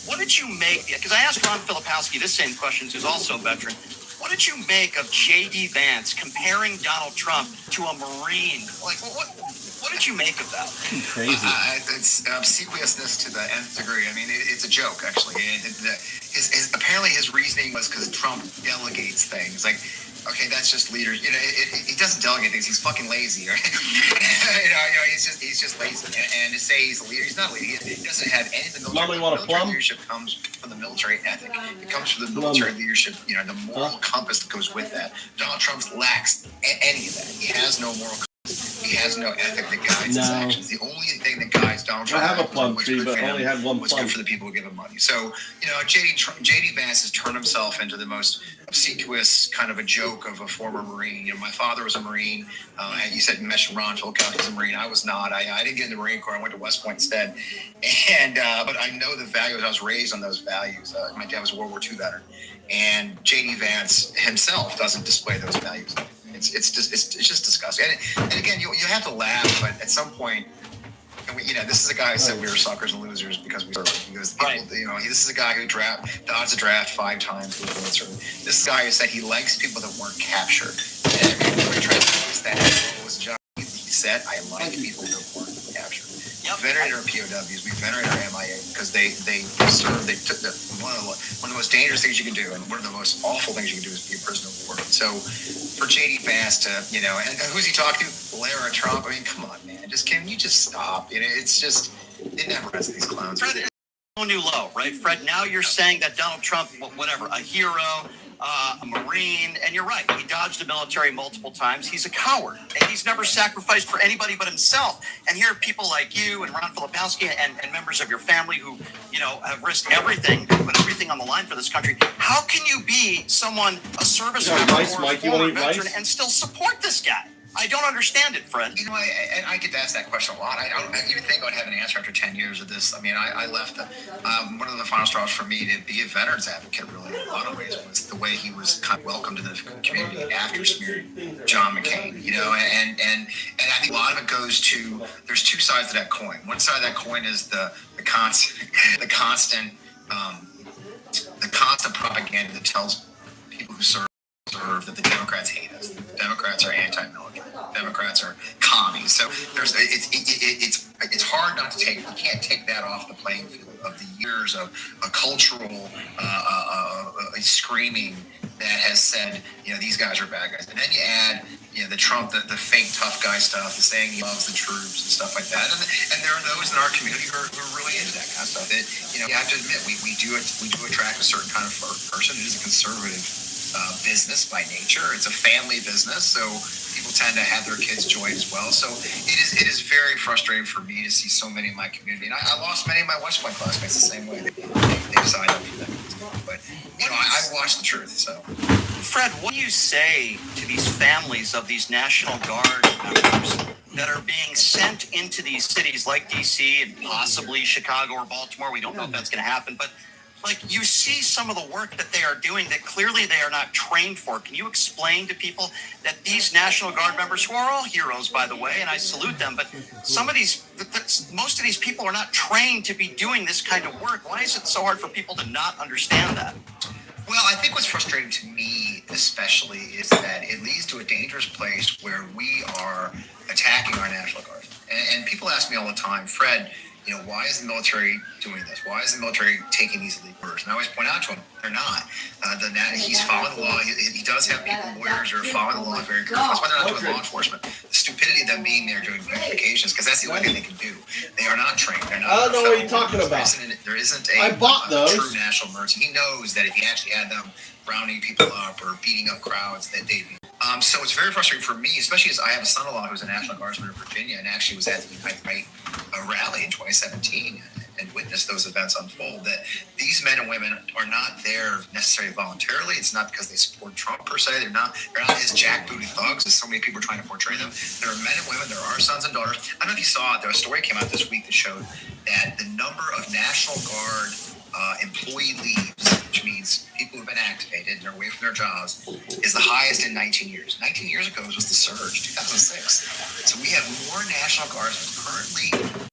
what did you make? Because I asked Ron Filipowski this same question, who's also a veteran. What did you make of J.D. Vance comparing Donald Trump to a Marine? Like, what did you make of that? Crazy. It's obsequiousness to the nth degree. I mean, it's a joke, actually. Apparently his reasoning was because Trump delegates things. Like, okay, that's just leaders. He doesn't delegate things. He's fucking lazy, right? He's just lazy. And to say he's a leader, he's not a leader. He doesn't have any of the military leadership comes from the military ethic. It comes from the military leadership. The moral compass that goes with that. Donald Trump lacks any of that. He has no moral compass. He has no ethic that guides his actions. The only thing that guides Donald Trump. I have a plum tree, but I only had one what's plum. good for the people who give him money. So, J.D. Vance has turned himself into the most obsequious kind of a joke of a former Marine. My father was a Marine. You said you mentioned Ron Filipowski was a Marine. I was not. I didn't get in the Marine Corps. I went to West Point instead. And but I know the values. I was raised on those values. My dad was a World War II veteran, and J.D. Vance himself doesn't display those values. It's just disgusting. And again, you have to laugh, but at some point, this is a guy who said we were suckers and losers because we served. Because this is a guy who dodged a draft 5 times. This is a guy who said he likes people that weren't captured. And everybody tries to twist that. What was John? He said, I like people that weren't captured. We venerate our POWs. We venerate our MIA because they serve. They took one of the most dangerous things you can do, and one of the most awful things you can do is be a prisoner of war. So for J.D. Vance to, and who's he talking to? Lara Trump. I mean, come on, man. Can you just stop? It's just, it never ends these clowns. No new low, right, Fred? Now you're saying that Donald Trump, whatever, a hero, a Marine, and you're right, he dodged the military multiple times. He's a coward, and he's never sacrificed for anybody but himself. And here are people like you and Ron Filipowski and members of your family who, have risked everything, put everything on the line for this country. How can you be someone, a service member or a former veteran, and still support this guy? I don't understand it, Fred. I get asked that question a lot. I don't even think I would have an answer after 10 years of this. I mean, I left. One of the final straws for me to be a veterans advocate, really, in a lot of ways, was the way he was kind of welcomed to the community after smearing John McCain. And I think a lot of it goes to, there's two sides to that coin. One side of that coin is the constant propaganda that tells people who serve that the Democrats hate us. The Democrats are anti-military. The Democrats are commies. So it's hard not to take. You can't take that off the playing field of the years of a cultural screaming that has said, these guys are bad guys. And then you add, the Trump, the fake tough guy stuff, the saying he loves the troops and stuff like that. And there are those in our community who are really into that kind of stuff. That, you have to admit, we do attract a certain kind of person. It is a conservative business by nature. It's a family business, so people tend to have their kids join as well. So it is very frustrating for me to see so many in my community, and I lost many of my West Point classmates the same way. They signed up for that. But I watched the truth. So, Fred, what do you say to these families of these National Guard members that are being sent into these cities like DC and possibly Chicago or Baltimore? We don't know if that's going to happen, but you see some of the work that they are doing that clearly they are not trained for. Can you explain to people that these National Guard members, who are all heroes, by the way, and I salute them, but most of these people are not trained to be doing this kind of work. Why is it so hard for people to not understand that? Well, I think what's frustrating to me especially is that it leads to a dangerous place where we are attacking our National Guard. And people ask me all the time, Fred, why is the military doing this? Why is the military taking these illegal orders? And I always point out to him, they're not. He's following the law. He does have people, lawyers, who are following the law very carefully. That's why they're not doing law enforcement. The stupidity of them being there doing verifications, because that's the only thing they can do. They are not trained. They're not. I don't know what you're talking about. There isn't a true national emergency. He knows that if he actually had them rounding people up or beating up crowds, that they'd be. So it's very frustrating for me, especially as I have a son-in-law who's a National Guardsman in Virginia and actually was at the Unite Right rally in 2017 and witnessed those events unfold, that these men and women are not there necessarily voluntarily. It's not because they support Trump per se. They're not his jackbooty thugs, as so many people are trying to portray them. There are men and women, there are sons and daughters. I don't know if you saw it, there was a story came out this week that showed that the number of National Guard employee leaves, which means people who've been activated and are away from their jobs, is the highest in 19 years. 19 years ago was the surge, 2006. So we have more National Guardsmen currently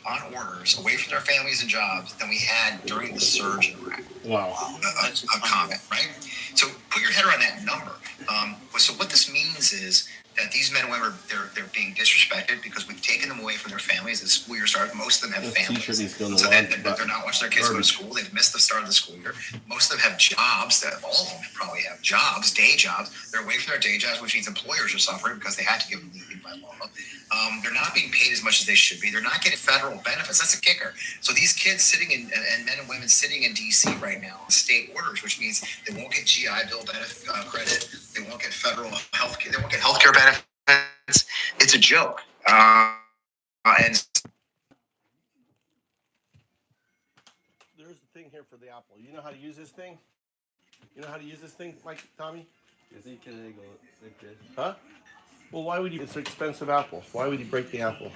on orders away from their families and jobs than we had during the surge in Iraq. Wow. A comment, right? So put your head around that number. So what this means is that these men and women, they're being disrespected because we've taken them away from their families. The school year started. Most of them have families. So they're not watching their kids go to school. They've missed the start of the school year. Most of them have jobs. All of them probably have jobs, day jobs. They're away from their day jobs, which means employers are suffering because they had to give them leave by law. They're not being paid as much as they should be. They're not getting federal benefits. That's a kicker. So these kids sitting in, and men and women sitting in D.C. right now, state orders, which means they won't get GI Bill benefit credit. They won't get federal health care. They won't get health care benefits. It's a joke. And there's the thing here for the Apple. You know how to use this thing? You know how to use this thing, Mike, Tommy? Huh? Well, why would you? It's an expensive apple. Why would you break the apple?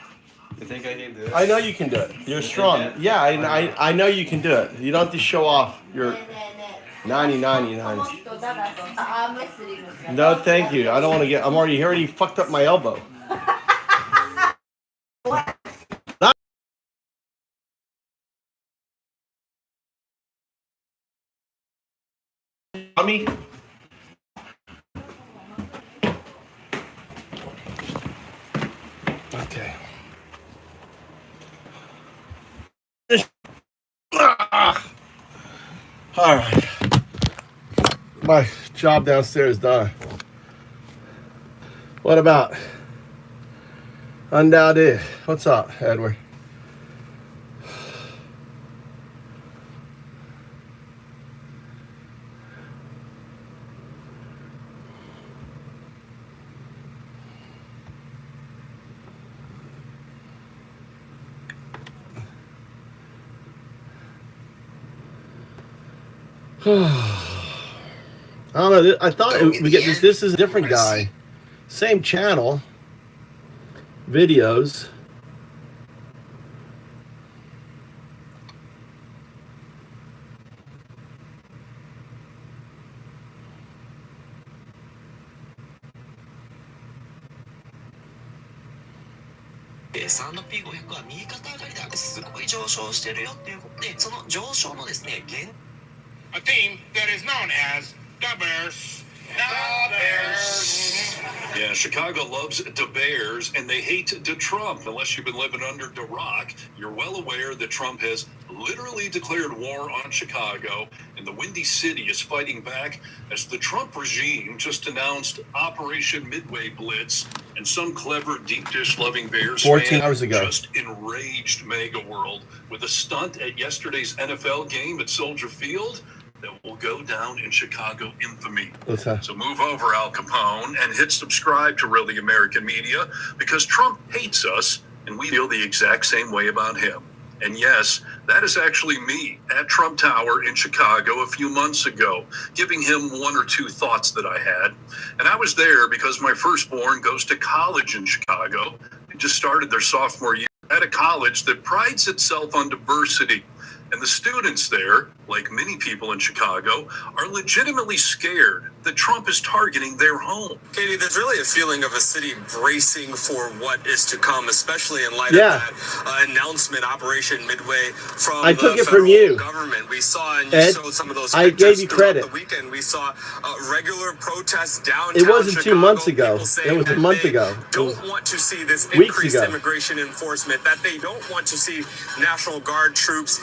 You think I can do it? I know you can do it. You're strong. Yeah, I know you can do it. You don't have to show off your 99. No, thank you. I don't want to get. I'm already fucked up my elbow. Tommy. Okay. All right. My job downstairs done. What about Undoubted? What's up, Edward? I don't know. I thought we get this. This is a different guy. Same channel. Videos. S&P500 は右肩上がりですごい上昇してるよっていうことで、その上昇のですね、A team that is known as the Bears. The Bears. Yeah, Chicago loves the Bears, and they hate the Trump. Unless you've been living under the rock, you're well aware that Trump has literally declared war on Chicago, and the Windy City is fighting back as the Trump regime just announced Operation Midway Blitz, and some clever deep dish loving Bears 14 fan hours ago. just enraged Mega World with a stunt at yesterday's NFL game at Soldier Field that will go down in Chicago infamy. What's that? So move over, Al Capone, and hit subscribe to Really American Media, because Trump hates us, and we feel the exact same way about him. And yes, that is actually me at Trump Tower in Chicago a few months ago, giving him one or two thoughts that I had. And I was there because my firstborn goes to college in Chicago. They just started their sophomore year at a college that prides itself on diversity. And the students there, like many people in Chicago, are legitimately scared that Trump is targeting their home. Katie, there's really a feeling of a city bracing for what is to come, especially in light of that announcement, Operation Midway, from I the took it federal from you. government. We saw, and you Ed, showed some of those I pictures gave you throughout credit. the weekend. We saw regular protests downtown It wasn't Chicago, 2 months ago. people saying It was a that month they ago. Don't want to see this weeks increased ago. immigration enforcement, that they don't want to see National Guard troops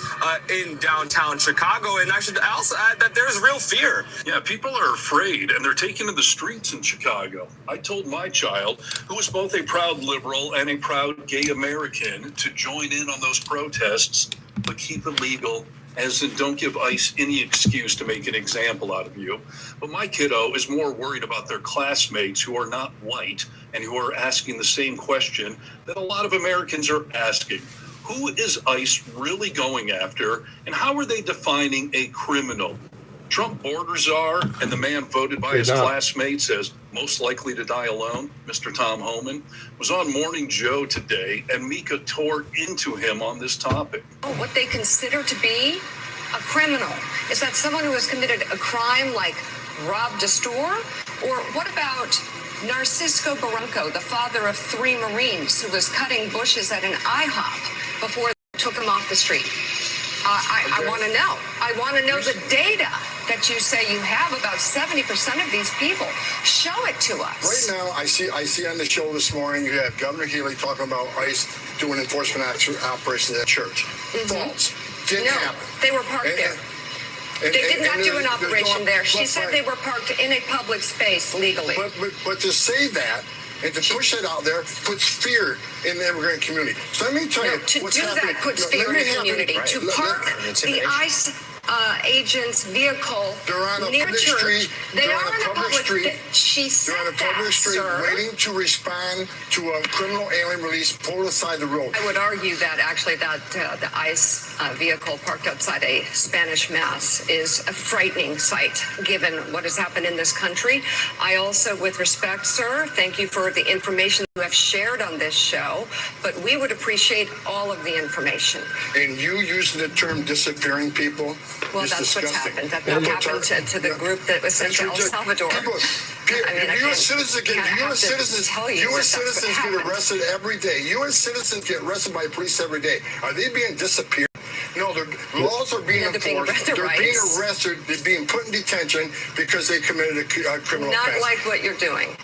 in downtown Chicago. And I should also add that there's real fear. Yeah, people are afraid, and they're taking to the streets in Chicago. I told my child, who is both a proud liberal and a proud gay American, to join in on those protests, but keep it legal, as in don't give ICE any excuse to make an example out of you. But my kiddo is more worried about their classmates who are not white and who are asking the same question that a lot of Americans are asking. Who is ICE really going after, and how are they defining a criminal? Trump border czar and the man voted by his classmates as most likely to die alone, Mr. Tom Homan, was on Morning Joe today, and Mika tore into him on this topic. What they consider to be a criminal. Is that someone who has committed a crime like robbed a store? Or what about Narcisco Barranco, the father of 3 Marines who was cutting bushes at an IHOP before they took him off the street? I want to know. I want to know the data that you say you have about 70% of these people. Show it to us. Right now, I see on the show this morning, you have Governor Healy talking about ICE doing enforcement operations at church. False. Didn't happen. They were parked there. They did not do an operation there. She said they were parked in a public space legally. But to say that and to push it out there puts fear in the immigrant community. So let me tell you what's happening. That puts fear in the community. To park the ICE agent's vehicle near church. They are on a public street. She said they're on a public street, waiting to respond to a criminal alien release pulled aside the road. I would argue that actually that the ICE vehicle parked outside a Spanish mass is a frightening sight, given what has happened in this country. I also, with respect, sir, thank you for the information you have shared on this show, but we would appreciate all of the information. And you using the term disappearing people. Well, that's what's happened. That happened to the group that was sent to El Salvador. U.S. citizens get arrested every day. U.S. citizens get arrested by police every day. Are they being disappeared? No, their laws are being enforced. They're being arrested. They're being put in detention because they committed a criminal offense. Not like what you're doing.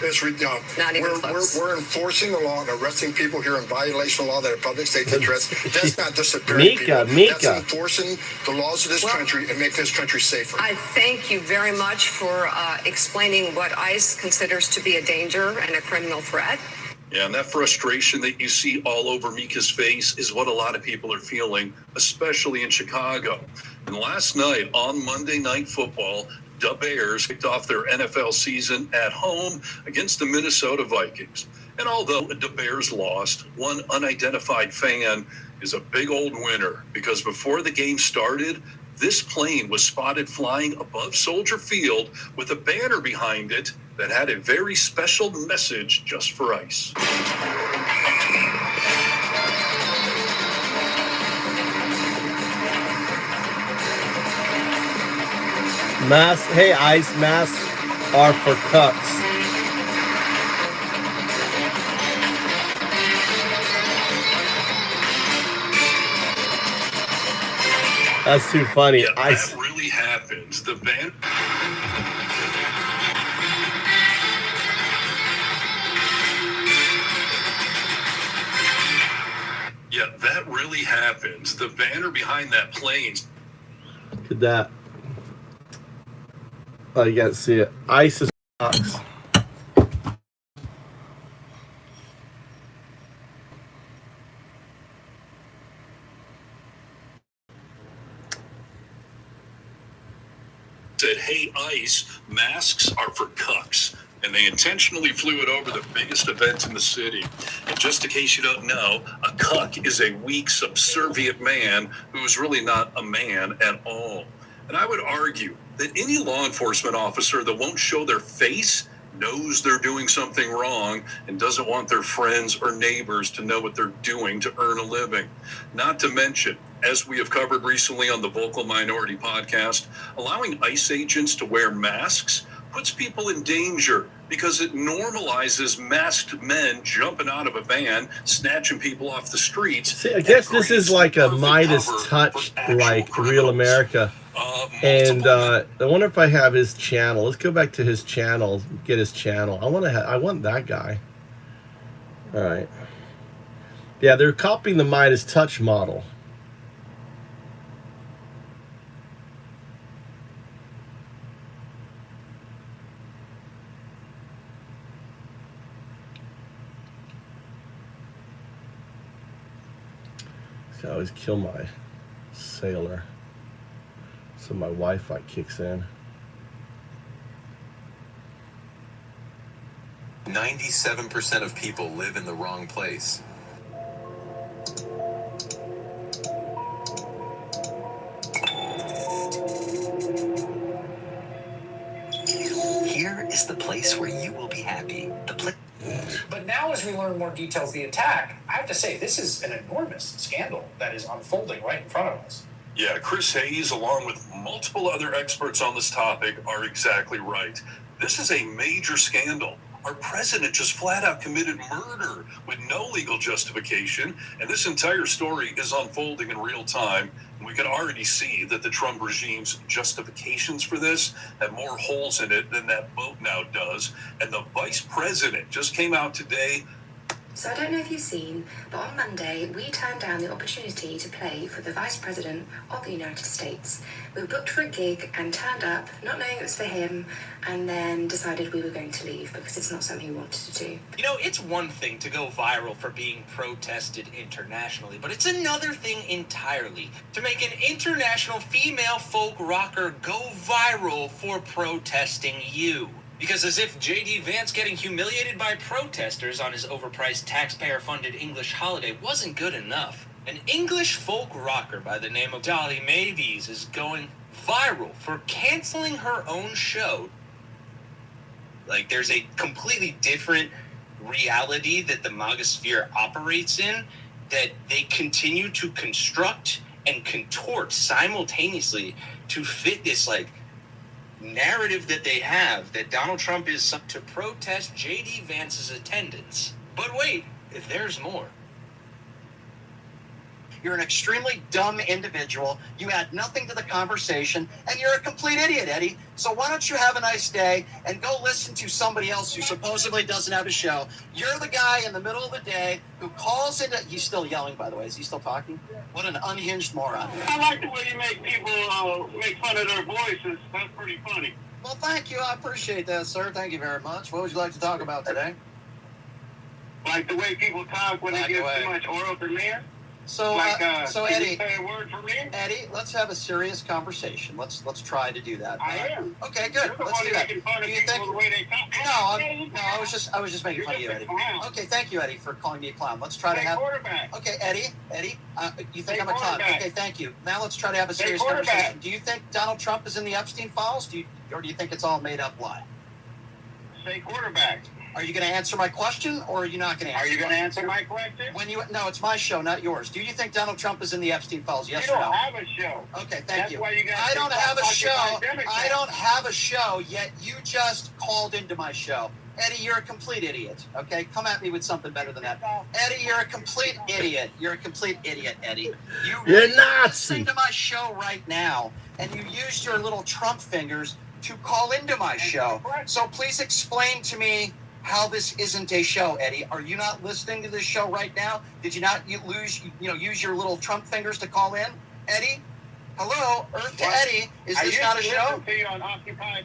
Not even close. We're enforcing the law and arresting people here in violation of law that are public safety threats. That's not disappearing people. That's enforcing the laws of this country and make this country safer. I thank you very much for explaining what ICE considers to be a danger and a criminal threat. Yeah, and that frustration that you see all over Mika's face is what a lot of people are feeling, especially in Chicago. And last night on Monday Night Football, the Bears kicked off their NFL season at home against the Minnesota Vikings. And although the Bears lost, one unidentified fan is a big old winner because before the game started, this plane was spotted flying above Soldier Field with a banner behind it that had a very special message just for ICE. Hey, ICE, masks are for cucks. That's too funny. Yeah, that really happens. The van. Yeah, that really happens. The banner behind that plane. Look at that. Oh, you can't see it. ICE is cucks. Said, hey, ICE, masks are for cucks. And they intentionally flew it over the biggest event in the city. And just in case you don't know, a cuck is a weak, subservient man who is really not a man at all. And I would argue that any law enforcement officer that won't show their face knows they're doing something wrong and doesn't want their friends or neighbors to know what they're doing to earn a living. Not to mention, as we have covered recently on the Vocal Minority podcast, allowing ICE agents to wear masks puts people in danger because it normalizes masked men jumping out of a van, snatching people off the streets. See, I guess this is like a Midas touch, like Real America. And I wonder if I have his channel. Let's go back to his channel, get his channel. I want that guy. All right. Yeah, they're copying the Midas touch model. I always kill my sailor so my Wi-Fi kicks in. 97% of people live in the wrong place. Here is the place where you will be happy. But now, as we learn more details of the attack, I have to say, this is an enormous scandal that is unfolding right in front of us. Yeah, Chris Hayes, along with multiple other experts on this topic, are exactly right. This is a major scandal. Our president just flat out committed murder with no legal justification, and this entire story is unfolding in real time. And we can already see that the Trump regime's justifications for this have more holes in it than that boat now does. And the vice president just came out today. So I don't know if you've seen, but on Monday, we turned down the opportunity to play for the Vice President of the United States. We were booked for a gig and turned up, not knowing it was for him, and then decided we were going to leave because it's not something we wanted to do. You know, it's one thing to go viral for being protested internationally, but it's another thing entirely to make an international female folk rocker go viral for protesting you. Because as if J.D. Vance getting humiliated by protesters on his overpriced taxpayer-funded English holiday wasn't good enough. An English folk rocker by the name of Dolly Mavis is going viral for canceling her own show. Like, there's a completely different reality that the MAGA sphere operates in that they continue to construct and contort simultaneously to fit this, like, narrative that they have that Donald Trump is to protest J.D. Vance's attendance. But wait, if there's more. You're an extremely dumb individual. You add nothing to the conversation, and you're a complete idiot, Eddie. So why don't you have a nice day and go listen to somebody else who supposedly doesn't have a show? You're the guy in the middle of the day who calls into... He's still yelling, by the way. Is he still talking? What an unhinged moron. I like the way you make people make fun of their voices. That's pretty funny. Well, thank you. I appreciate that, sir. Thank you very much. What would you like to talk about today? Like the way people talk when they give too much oral to men? So, so can Eddie, you say a word for me? Eddie, let's have a serious conversation. Let's try to do that. I am. Okay, good. You're the Let's one do that. making fun of Do you people think? the way they talk. No, I was just making fun of you, Eddie. Okay, thank you, Eddie, for calling me a clown. Let's try to have. Quarterback. Okay, Eddie, you think Say I'm a clown? quarterback. Okay, thank you. Now let's try to have a Say serious quarterback. conversation. Do you think Donald Trump is in the Epstein files? Or do you think it's all made up lie? Say quarterback. Are you going to answer my question, or are you not going to answer? Are you going to answer my question? No, it's my show, not yours. Do you think Donald Trump is in the Epstein files? Yes you or don't no? have a show. Okay, thank That's you. Why you I don't have a show. Democrats. I don't have a show, yet you just called into my show. Eddie, you're a complete idiot. Okay, come at me with something better than that. Eddie, you're a complete idiot. You're a complete idiot, Eddie. You're Nazi. Listen to my show right now, and you used your little Trump fingers to call into my show. So please explain to me how this isn't a show, Eddie. Are you not listening to this show right now? Did you not use your little Trump fingers to call in, Eddie? Hello, Earth to Eddie. Is this not a show? To you on Occupy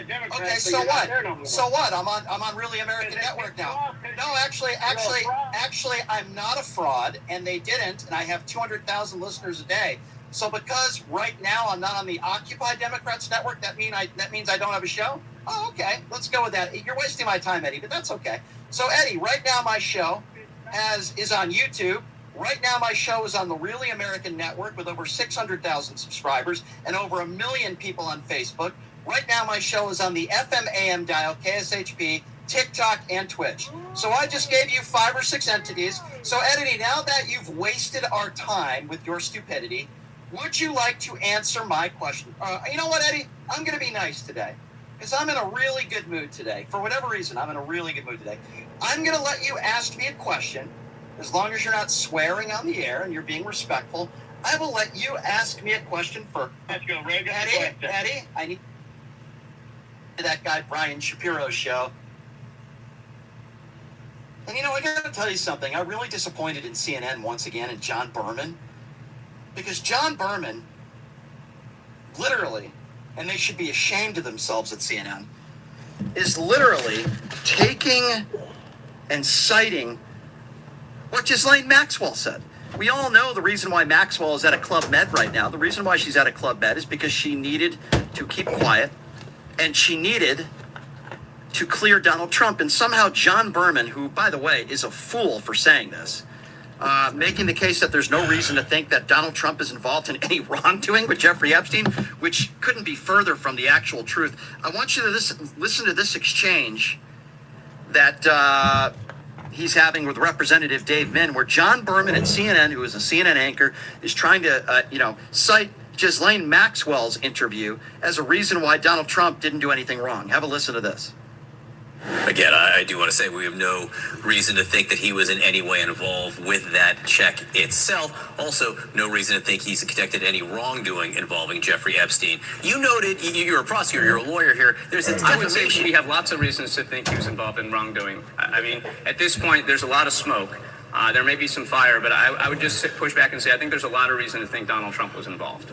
Democrats. Okay, so what? So what? I'm on Really American Network now. No, actually, I'm not a fraud, and they didn't, and I have 200,000 listeners a day. So because right now I'm not on the Occupy Democrats network, that means I don't have a show? Oh, okay. Let's go with that. You're wasting my time, Eddie, but that's okay. So, Eddie, right now my show is on YouTube. Right now my show is on the Really American Network with over 600,000 subscribers and over 1 million people on Facebook. Right now my show is on the FM AM dial, KSHP, TikTok, and Twitch. So I just gave you 5 or 6 entities. So, Eddie, now that you've wasted our time with your stupidity, would you like to answer my question? You know what, Eddie? I'm going to be nice today because I'm in a really good mood today. For whatever reason, I'm in a really good mood today. I'm going to let you ask me a question. As long as you're not swearing on the air and you're being respectful, I will let you ask me a question first. Let's go, Ray. Eddie, I need that guy Brian Shapiro's show. And I got to tell you something. I'm really disappointed in CNN once again and John Berman. Because John Berman, literally, and they should be ashamed of themselves at CNN, is literally taking and citing what Ghislaine Maxwell said. We all know the reason why Maxwell is at a Club Med right now. The reason why she's at a Club Med is because she needed to keep quiet, and she needed to clear Donald Trump. And somehow John Berman, who, by the way, is a fool for saying this, making the case that there's no reason to think that Donald Trump is involved in any wrongdoing with Jeffrey Epstein, which couldn't be further from the actual truth. I want you to listen to this exchange that he's having with Representative Dave Min, where John Berman at CNN, who is a CNN anchor, is trying to cite Ghislaine Maxwell's interview as a reason why Donald Trump didn't do anything wrong. Have a listen to this. Again, I do want to say we have no reason to think that he was in any way involved with that check itself. Also, no reason to think he's connected to any wrongdoing involving Jeffrey Epstein. You noted, you're a prosecutor, you're a lawyer here. There's a I would say we have lots of reasons to think he was involved in wrongdoing. I mean, at this point, there's a lot of smoke. There may be some fire, but I would just push back and say I think there's a lot of reason to think Donald Trump was involved.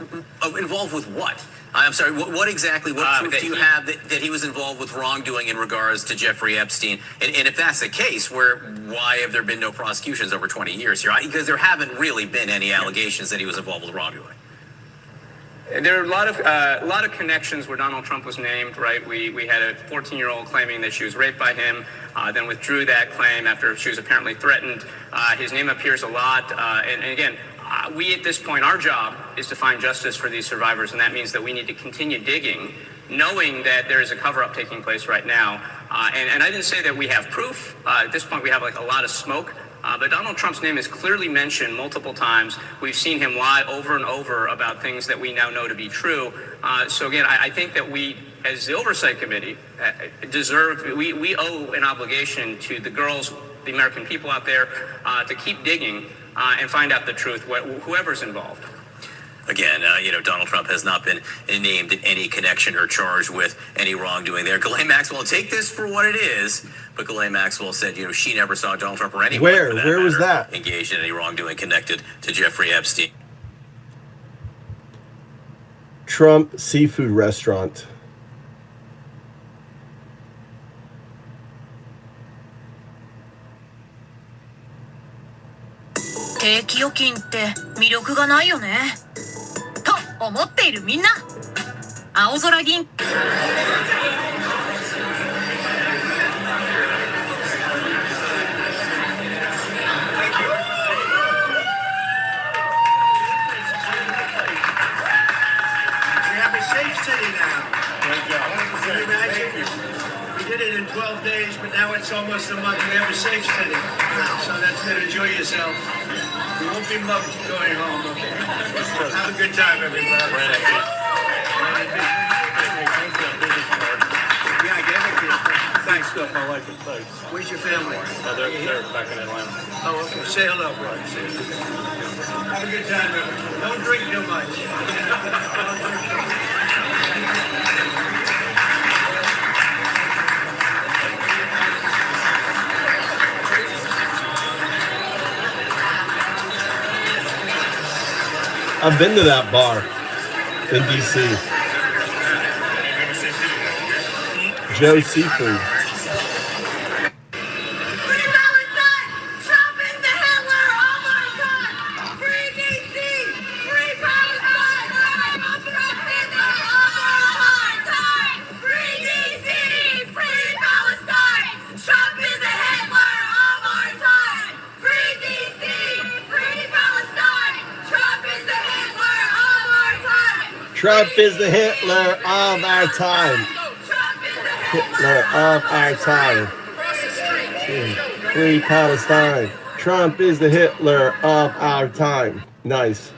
Involved with what? I'm sorry, what exactly, what proof do you have that he was involved with wrongdoing in regards to Jeffrey Epstein? And if that's the case, why have there been no prosecutions over 20 years here? Because there haven't really been any allegations that he was involved with wrongdoing. There are a lot of connections where Donald Trump was named, right? We had a 14-year-old claiming that she was raped by him, then withdrew that claim after she was apparently threatened. His name appears a lot. And again, we at this point, our job is to find justice for these survivors, and that means that we need to continue digging, knowing that there is a cover-up taking place right now. And I didn't say that we have proof. At this point, we have a lot of smoke. But Donald Trump's name is clearly mentioned multiple times. We've seen him lie over and over about things that we now know to be true. So again, I think that we, as the Oversight Committee, we owe an obligation to the girls, the American people out there, to keep digging and find out the truth, whoever's involved. Again, Donald Trump has not been named in any connection or charged with any wrongdoing there. Ghislaine Maxwell, take this for what it is, but Ghislaine Maxwell said, she never saw Donald Trump or anyone Where was that? engaged in any wrongdoing connected to Jeffrey Epstein. Trump Seafood Restaurant. 定期預金って魅力がないよね。と思っているみんな。青空銀。Safe city now. Can you imagine? We did it in 12 days, but now it's almost a month. We have a safe city. So that's good. Enjoy yourself. We won't be mugged going home, okay? Have a good time, everybody. Yeah, I get it. Thanks, Phil. I like it. Thanks. Where's your family? They're back in Atlanta. Oh, okay. Say hello, bro. Have a good time, everybody. Don't drink too much. Don't drink too much. I've been to that bar in DC. Joe Seafood. Trump is the Hitler of our time. Hitler of our time. Free Palestine. Trump is the Hitler of our time. Nice.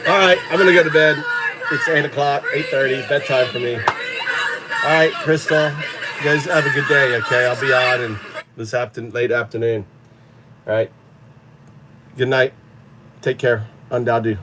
All right, I'm gonna go to bed. It's 8 o'clock, 8:30, bedtime for me. All right, Crystal, you guys have a good day, okay? I'll be on in this late afternoon. All right, good night. Take care. Undadu.